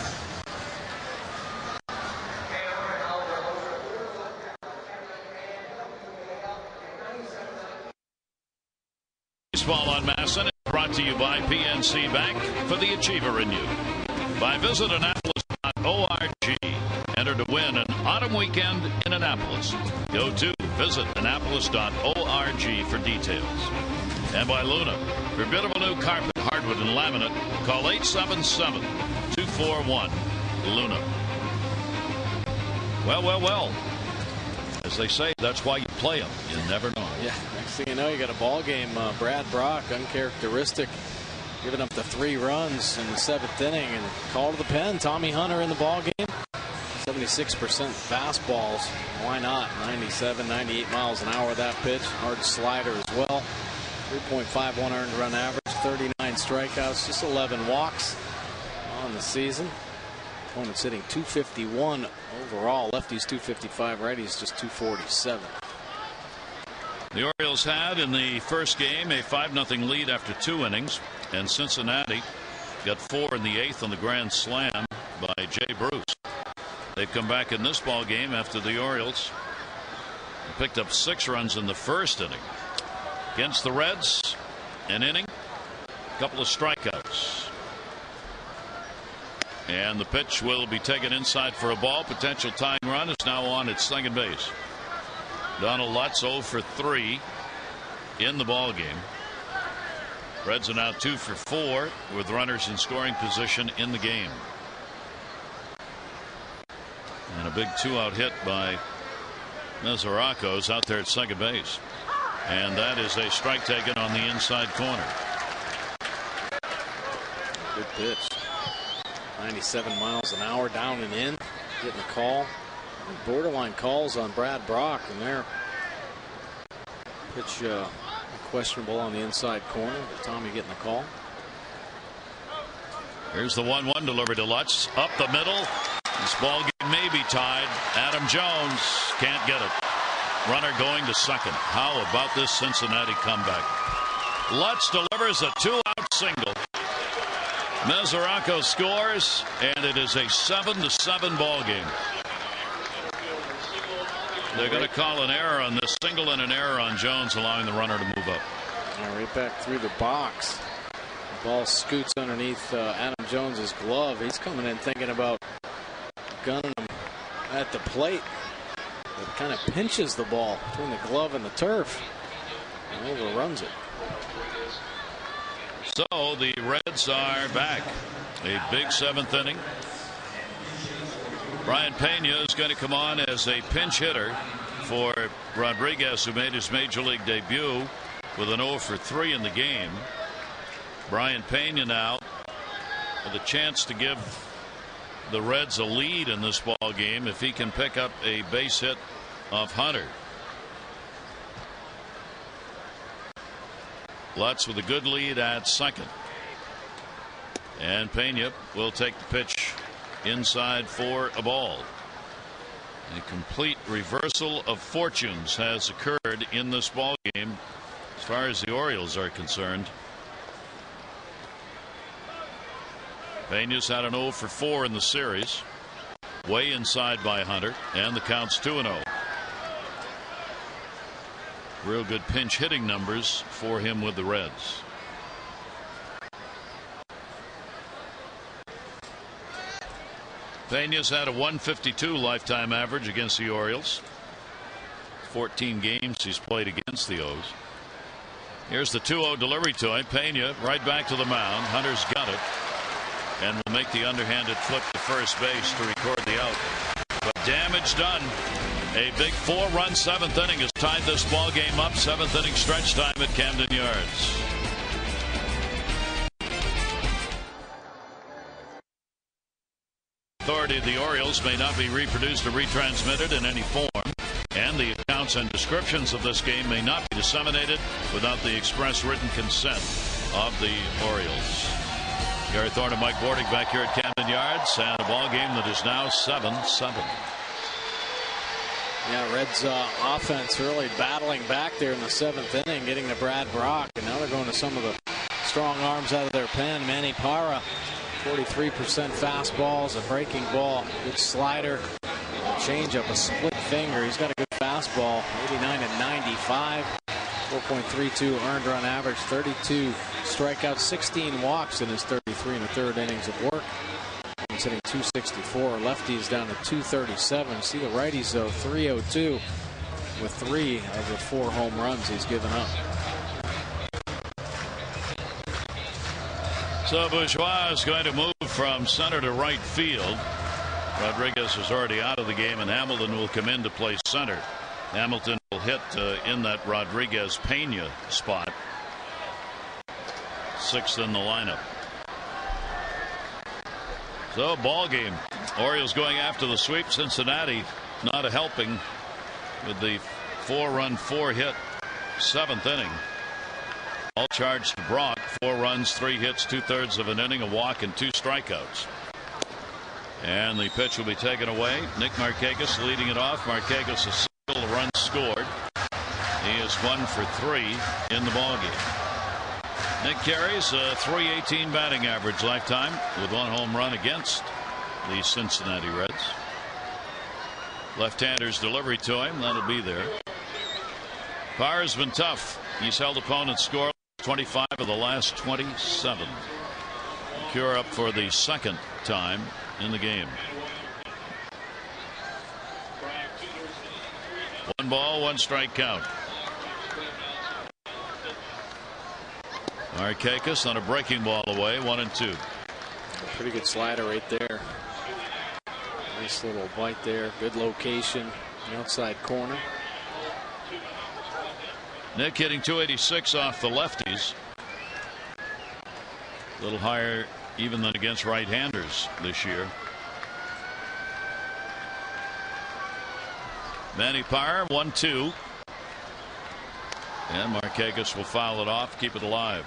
Baseball on Masson is brought to you by PNC Bank for the Achiever in you. By visit Annapolis.org. Enter to win an autumn weekend in Annapolis. Go to visit Annapolis.org for details. And by Luna. For beautiful new carpet, hardwood, and laminate, call 877-241-LUNA. Well. As they say, that's why you play them. You never know. Yeah, next thing you know, you got a ball game. Brad Brock, uncharacteristic, giving up the 3 runs in the 7th inning, and call to the pen. Tommy Hunter in the ball game. 76% fastballs. Why not? 97, 98 miles an hour that pitch. Hard slider as well. 3.51 earned run average. 39 strikeouts. Just 11 walks on the season. Opponent's hitting .251 overall. Lefties .255. Righties just .247. The Orioles had in the first game a 5-0 lead after 2 innings, and Cincinnati got 4 in the 8th on the grand slam by Jay Bruce. They've come back in this ball game after the Orioles picked up 6 runs in the first inning. Against the Reds, an inning, a couple of strikeouts. And the pitch will be taken inside for a ball. Potential tying run is now on at second base. Donald Lutz 0 for 3 in the ball game. Reds are now 2 for 4 with runners in scoring position in the game. And a big 2-out hit by Mesoraco's out there at second base. And that is a strike taken on the inside corner. Good pitch. 97 miles an hour, down and in. Getting a call. Borderline calls on Brad Brock, and there. Pitch questionable on the inside corner. Tommy getting the call. Here's the 1-1 delivery to Lutz. Up the middle. This ball game may be tied. Adam Jones can't get it. Runner going to second. How about this Cincinnati comeback? Lutz delivers a 2-out single. Mesoraco scores, and it is a 7-7 ball game. They're going to call an error on this single and an error on Jones, allowing the runner to move up. Right back through the box. The ball scoots underneath Adam Jones's glove. He's coming in thinking about gunning him at the plate. It kind of pinches the ball between the glove and the turf and overruns it. So the Reds are back. A big 7th inning. Brian Pena is going to come on as a pinch hitter for Rodriguez, who made his major league debut with an 0 for 3 in the game. Brian Pena now with a chance to give the Reds a lead in this ball game if he can pick up a base hit off Hunter. Lutz with a good lead at second. And Pena will take the pitch inside for a ball. A complete reversal of fortunes has occurred in this ball game as far as the Orioles are concerned. Pena's had an 0 for 4 in the series. Way inside by Hunter, and the count's 2-0. Real good pinch hitting numbers for him with the Reds. Pena's had a 152 lifetime average against the Orioles. 14 games he's played against the O's. Here's the 2-0 delivery to him. Pena right back to the mound. Hunter's got it and will make the underhanded flip to first base to record the out. But damage done, A big 4-run 7th inning has tied this ball game up. 7th inning stretch time at Camden Yards. Authority of the Orioles may not be reproduced or retransmitted in any form, and the accounts and descriptions of this game may not be disseminated without the express written consent of the Orioles. Gary Thorne and Mike Bordick back here at Camden Yards, and a ball game that is now 7-7. Yeah, Reds offense really battling back there in the 7th inning, getting to Brad Brock, and now they're going to some of the strong arms out of their pen. Manny Parra, 43% fastballs, a breaking ball, good slider, a changeup, a split finger. He's got a good fastball, 89 and 95, 4.32 earned run average, 32 strikeouts, 16 walks in his 33 and a third innings of work. He's hitting 264. Lefties down to 237. See the righties though, 302 with 3 of the 4 home runs he's given up. So Bourgeois is going to move from center to right field. Rodriguez is already out of the game, and Hamilton will come in to play center. Hamilton will hit in that Rodriguez Pena spot. 6th in the lineup. So ball game. Orioles going after the sweep. Cincinnati not a helping with the 4-run 4-hit 7th inning. All charged to Brock. 4 runs, 3 hits, 2/3 of an inning, a walk, and 2 strikeouts. And the pitch will be taken away. Nick Markakis leading it off. Markakis a single, run scored. He is 1 for 3 in the ballgame. Nick carries a .318 batting average lifetime with 1 home run against the Cincinnati Reds. Left-hander's delivery to him. That'll be there. Parr's been tough. He's held opponents scoreless 25 of the last 27. Cure up for the 2nd time in the game. 1 ball, 1 strike count. Markakis on a breaking ball away, 1-2. Pretty good slider right there. Nice little bite there. Good location. The outside corner. Nick hitting .286 off the lefties. A little higher even than against right-handers this year. Manny Parra 1-2. And Markakis will foul it off, keep it alive.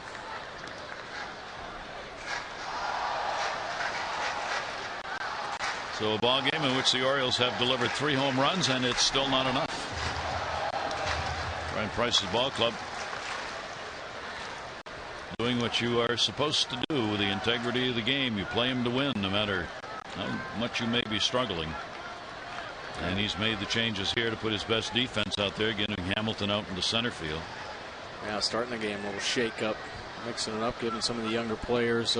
So a ball game in which the Orioles have delivered 3 home runs, and it's still not enough. Brian Price's ball club doing what you are supposed to do with the integrity of the game. You play him to win, no matter how much you may be struggling. And he's made the changes here to put his best defense out there, getting Hamilton out into center field. Yeah, starting the game a little shake up, mixing it up, giving some of the younger players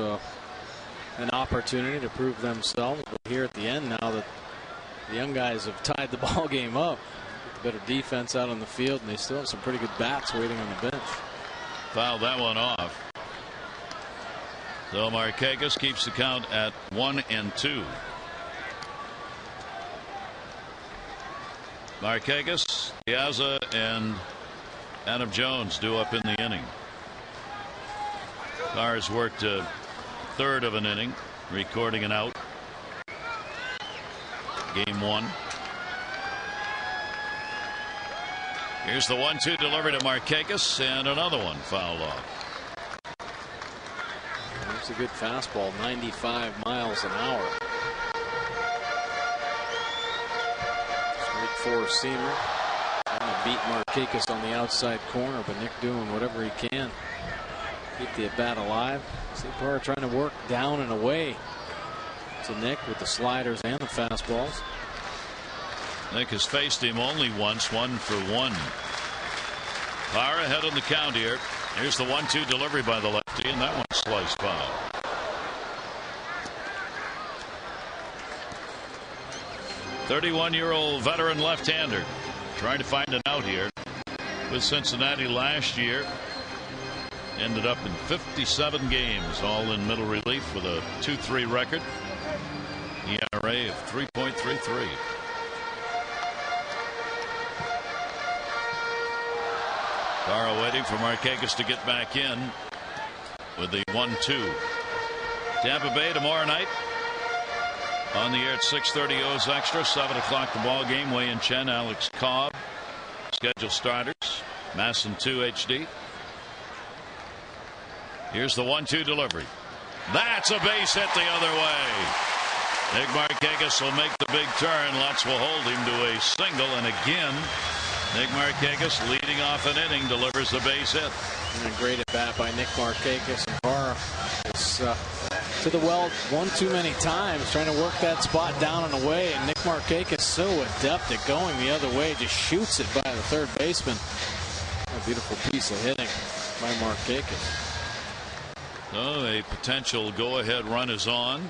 an opportunity to prove themselves. But here at the end, now that the young guys have tied the ball game up, better defense out on the field, and they still have some pretty good bats waiting on the bench. Fouled that one off. So Markakis keeps the count at 1-2. Markakis, Piazza, and Adam Jones due up in the inning. Carr's worked a 1/3 of an inning, recording an out. Game 1. Here's the 1-2 delivery to Markakis, and another one fouled off. That's a good fastball, 95 miles an hour. Straight 4-seamer. Trying to beat Markakis on the outside corner, but Nick doing whatever he can. Keep the at-bat alive. St. Parra trying to work down and away to Nick with the sliders and the fastballs. Nick has faced him only once, 1 for 1. Parra ahead on the count here. Here's the 1-2 delivery by the lefty, and that one's sliced foul. .31-year-old veteran left-hander trying to find an out here with Cincinnati last year. Ended up in 57 games, all in middle relief with a 2.3 record. ERA of 3.33. Carr waiting for Markakis to get back in with the 1-2. Tampa Bay tomorrow night on the air at 6:30 O's Extra. 7 o'clock the ball game. Wei and Chen, Alex Cobb. Scheduled starters. Masson 2 HD. Here's the 1-2 delivery. That's a base hit the other way. Nick Markakis will make the big turn. Lutz will hold him to a single. And again, Nick Markakis leading off an inning delivers the base hit. And a great at bat by Nick Markakis. And Carr is to the well one too many times, trying to work that spot down and away. And Nick Markakis so adept at going the other way, just shoots it by the third baseman. A beautiful piece of hitting by Markakis. So a potential go-ahead run is on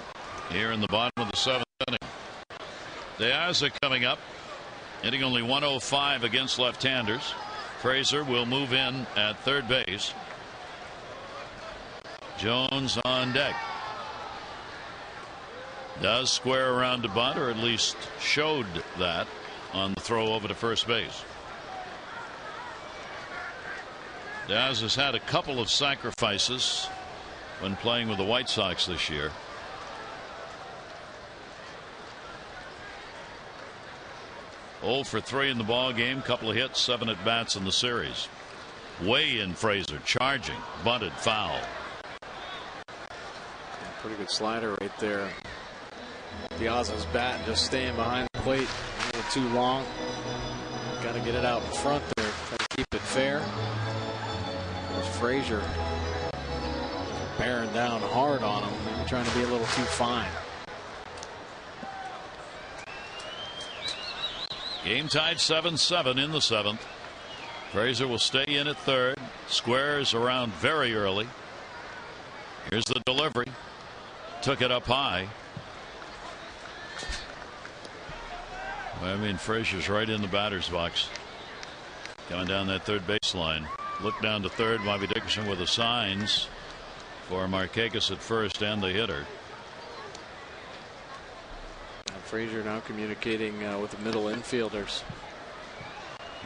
here in the bottom of the 7th inning. Diaz coming up, hitting only 105 against left-handers. Frazier will move in at third base. Jones on deck. Does square around to bunt, or at least showed that on the throw over to first base. Diaz has had a couple of sacrifices when playing with the White Sox this year. Oh for 3 in the ball game, couple of hits, 7 at bats in the series. Way in Frazier, charging, bunted, foul. Pretty good slider right there. Piazza's bat just staying behind the plate a little too long. Got to get it out in front there, try to keep it fair. There's Frazier bearing down hard on him, maybe trying to be a little too fine. Game tied 7-7 in the 7th. Frazier will stay in at third. Squares around very early. Here's the delivery. Took it up high. I mean, Frazier's right in the batter's box. Coming down that third baseline. Look down to third. Bobby Dickerson with the signs for Markakis at first and the hitter. Frazier now communicating with the middle infielders.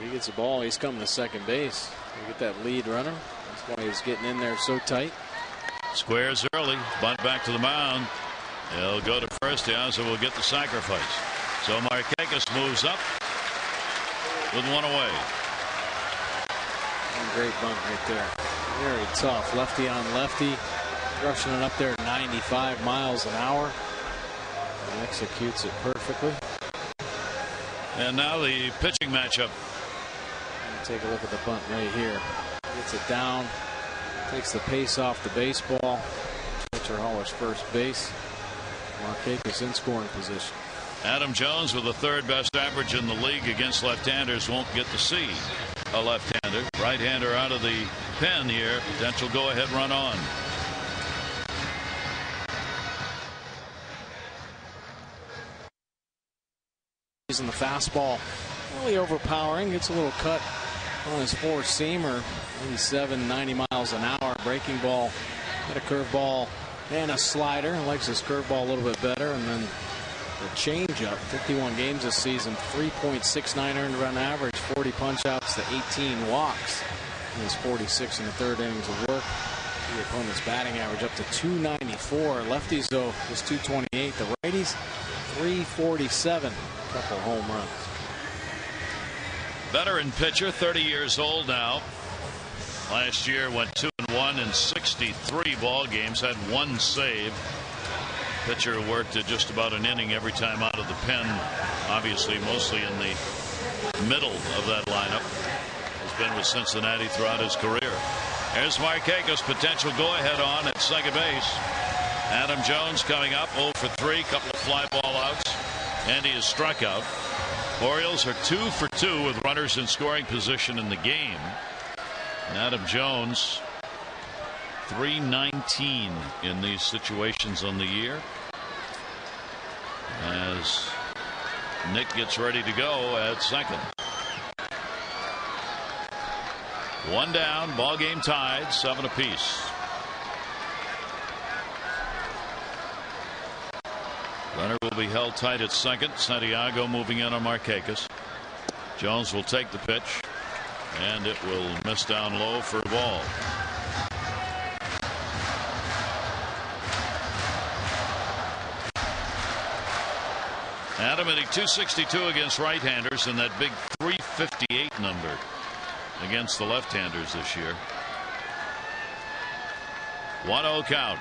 He gets the ball, he's coming to second base. You get that lead runner. That's why he's getting in there so tight. Squares early, bunt back to the mound. He'll go to first. Piazza will get the sacrifice. So Markakis moves up with one away. Great bunt right there. Very tough. Lefty on lefty. Rushing it up there at 95 miles an hour. And executes it perfectly. And now the pitching matchup. Take a look at the bunt right here. Gets it down. Takes the pace off the baseball. Pitcher Haller's first base. Markakis in scoring position. Adam Jones with the third best average in the league against left-handers won't get to see a left-hander. Right-hander out of the pen here. Potential go-ahead run on. Using the fastball, really overpowering. Gets a little cut on his four-seamer. 87, 90 miles an hour. Breaking ball. Got a curveball and a slider. Likes his curveball a little bit better. And then the changeup. 51 games this season. 3.69 earned run average. 40 punch-outs to 18 walks. And his 46 in the third innings of work. The opponent's batting average up to 294. Lefties, though, was 228. The righties, 347. Couple home runs. Veteran pitcher, 30 years old now. Last year went 2-1 in 63 ball games. Had one save. Pitcher worked at just about an inning every time out of the pen. Obviously, mostly in the middle of that lineup. Has been with Cincinnati throughout his career. There's Markakis, potential go-ahead on at second base. Adam Jones coming up, 0 for 3, couple of fly ball outs, and he is struck out. Orioles are 2 for 2 with runners in scoring position in the game. And Adam Jones, 319 in these situations on the year. As Nick gets ready to go at second. One down, ball game tied, 7 apiece. Runner will be held tight at second. Santiago moving in on Markakis. Jones will take the pitch. And it will miss down low for a ball. Adam hitting .262 against right-handers and that big .358 number against the left-handers this year. 1-0 count.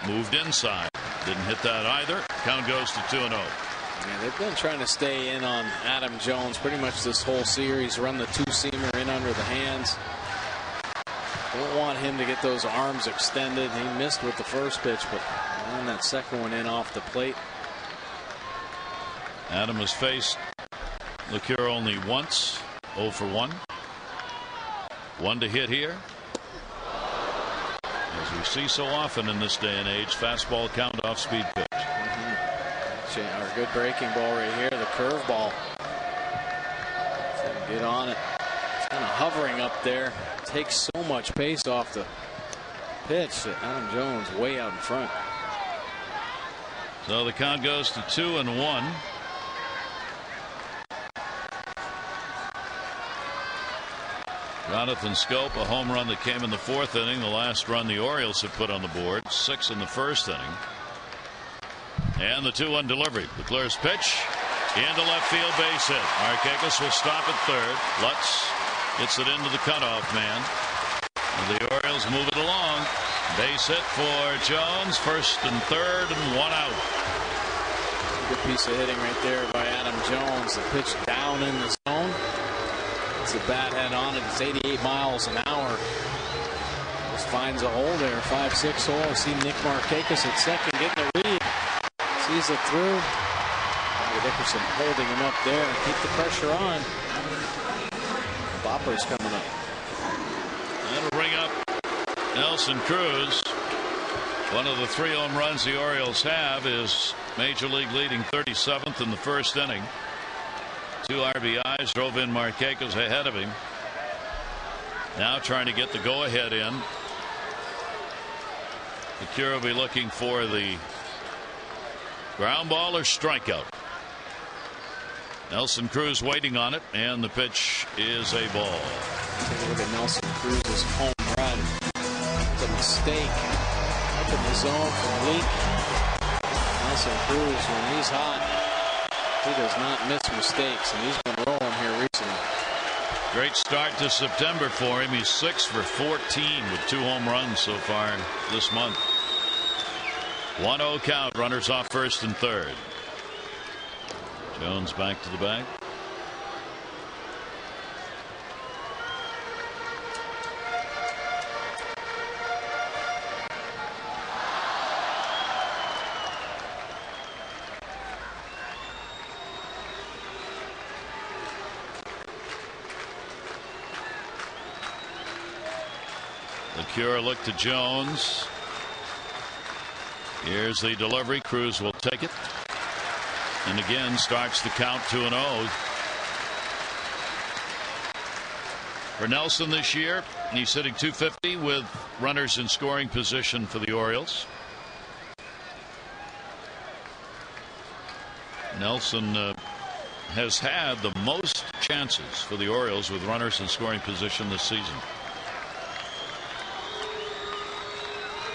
Moved inside. Didn't hit that either. Count goes to 2-0. Yeah, they've been trying to stay in on Adam Jones pretty much this whole series. Run the two-seamer in under the hands. Don't want him to get those arms extended. He missed with the first pitch, but ran that second one in off the plate. Adam has faced Leake only once. 0 for 1. 1 to hit here. As we see so often in this day and age, fastball count off speed pitch. Our good breaking ball right here, the curveball. Get on it. It's kind of hovering up there. Takes so much pace off the pitch that Adam Jones way out in front. So the count goes to 2-1. Jonathan Scope, a home run that came in the 4th inning. The last run the Orioles have put on the board. 6 in the 1st inning. And the 2-1 delivery. Leclerc's pitch into left field, base hit. Markakis will stop at third. Lutz gets it into the cutoff man. And the Orioles move it along. Base hit for Jones. 1st and 3rd and 1 out. Good piece of hitting right there by Adam Jones. The pitch down in the zone. It's a bat head on it. It's 88 miles an hour. Just finds a hole there. 5-6 hole. I see Nick Markakis at second getting the lead. Sees it through. Dickerson holding him up there. Keep the pressure on. Bopper's coming up. That'll bring up Nelson Cruz. One of the 3 home runs the Orioles have is Major League leading 37th in the 1st inning. 2 RBIs drove in Markakis ahead of him. Now trying to get the go-ahead in. Leake will be looking for the ground ball or strikeout. Nelson Cruz waiting on it, and the pitch is a ball. Take a look at Nelson Cruz's home run. It's a mistake up in the zone from Leake. Nelson Cruz, when he's hot, he does not miss mistakes, and he's been rolling here recently. Great start to September for him. He's 6 for 14 with 2 home runs so far this month. 1-0 count. Runners off 1st and 3rd. Jones back to the bag. Leake look to Jones. Here's the delivery. Cruz will take it. And again starts the count 2-0. For Nelson this year, he's hitting .250 with runners in scoring position for the Orioles. Nelson has had the most chances for the Orioles with runners in scoring position this season.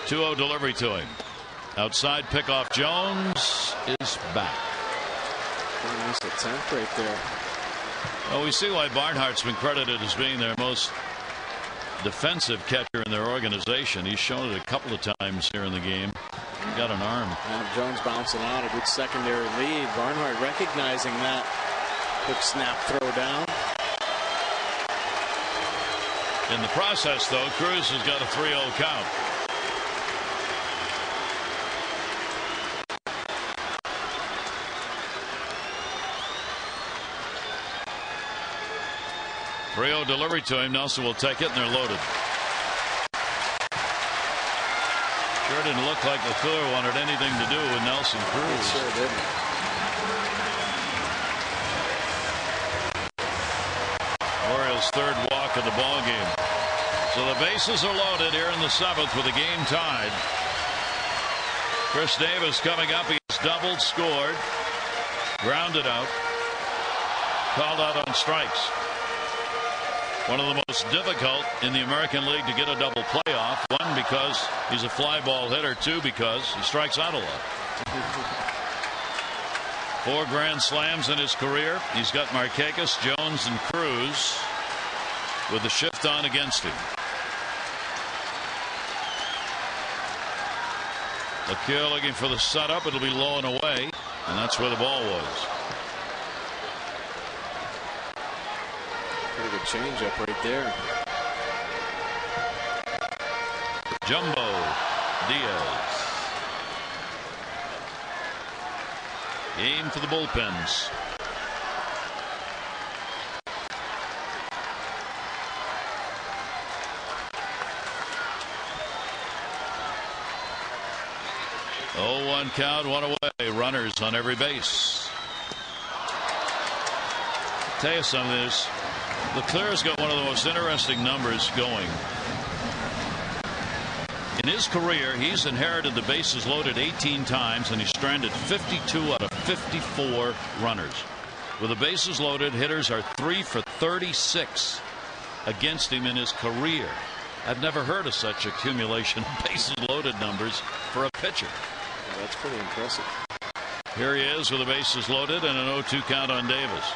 2-0 delivery to him. Outside pickoff. Jones is back. Nice attempt right there. Well, we see why Barnhart's been credited as being their most defensive catcher in their organization. He's shown it a couple of times here in the game. He got an arm. Jones bouncing out, a good secondary lead. Barnhart recognizing that. Quick snap throw down. In the process, though, Cruz has got a 3-0 count. .3-0 delivery to him. Nelson will take it, and they're loaded. Sure didn't look like Leake wanted anything to do with Nelson Cruz. Sure didn't. Orioles' 3rd walk of the ball game. So the bases are loaded here in the 7th with the game tied. Chris Davis coming up. He's doubled, scored, grounded out, called out on strikes. One of the most difficult in the American League to get a double playoff. One, because he's a fly ball hitter. Two, because he strikes out a lot. 4 grand slams in his career. He's got Markakis, Jones, and Cruz with the shift on against him. LeCure looking for the setup. It'll be low and away, and that's where the ball was. Pretty good changeup right there. Jumbo Diaz. Game for the bullpens. Oh, 1 count, 1 away. Runners on every base. Tell you something, LeClaire's got one of the most interesting numbers going. In his career, he's inherited the bases loaded 18 times, and he's stranded 52 out of 54 runners. With the bases loaded, hitters are 3 for 36 against him in his career. I've never heard of such accumulation of bases loaded numbers for a pitcher. Yeah, that's pretty impressive. Here he is with the bases loaded and an 0-2 count on Davis.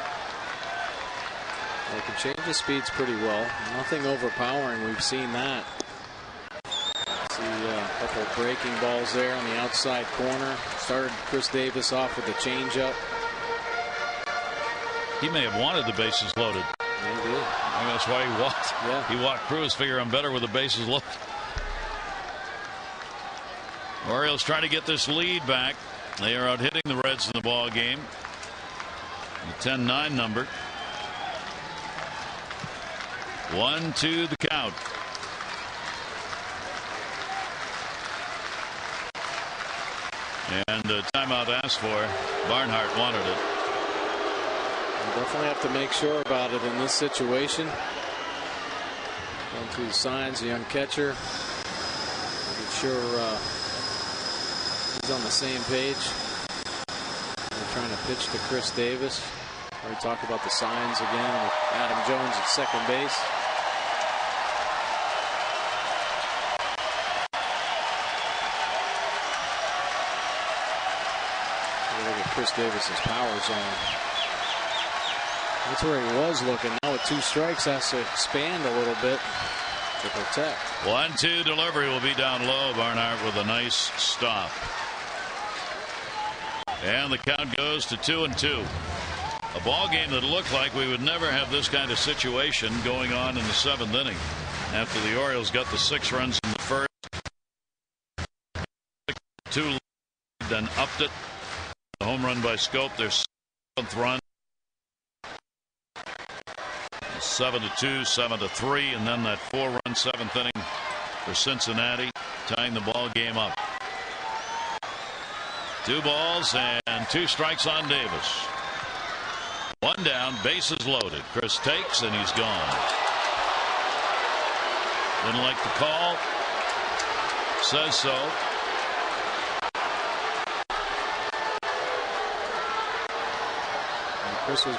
They can change the speeds pretty well. Nothing overpowering. We've seen that. See a couple of breaking balls there on the outside corner. Started Chris Davis off with the changeup. He may have wanted the bases loaded. Maybe. I mean, that's why he walked. Yeah. He walked Cruz. Figure I'm better with the bases loaded. Orioles trying to get this lead back. They are out hitting the Reds in the ball game. The 10-9 number. 1-2 the count. And the timeout asked for. Barnhart wanted it. We'll definitely have to make sure about it in this situation. Going through the signs, the young catcher. Making sure he's on the same page. They're trying to pitch to Chris Davis. We talked about the signs again with Adam Jones at second base. Look at Chris Davis's power zone. That's where he was looking. Now with 2 strikes, has to expand a little bit to protect. 1-2 delivery will be down low. Barnhart with a nice stop. And the count goes to 2-2. A ball game that looked like we would never have this kind of situation going on in the 7th inning. After the Orioles got the 6 runs in the first, 2 lead, then upped it. The home run by Scope, their 7th run. 7-2, 7-3, and then that 4-run 7th inning for Cincinnati, tying the ball game up. 2 balls and 2 strikes on Davis. 1 down, bases loaded. Chris takes, and he's gone. Didn't like the call. Says so. And Chris was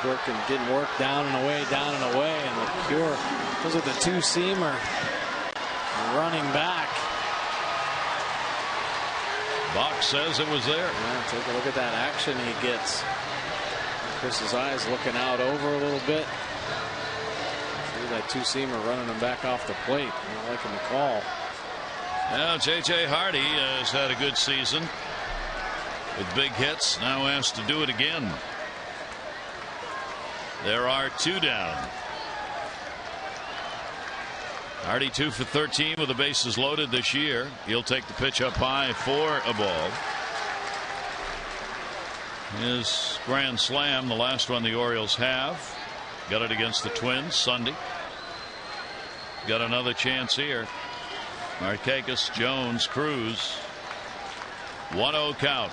getting work down and away, and LeCure goes with the 2-seamer, running back. Box says it was there. Yeah, take a look at that action he gets. Chris's eyes looking out over a little bit. See that 2-seamer running him back off the plate. Not liking the call. Now J.J. Hardy has had a good season with big hits. Now has to do it again. There are 2 down. Hardy 2 for 13 with the bases loaded this year. He'll take the pitch up high for a ball. His grand slam, the last one the Orioles have. Got it against the Twins Sunday. Got another chance here. Markakis, Jones, Cruz. 1-0 count.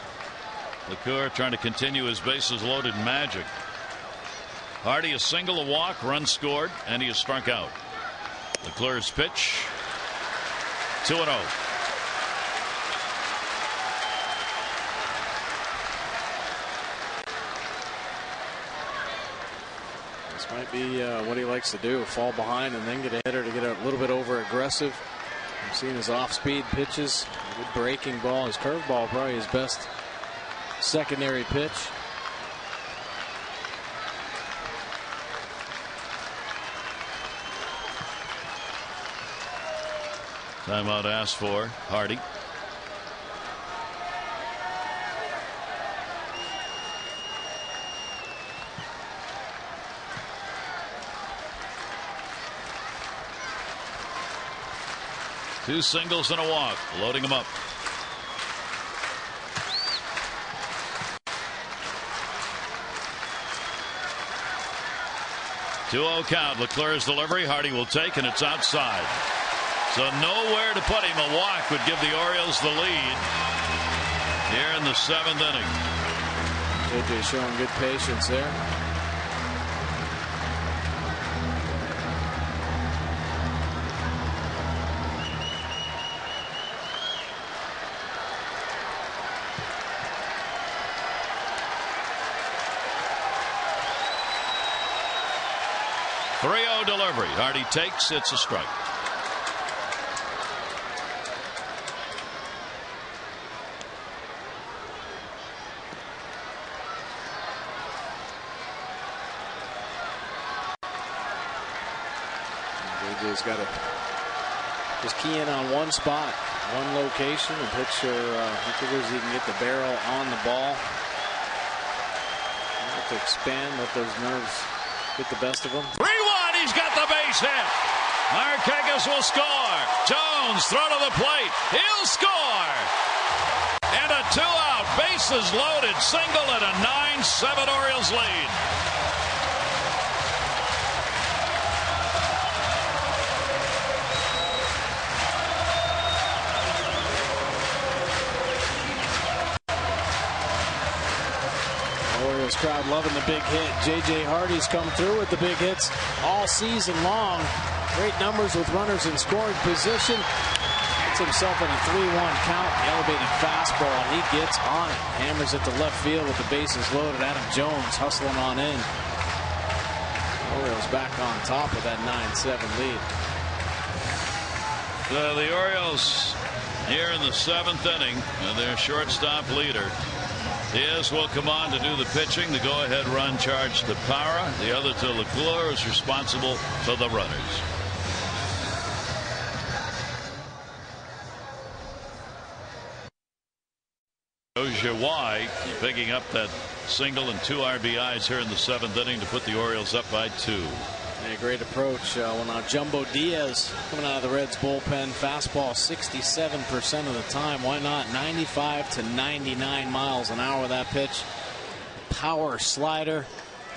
LeCure trying to continue his bases loaded magic. Hardy a single, a walk, run scored, and he is struck out. LeClure's pitch. 2-0. This might be what he likes to do, fall behind and then get a hitter to get a little bit over aggressive. I've seen his off-speed pitches, good breaking ball, his curveball probably his best secondary pitch. Timeout asked for Hardy. Two singles and a walk, loading him up. Two-0 count. Leclerc's delivery. Hardy will take, and it's outside. So nowhere to put him. A walk would give the Orioles the lead here in the 7th inning. JJ showing good patience there. Delivery. Hardy takes. It's a strike. JJ's got to just key in on one spot, one location, and pitcher he figures he can get the barrel on the ball. Have to expand, let those nerves get the best of him. 3-1. He's got the base hit. Marquez will score. Jones throw to the plate. He'll score. And a 2-out, bases loaded, single, and a 9-7 Orioles lead. Orioles crowd loving the big hit. J.J. Hardy's come through with the big hits all season long. Great numbers with runners in scoring position. Gets himself in a 3-1 count. Elevated fastball. He gets on it. Hammers it to left field with the bases loaded. Adam Jones hustling on in. Orioles back on top of that 9-7 lead. The Orioles here in the 7th inning, and their shortstop leader. Diaz will come on to do the pitching. The go-ahead run charged to Parra. The other to Leclerc, is responsible for the runners. Shows you why, picking up that single and 2 RBIs here in the 7th inning to put the Orioles up by 2. Yeah, great approach. Well, now Jumbo Diaz coming out of the Reds bullpen. Fastball 67% of the time. Why not? 95 to 99 miles an hour with that pitch. Power slider.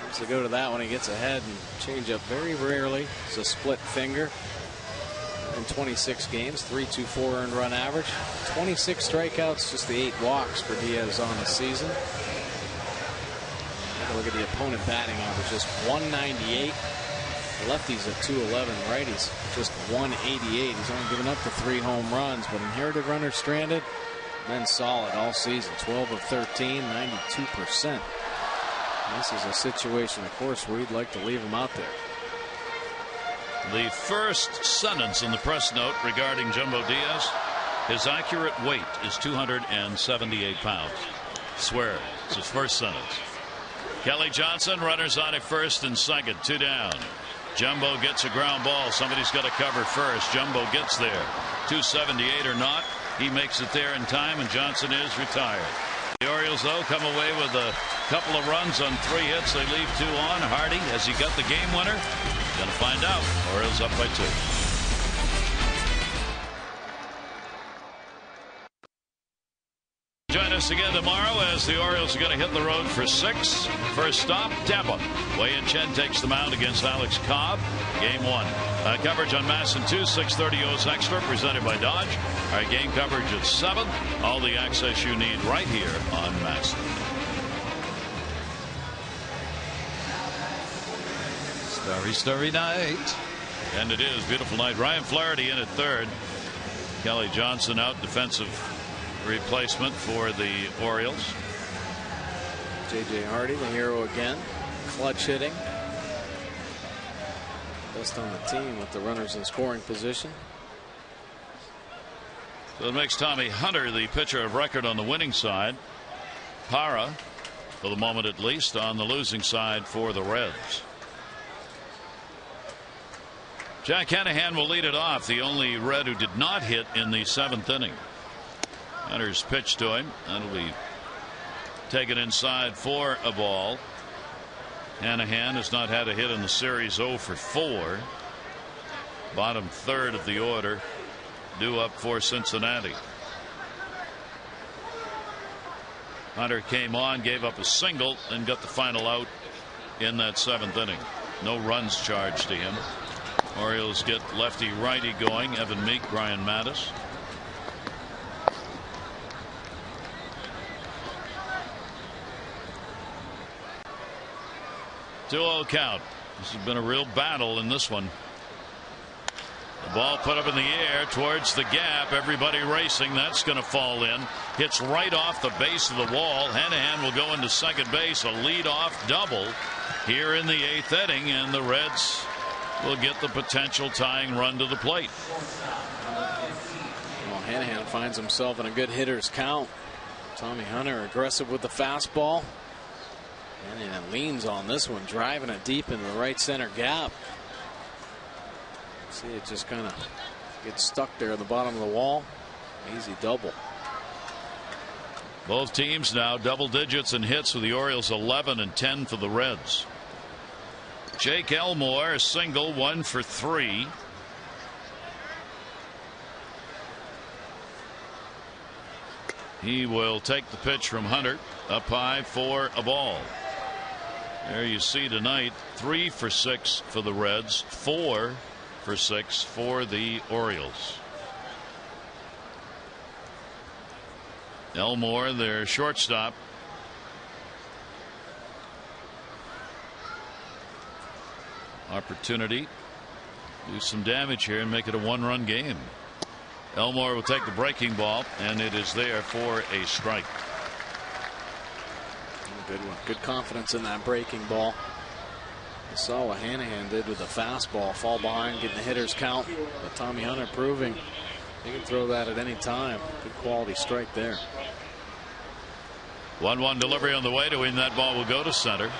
Has to go to that when he gets ahead, and change up very rarely. It's a split finger. In 26 games, 3.24 earned run average. 26 strikeouts, just the 8 walks for Diaz on the season. Look at the opponent batting average, just 198. Lefties at 211, righties just 188. He's only given up the 3 home runs, but inherited runners stranded, been solid all season. 12 of 13, 92%. This is a situation, of course, where you'd like to leave him out there. The first sentence in the press note regarding Jumbo Diaz: his accurate weight is 278 pounds. Swear it. It's his first sentence. Kelly Johnson, runners on at first and second, 2 down. Jumbo gets a ground ball. Somebody's got to cover first. Jumbo gets there. 278 or not, he makes it there in time, and Johnson is retired. The Orioles, though, come away with a couple of runs on 3 hits. They leave 2 on. Hardy, has he got the game winner? Gonna find out. Orioles up by 2. Join us again tomorrow as the Orioles are going to hit the road for 6. First stop, Tampa. Wei-Yin Chen takes the mound against Alex Cobb. Game 1. Coverage on MASN 2, 6:30 O's Extra, presented by Dodge. Our game coverage at 7. All the access you need right here on MASN. Starry night. And it is. Beautiful night. Ryan Flaherty in at third. Kelly Johnson out, defensive replacement for the Best on the team with the runners in scoring position. So it makes Tommy Hunter the pitcher of record on the winning side. Parra, for the moment at least, on the losing side for the Reds. Jack Hanahan will lead it off, the only Red who did not hit in the 7th inning. Hunter's pitch to him. That'll be taken inside for a ball. Hanahan has not had a hit in the series, 0 for 4. Bottom third of the order due up for Cincinnati. Hunter came on, gave up a single, and got the final out in that 7th inning. No runs charged to him. Orioles get lefty righty going. Evan Meek, Brian Mattis. Two-0 count. This has been a real battle in this one. The ball put up in the air towards the gap. Everybody racing. That's going to fall in. Hits right off the base of the wall. Hanahan will go into second base. A leadoff double here in the 8th inning, and the Reds will get the potential tying run to the plate. Well, Hanahan finds himself in a good hitter's count. Tommy Hunter aggressive with the fastball. Hanahan leans on this one, driving it deep into the right center gap. See, it just kind of gets stuck there at the bottom of the wall. Easy double. Both teams now double digits in hits, with the Orioles 11 and 10 for the Reds. Jake Elmore, a single, 1 for 3. He will take the pitch from Hunter, up high for a ball. There you see tonight, 3 for 6 for the Reds, 4 for 6 for the Orioles. Elmore, their shortstop. Opportunity to do some damage here and make it a 1-run game. Elmore will take the breaking ball, and it is there for a strike. Good one. Good confidence in that breaking ball. You saw what Hanahan did with the fastball, fall behind, getting the hitter's count. But Tommy Hunter proving he can throw that at any time. Good quality strike there. 1-1 delivery on the way to him. That ball will go to center.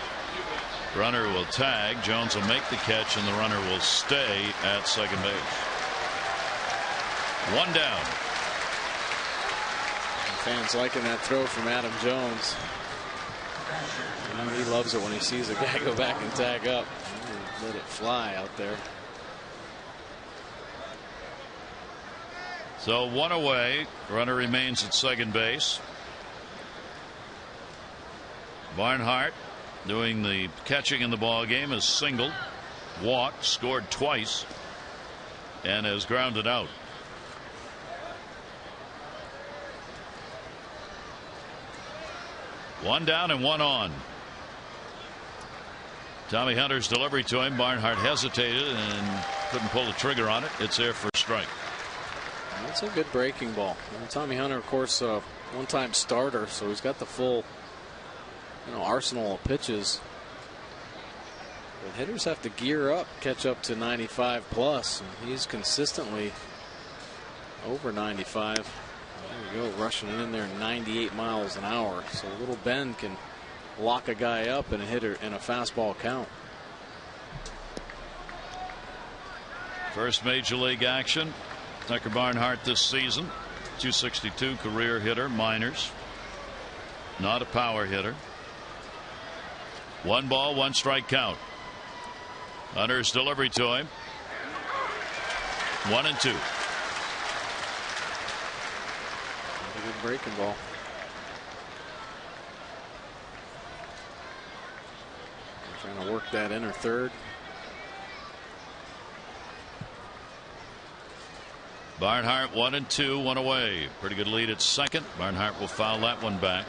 Runner will tag. Jones will make the catch, and the runner will stay at second base. 1 down. Fans liking that throw from Adam Jones. You know, he loves it when he sees a guy go back and tag up. Let it fly out there. So 1 away. Runner remains at second base. Barnhart, doing the catching in the ball game, has singled, walked, scored twice, and has grounded out. One down and 1 on. Tommy Hunter's delivery to him. Barnhart hesitated and couldn't pull the trigger on it. It's there for a strike. That's a good breaking ball. And Tommy Hunter, of course, one-time starter, so he's got the full, arsenal of pitches. But hitters have to gear up, catch up to 95 plus, and he's consistently over 95. There you go, rushing in there 98 miles an hour. So a little bend can lock a guy up in a hitter in a fastball count. First major league action. Tucker Barnhart this season. .262 career hitter, minors. Not a power hitter. 1 ball, 1 strike count. Hunter's delivery to him. 1-2. A good breaking ball. Trying to work that inner third. Barnhart 1-2, 1 away. Pretty good lead at second. Barnhart will foul that one back.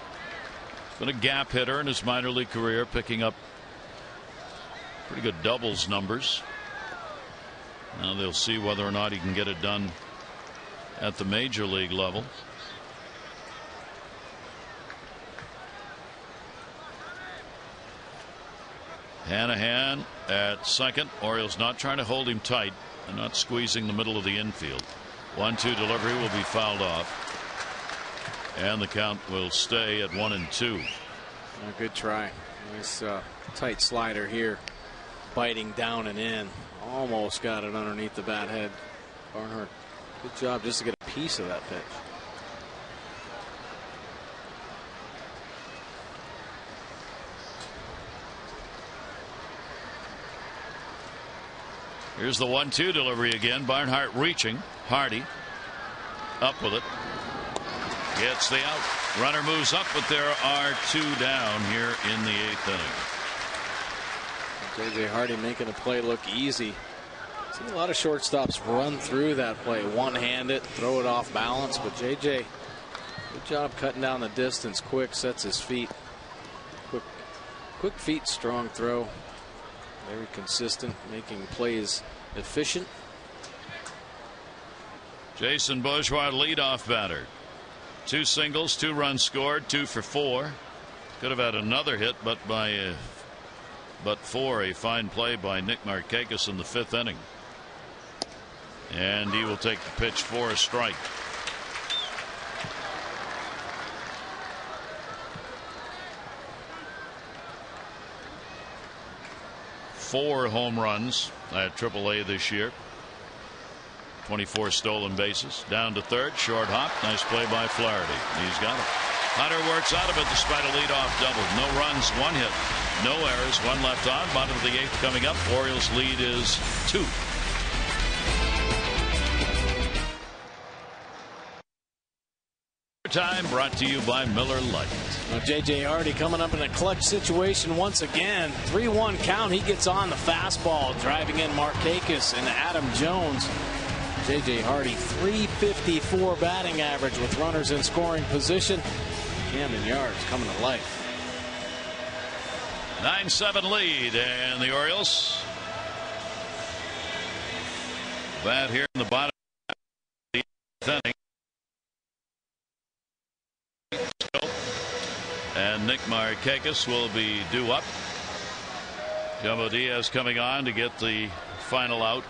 Been a gap hitter in his minor league career, picking up pretty good doubles numbers. Now they'll see whether or not he can get it done at the major league level. Hanahan at second. Orioles not trying to hold him tight and not squeezing the middle of the infield. 1-2 delivery will be fouled off, and the count will stay at 1-2. A good try. Nice tight slider here, biting down and in. Almost got it underneath the bat head. Barnhart, good job just to get a piece of that pitch. Here's the 1-2 delivery again. Barnhart reaching. Hardy up with it. Gets the out. Runner moves up, but there are 2 down here in the 8th inning. J.J. Hardy making the play look easy. Seen a lot of shortstops run through that play, one-handed, throw it off balance, but J.J. good job cutting down the distance quick, sets his feet. Quick feet, strong throw. Very consistent, making plays efficient. Jason Bourgeois, leadoff batter. 2 singles, 2 runs scored, 2 for 4. Could have had another hit, but for a fine play by Nick Markakis in the 5th inning. And he will take the pitch for a strike. Four home runs at AAA this year. 24 stolen bases. Down to third. Short hop. Nice play by Flaherty. He's got it. Hunter works out of it despite a leadoff double. No runs, 1 hit. No errors, 1 left on. Bottom of the 8th coming up. Orioles lead is 2. Time brought to you by Miller Lite. J.J. Hardy coming up in a clutch situation once again. 3-1 count. He gets on the fastball, driving in Markakis and Adam Jones. J.J. Hardy, .354 batting average with runners in scoring position. Camden Yards coming to life. 9-7 lead, and the Orioles bat here in the bottom of the 8th inning. And Nick Markakis will be due up. Jumbo Diaz coming on to get the final out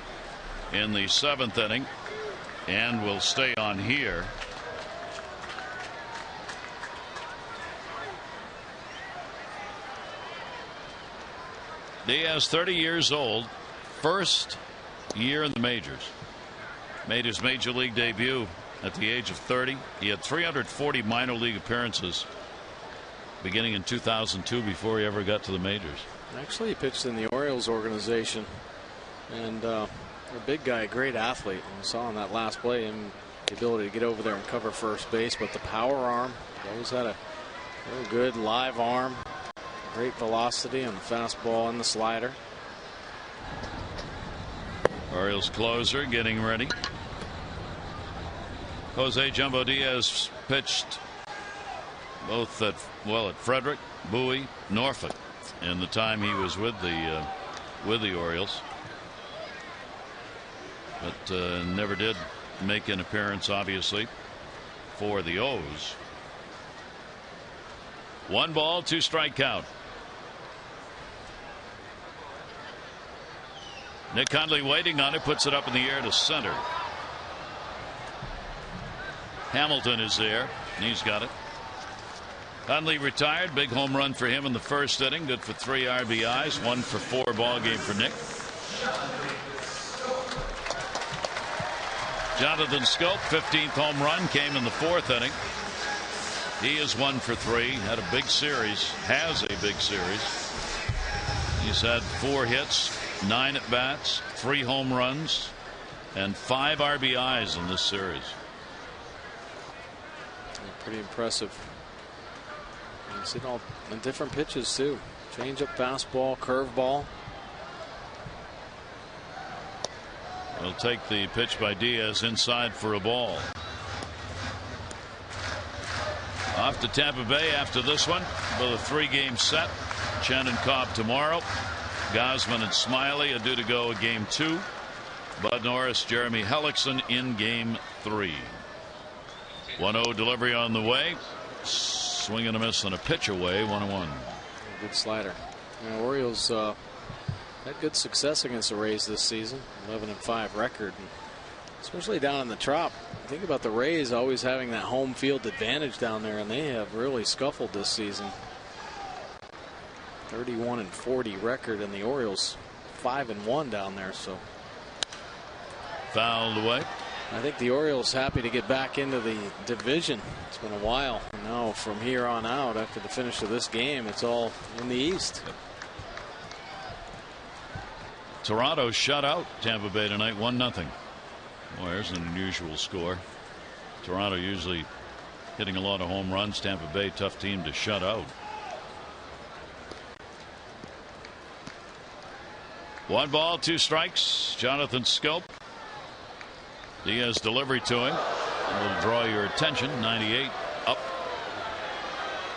in the 7th inning, and will stay on here. Diaz, 30 years old, first year in the majors. Made his major league debut at the age of 30. He had 340 minor league appearances beginning in 2002 before he ever got to the majors. Actually, he pitched in the Orioles organization, and a big guy, great athlete. We saw in that last play him the ability to get over there and cover first base, but the power arm, always had a very good live arm, great velocity on the fastball and the slider. Orioles closer getting ready. Jose Jumbo Diaz pitched both at Frederick, Bowie, Norfolk in the time he was with the Orioles, but never did make an appearance, obviously, for the O's. 1 ball, 2 strike count. Nick Hundley waiting on it, puts it up in the air to center. Hamilton is there, and he's got it. Hundley retired. Big home run for him in the 1st inning. Good for 3 RBIs. 1 for 4 ball game for Nick. Jonathan Scope, 15th home run, came in the 4th inning. He is 1 for 3. Had a big series. Has a big series. He's had 4 hits, 9 at bats, 3 home runs, and 5 RBIs in this series. Pretty impressive. You see it all in different pitches too. Change up, fastball, curveball. He'll take the pitch by Diaz inside for a ball. Off to Tampa Bay after this one with a 3-game set. Chen and Cobb tomorrow. Gosman and Smiley are due to go game 2. Bud Norris, Jeremy Hellickson in game 3. 1-0 delivery on the way. Swing and a miss on a pitch away. 1-1. Good slider. Orioles Had good success against the Rays this season. 11-5 record. And especially down in the Trop. Think about the Rays always having that home field advantage down there, and they have really scuffled this season. 31-40 record, and the Orioles 5-1 down there. So fouled away. I think the Orioles happy to get back into the division. It's been a while. Now from here on out, after the finish of this game, it's all in the East. Yep. Toronto shut out Tampa Bay tonight, 1-0. Boy, there's an unusual score. Toronto usually hitting a lot of home runs. Tampa Bay, tough team to shut out. 1 ball, 2 strikes. Jonathan Scope. Diaz delivery to him. Will draw your attention. 98 up.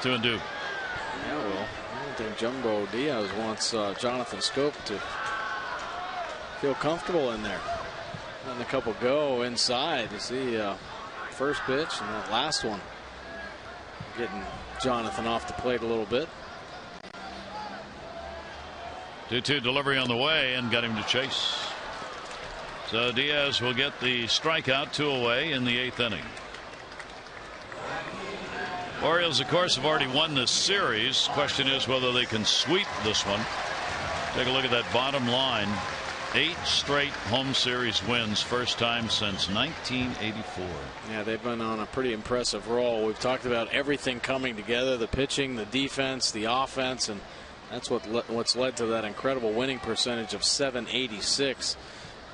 2-2. Yeah, well, I don't think Jumbo Diaz wants Jonathan Scope to feel comfortable in there. Letting a couple go inside. You see first pitch and that last one getting Jonathan off the plate a little bit. 2-2 delivery on the way and got him to chase. So Diaz will get the strikeout, 2 away in the 8th inning. Orioles, of course, have already won this series. Question is whether they can sweep this one. Take a look at that bottom line. 8 straight home series wins, first time since 1984. Yeah, they've been on a pretty impressive roll. We've talked about everything coming together, the pitching, the defense, the offense, and that's what's led to that incredible winning percentage of .786.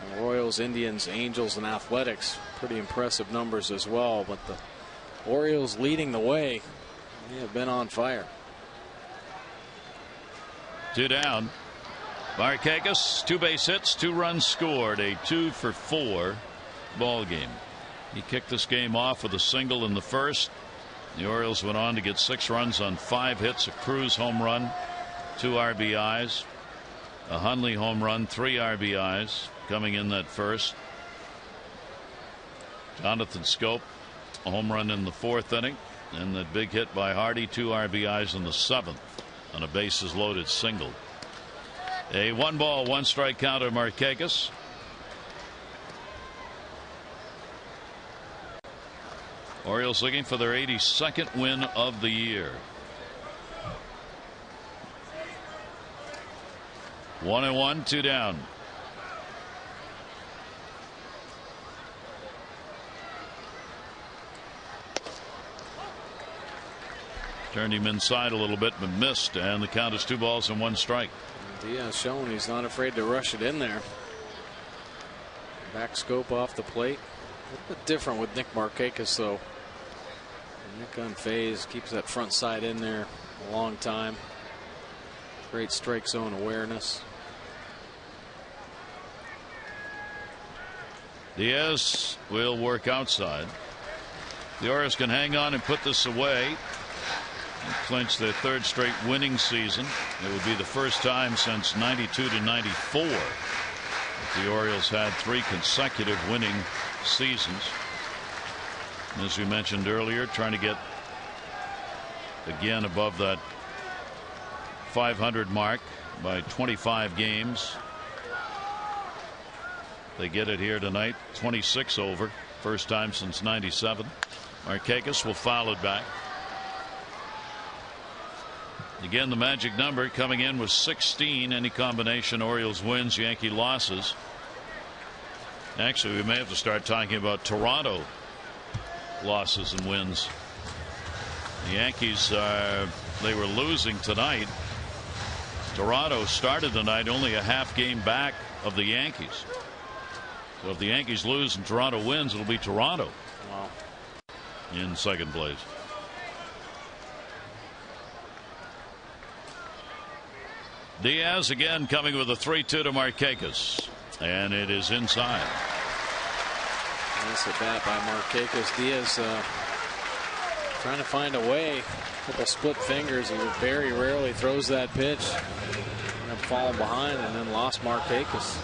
And Royals, Indians, Angels, and Athletics, pretty impressive numbers as well. But the Orioles leading the way. They have been on fire. 2 down. Markakis, 2 base hits, 2 runs scored, a 2-for-4 ball game. He kicked this game off with a single in the first. The Orioles went on to get 6 runs on 5 hits, a Cruz home run, 2 RBIs, a Hundley home run, 3 RBIs coming in that first. Jonathan Scope, a home run in the 4th inning, and that big hit by Hardy, 2 RBIs in the 7th on a bases loaded single. A 1 ball, 1 strike count to Markakis. Orioles looking for their 82nd win of the year. 1-1, 2 down. Turned him inside a little bit but missed, and the count is 2 balls and 1 strike. Diaz showing he's not afraid to rush it in there. Back Scope off the plate. A little bit different with Nick Markakis, though. Nick on phase, keeps that front side in there a long time. Great strike zone awareness. Diaz will work outside. The Orioles can hang on and put this away and clinch their 3rd straight winning season. It would be the first time since 92 to 94 that the Orioles had 3 consecutive winning seasons. And as we mentioned earlier, trying to get again above that 500 mark by 25 games. They get it here tonight, 26 over, first time since 97. Markakis will foul it back. Again, the magic number coming in was 16. Any combination, Orioles wins, Yankee losses. Actually, we may have to start talking about Toronto losses and wins. The Yankees, they were losing tonight. Toronto started the night only a half game back of the Yankees. So if the Yankees lose and Toronto wins, it'll be Toronto. Wow. In second place. Diaz again coming with a 3-2 to Markakis, and it is inside. Nice at bat by Markakis. Diaz trying to find a way. A couple split fingers. He very rarely throws that pitch. And fallen behind and then lost Markakis.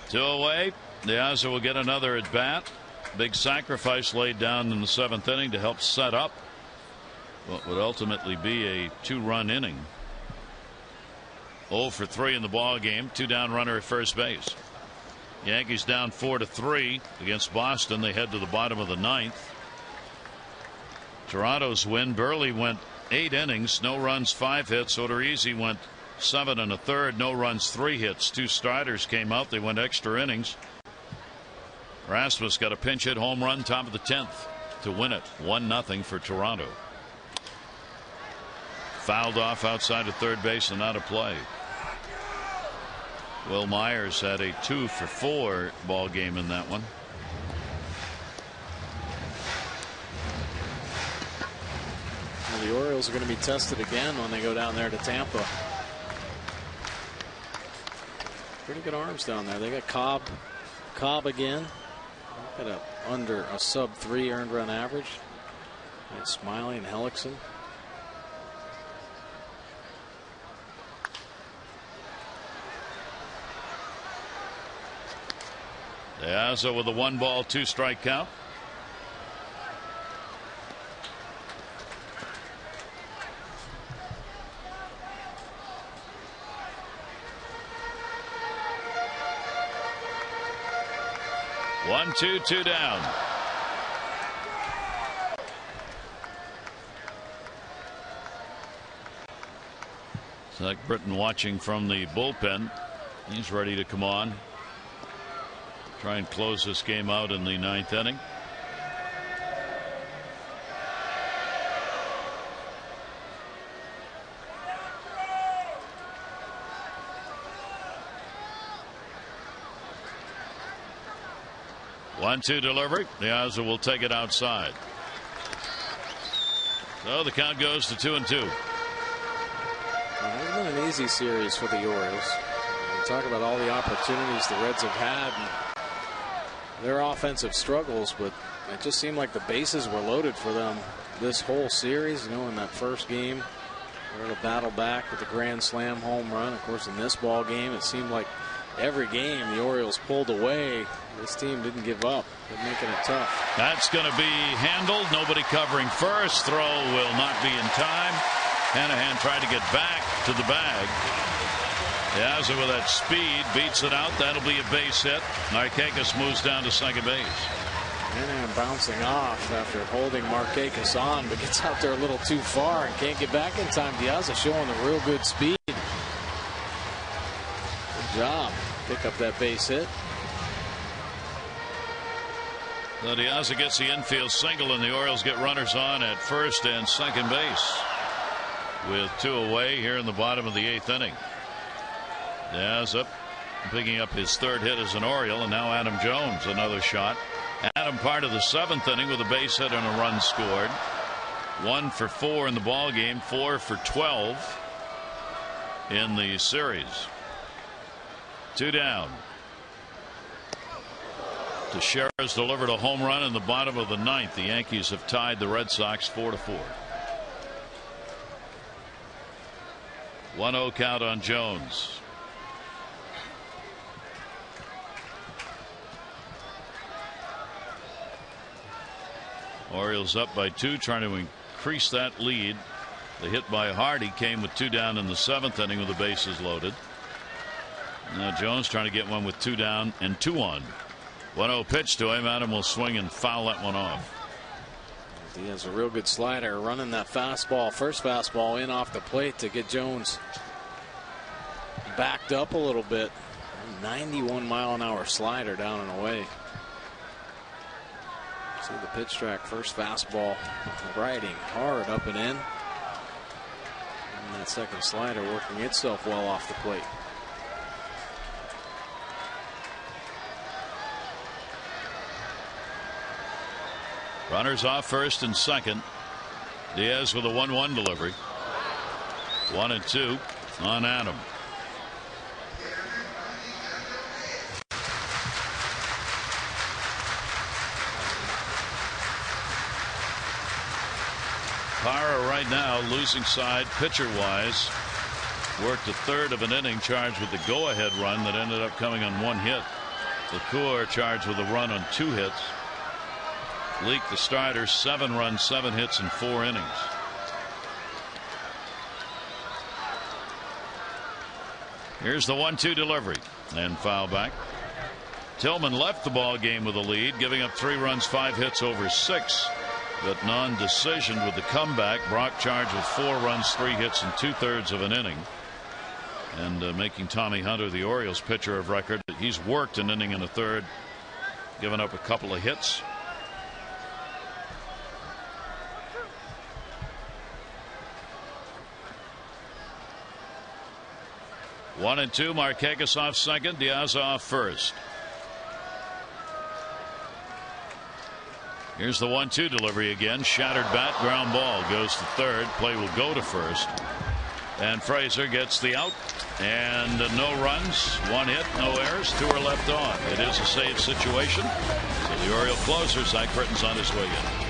2 away. Diaz will get another at bat. Big sacrifice laid down in the 7th inning to help set up what would ultimately be a 2-run inning. 0 for 3 in the ball game. 2 down, runner at first base. Yankees down 4-3 against Boston. They head to the bottom of the 9th. Toronto's win. Burley went 8 innings, no runs, 5 hits. Odorizzi went 7 1/3, no runs, 3 hits. 2 starters came out. They went extra innings. Rasmus got a pinch hit home run, top of the 10th to win it. 1-0 for Toronto. Fouled off outside of third base and out of play. Will Myers had a 2 for 4 ball game in that one. Well, the Orioles are going to be tested again when they go down there to Tampa. Pretty good arms down there. They got Cobb again. Got under a sub-3 earned run average. Smiley and Hellickson. Diaz with a 1-ball, 2-strike count. One, two down. Zach Britton watching from the bullpen. He's ready to come on. Try and close this game out in the 9th inning. One-two delivery. Diaz will take it outside. So the count goes to 2-2. Well, it's been an easy series for the Orioles. We talk about all the opportunities the Reds have had and their offensive struggles, but it just seemed like the bases were loaded for them this whole series. You know, in that first game, they were to battle back with the grand slam home run. Of course, in this ball game, it seemed like every game the Orioles pulled away. This team didn't give up. They're making it tough. That's going to be handled. Nobody covering first. Throw will not be in time. Hanahan tried to get back to the bag. Diaz with that speed beats it out. That'll be a base hit. Markakis moves down to second base. Hanahan bouncing off after holding Markakis on, but gets out there a little too far and can't get back in time. Diaz showing a real good speed. Good job. Pick up that base hit. So Diaz gets the infield single, and the Orioles get runners on at first and second base with 2 away here in the bottom of the 8th inning. Diaz up, picking up his 3rd hit as an Oriole, and now Adam Jones another shot. Adam part of the 7th inning with a base hit and a run scored. 1 for 4 in the ball game, 4 for 12 in the series. 2 down. Teixeira's delivered a home run in the bottom of the 9th. The Yankees have tied the Red Sox 4-4. 1-0 count on Jones. Orioles up by 2, trying to increase that lead. The hit by Hardy came with 2 down in the 7th inning with the bases loaded. Now Jones trying to get one with 2 down and 2 on. 1-0 pitch to him. Adam will swing and foul that one off. He has a real good slider, running that fastball, first fastball in off the plate to get Jones backed up a little bit. 91-mile-an-hour slider down and away. See the pitch track, first fastball riding hard up and in. And that second slider working itself well off the plate. Runners off first and second. Diaz with a 1-1 delivery. 1-2 on Adam. Parra right now losing side pitcher wise. Worked a 1/3 of an inning, charged with the go ahead run that ended up coming on 1 hit. LaCour charged with a run on 2 hits. Leake, the starter, 7 runs, 7 hits in 4 innings. Here's the 1-2 delivery and foul back. Tillman left the ball game with a lead, giving up 3 runs, 5 hits over 6, but non-decision with the comeback. Brock charged with 4 runs, 3 hits in 2/3 of an inning, and making Tommy Hunter the Orioles pitcher of record. He's worked an inning and a third, given up a couple of hits. One and two. Markakis off second, Diaz off first. Here's the 1-2 delivery again. Shattered bat, ground ball, goes to third. Play will go to first, and Frazier gets the out, and no runs, 1 hit, no errors, 2 are left on. It is a save situation. So the Oriole closer, Zach Britton's on his way in.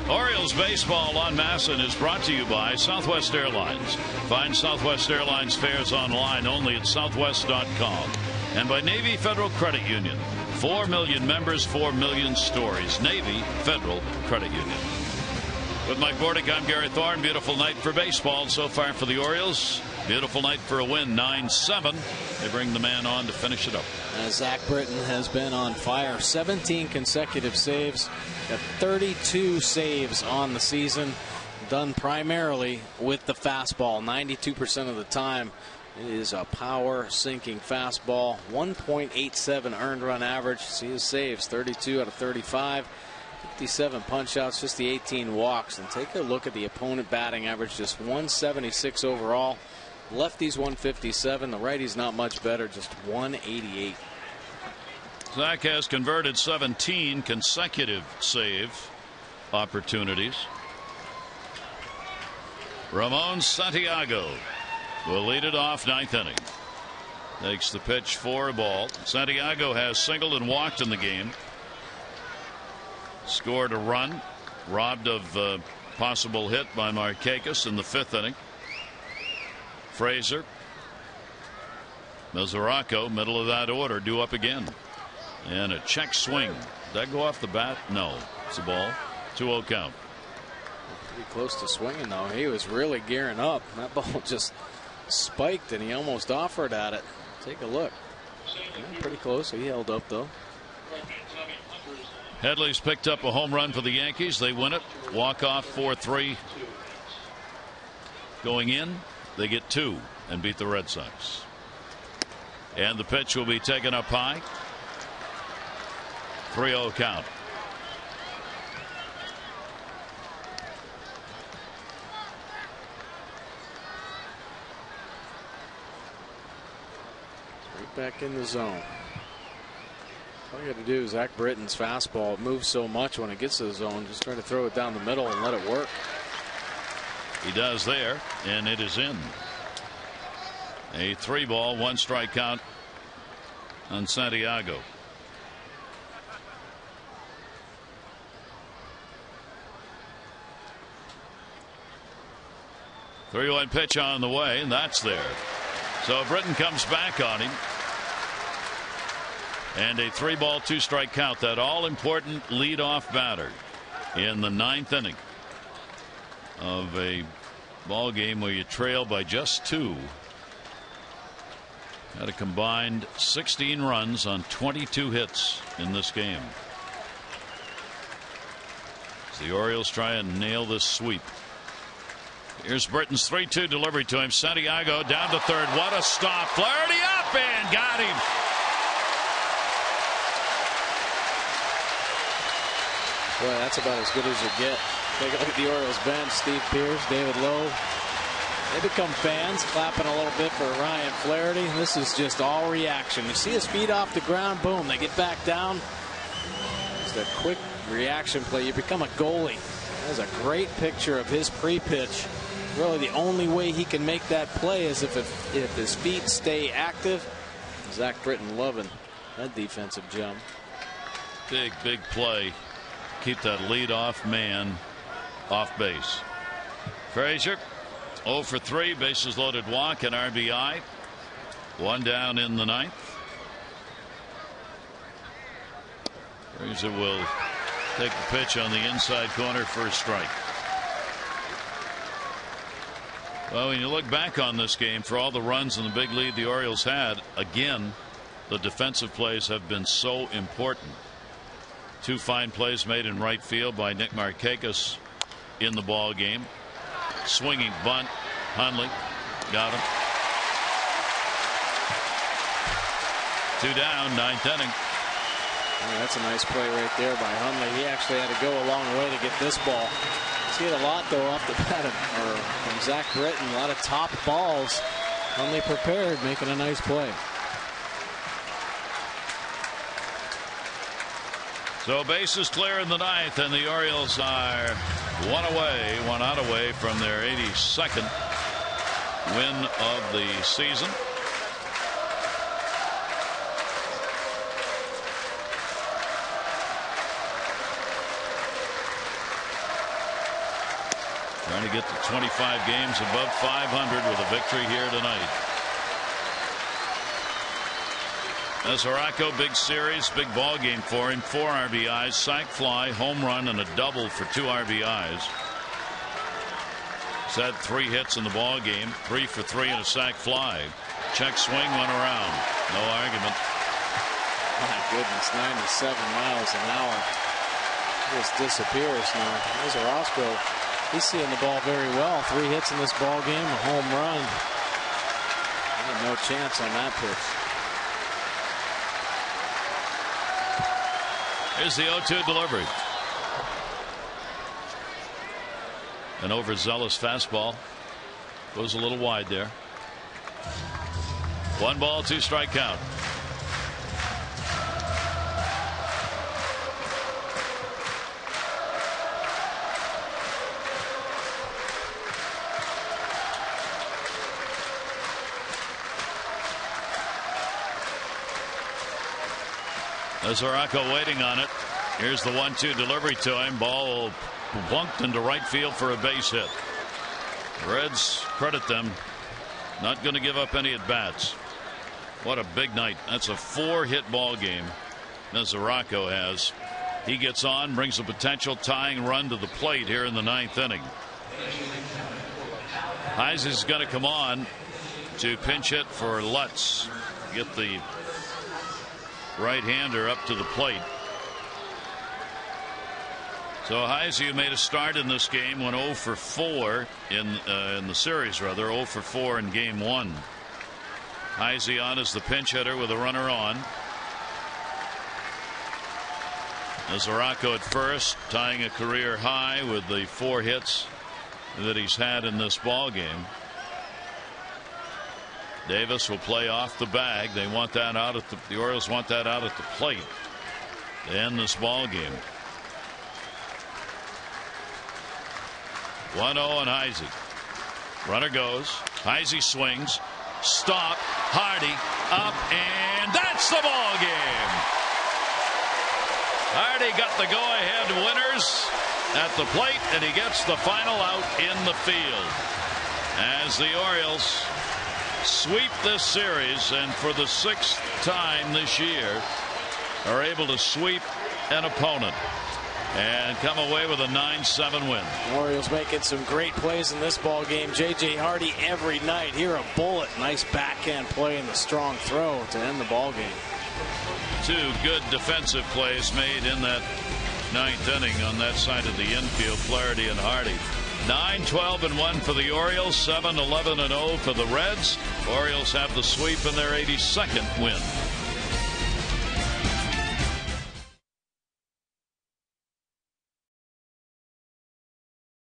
Orioles baseball on Masson is brought to you by Southwest Airlines. Find Southwest Airlines fares online only at southwest.com. And by Navy Federal Credit Union. 4 million members, 4 million stories. Navy Federal Credit Union. With Mike Bordick, I'm Gary Thorne. Beautiful night for baseball so far for the Orioles. Beautiful night for a win, 9-7. They bring the man on to finish it up. Zach Britton has been on fire. 17 consecutive saves. Got 32 saves on the season. Done primarily with the fastball. 92% of the time it is a power sinking fastball. 1.87 earned run average. See his saves, 32 out of 35. 57 punch outs, just the 18 walks. And take a look at the opponent batting average, just 176 overall. Lefties 157, the righties not much better, just 188. Zach has converted 17 consecutive save opportunities. Ramon Santiago will lead it off, 9th inning. Takes the pitch for a ball. Santiago has singled and walked in the game. Scored a run, robbed of a possible hit by Markakis in the 5th inning. Frazier, Mesoraco, middle of that order, due up again. And a check swing. Did that go off the bat? No. It's a ball. 2-0 count. Pretty close to swinging, though. He was really gearing up. That ball just spiked, and he almost offered at it. Take a look. Yeah, pretty close. He held up, though. Headley's picked up a home run for the Yankees. They win it. Walk off 4-3. Going in, they get 2 and beat the Red Sox. And the pitch will be taken up high. 3-0 count. Right back in the zone. All you got to do is Zach Britton's fastball. It moves so much when it gets to the zone. Just try to throw it down the middle and let it work. He does there, and it is in. A 3-ball, 1-strike count on Santiago. Three-one pitch on the way, and that's there. So Britton comes back on him. And a 3-ball, 2-strike count. That all-important leadoff batter in the 9th inning of a ball game where you trail by just 2. Had a combined 16 runs on 22 hits in this game. As the Orioles try and nail this sweep. Here's Britton's 3-2 delivery to him. Santiago down to third. What a stop. Flaherty up and got him. Boy, that's about as good as you get. Take a look at the Orioles bench. Steve Pearce, David Lowe. They become fans, clapping a little bit for Ryan Flaherty. This is just all reaction. You see his feet off the ground, boom, they get back down. Just a quick reaction play. You become a goalie. That's a great picture of his pre-pitch. Really, the only way he can make that play is if his feet stay active. Zach Britton loving that defensive jump. Big play. Keep that leadoff man off base. Frazier 0 for 3, bases loaded, walk and RBI. 1 down in the 9th. Frazier will take the pitch on the inside corner for a strike. Well, when you look back on this game, for all the runs and the big lead the Orioles had, again, the defensive plays have been so important. 2 fine plays made in right field by Nick Markakis in the ball game. Swinging bunt, Hundley got him. 2 down, 9th inning. Yeah, that's a nice play right there by Hundley. He actually had to go a long way to get this ball. He had a lot, though, off the bat from Zach Britton. A lot of top balls. Hundley prepared, making a nice play. So bases clear in the 9th, and the Orioles are 1 out away from their 82nd win of the season. Trying to get to 25 games above 500 with a victory here tonight. Zoracco, big series, big ball game for him. 4 RBIs, sac fly, home run, and a double for 2 RBIs. He's had 3 hits in the ball game, 3 for 3 and a sac fly. Check swing, 1 around. No argument. My goodness, 97 miles an hour. Just disappears now. There's Orozco. He's seeing the ball very well. 3 hits in this ball game, a home run. No chance on that pitch. Here's the 0-2 delivery. An overzealous fastball. Goes a little wide there. 1 ball, 2 strike count. Zoracco waiting on it. Here's the 1-2 delivery to him. Ball bunked into right field for a base hit. Reds credit them. Not going to give up any at bats. What a big night. That's a 4-hit ball game that Zoracco has. He gets on, brings a potential tying run to the plate here in the 9th inning. Heise is going to come on to pinch hit for Lutz. Get the right-hander up to the plate. So Heise, who made a start in this game, went 0 for 4 in the series, rather 0 for 4 in game 1. Heise on as the pinch hitter with a runner on. Zoracco at first, tying a career high with the 4 hits that he's had in this ball game. Davis will play off the bag. They want that out at the Orioles want that out at the plate to end this ball game. 1-0 on Heise. Runner goes. Heise swings. Stop. Hardy up, and that's the ball game. Hardy got the go-ahead winners at the plate, and he gets the final out in the field as the Orioles sweep this series, and for the 6th time this year are able to sweep an opponent and come away with a 9-7 win. Orioles making some great plays in this ball game. J.J. Hardy every night. Here a bullet. Nice backhand play and the strong throw to end the ball game. 2 good defensive plays made in that 9th inning on that side of the infield. Flaherty and Hardy. 9-12-1 for the Orioles. 7-11-0 for the Reds. Orioles have the sweep in their 82nd win.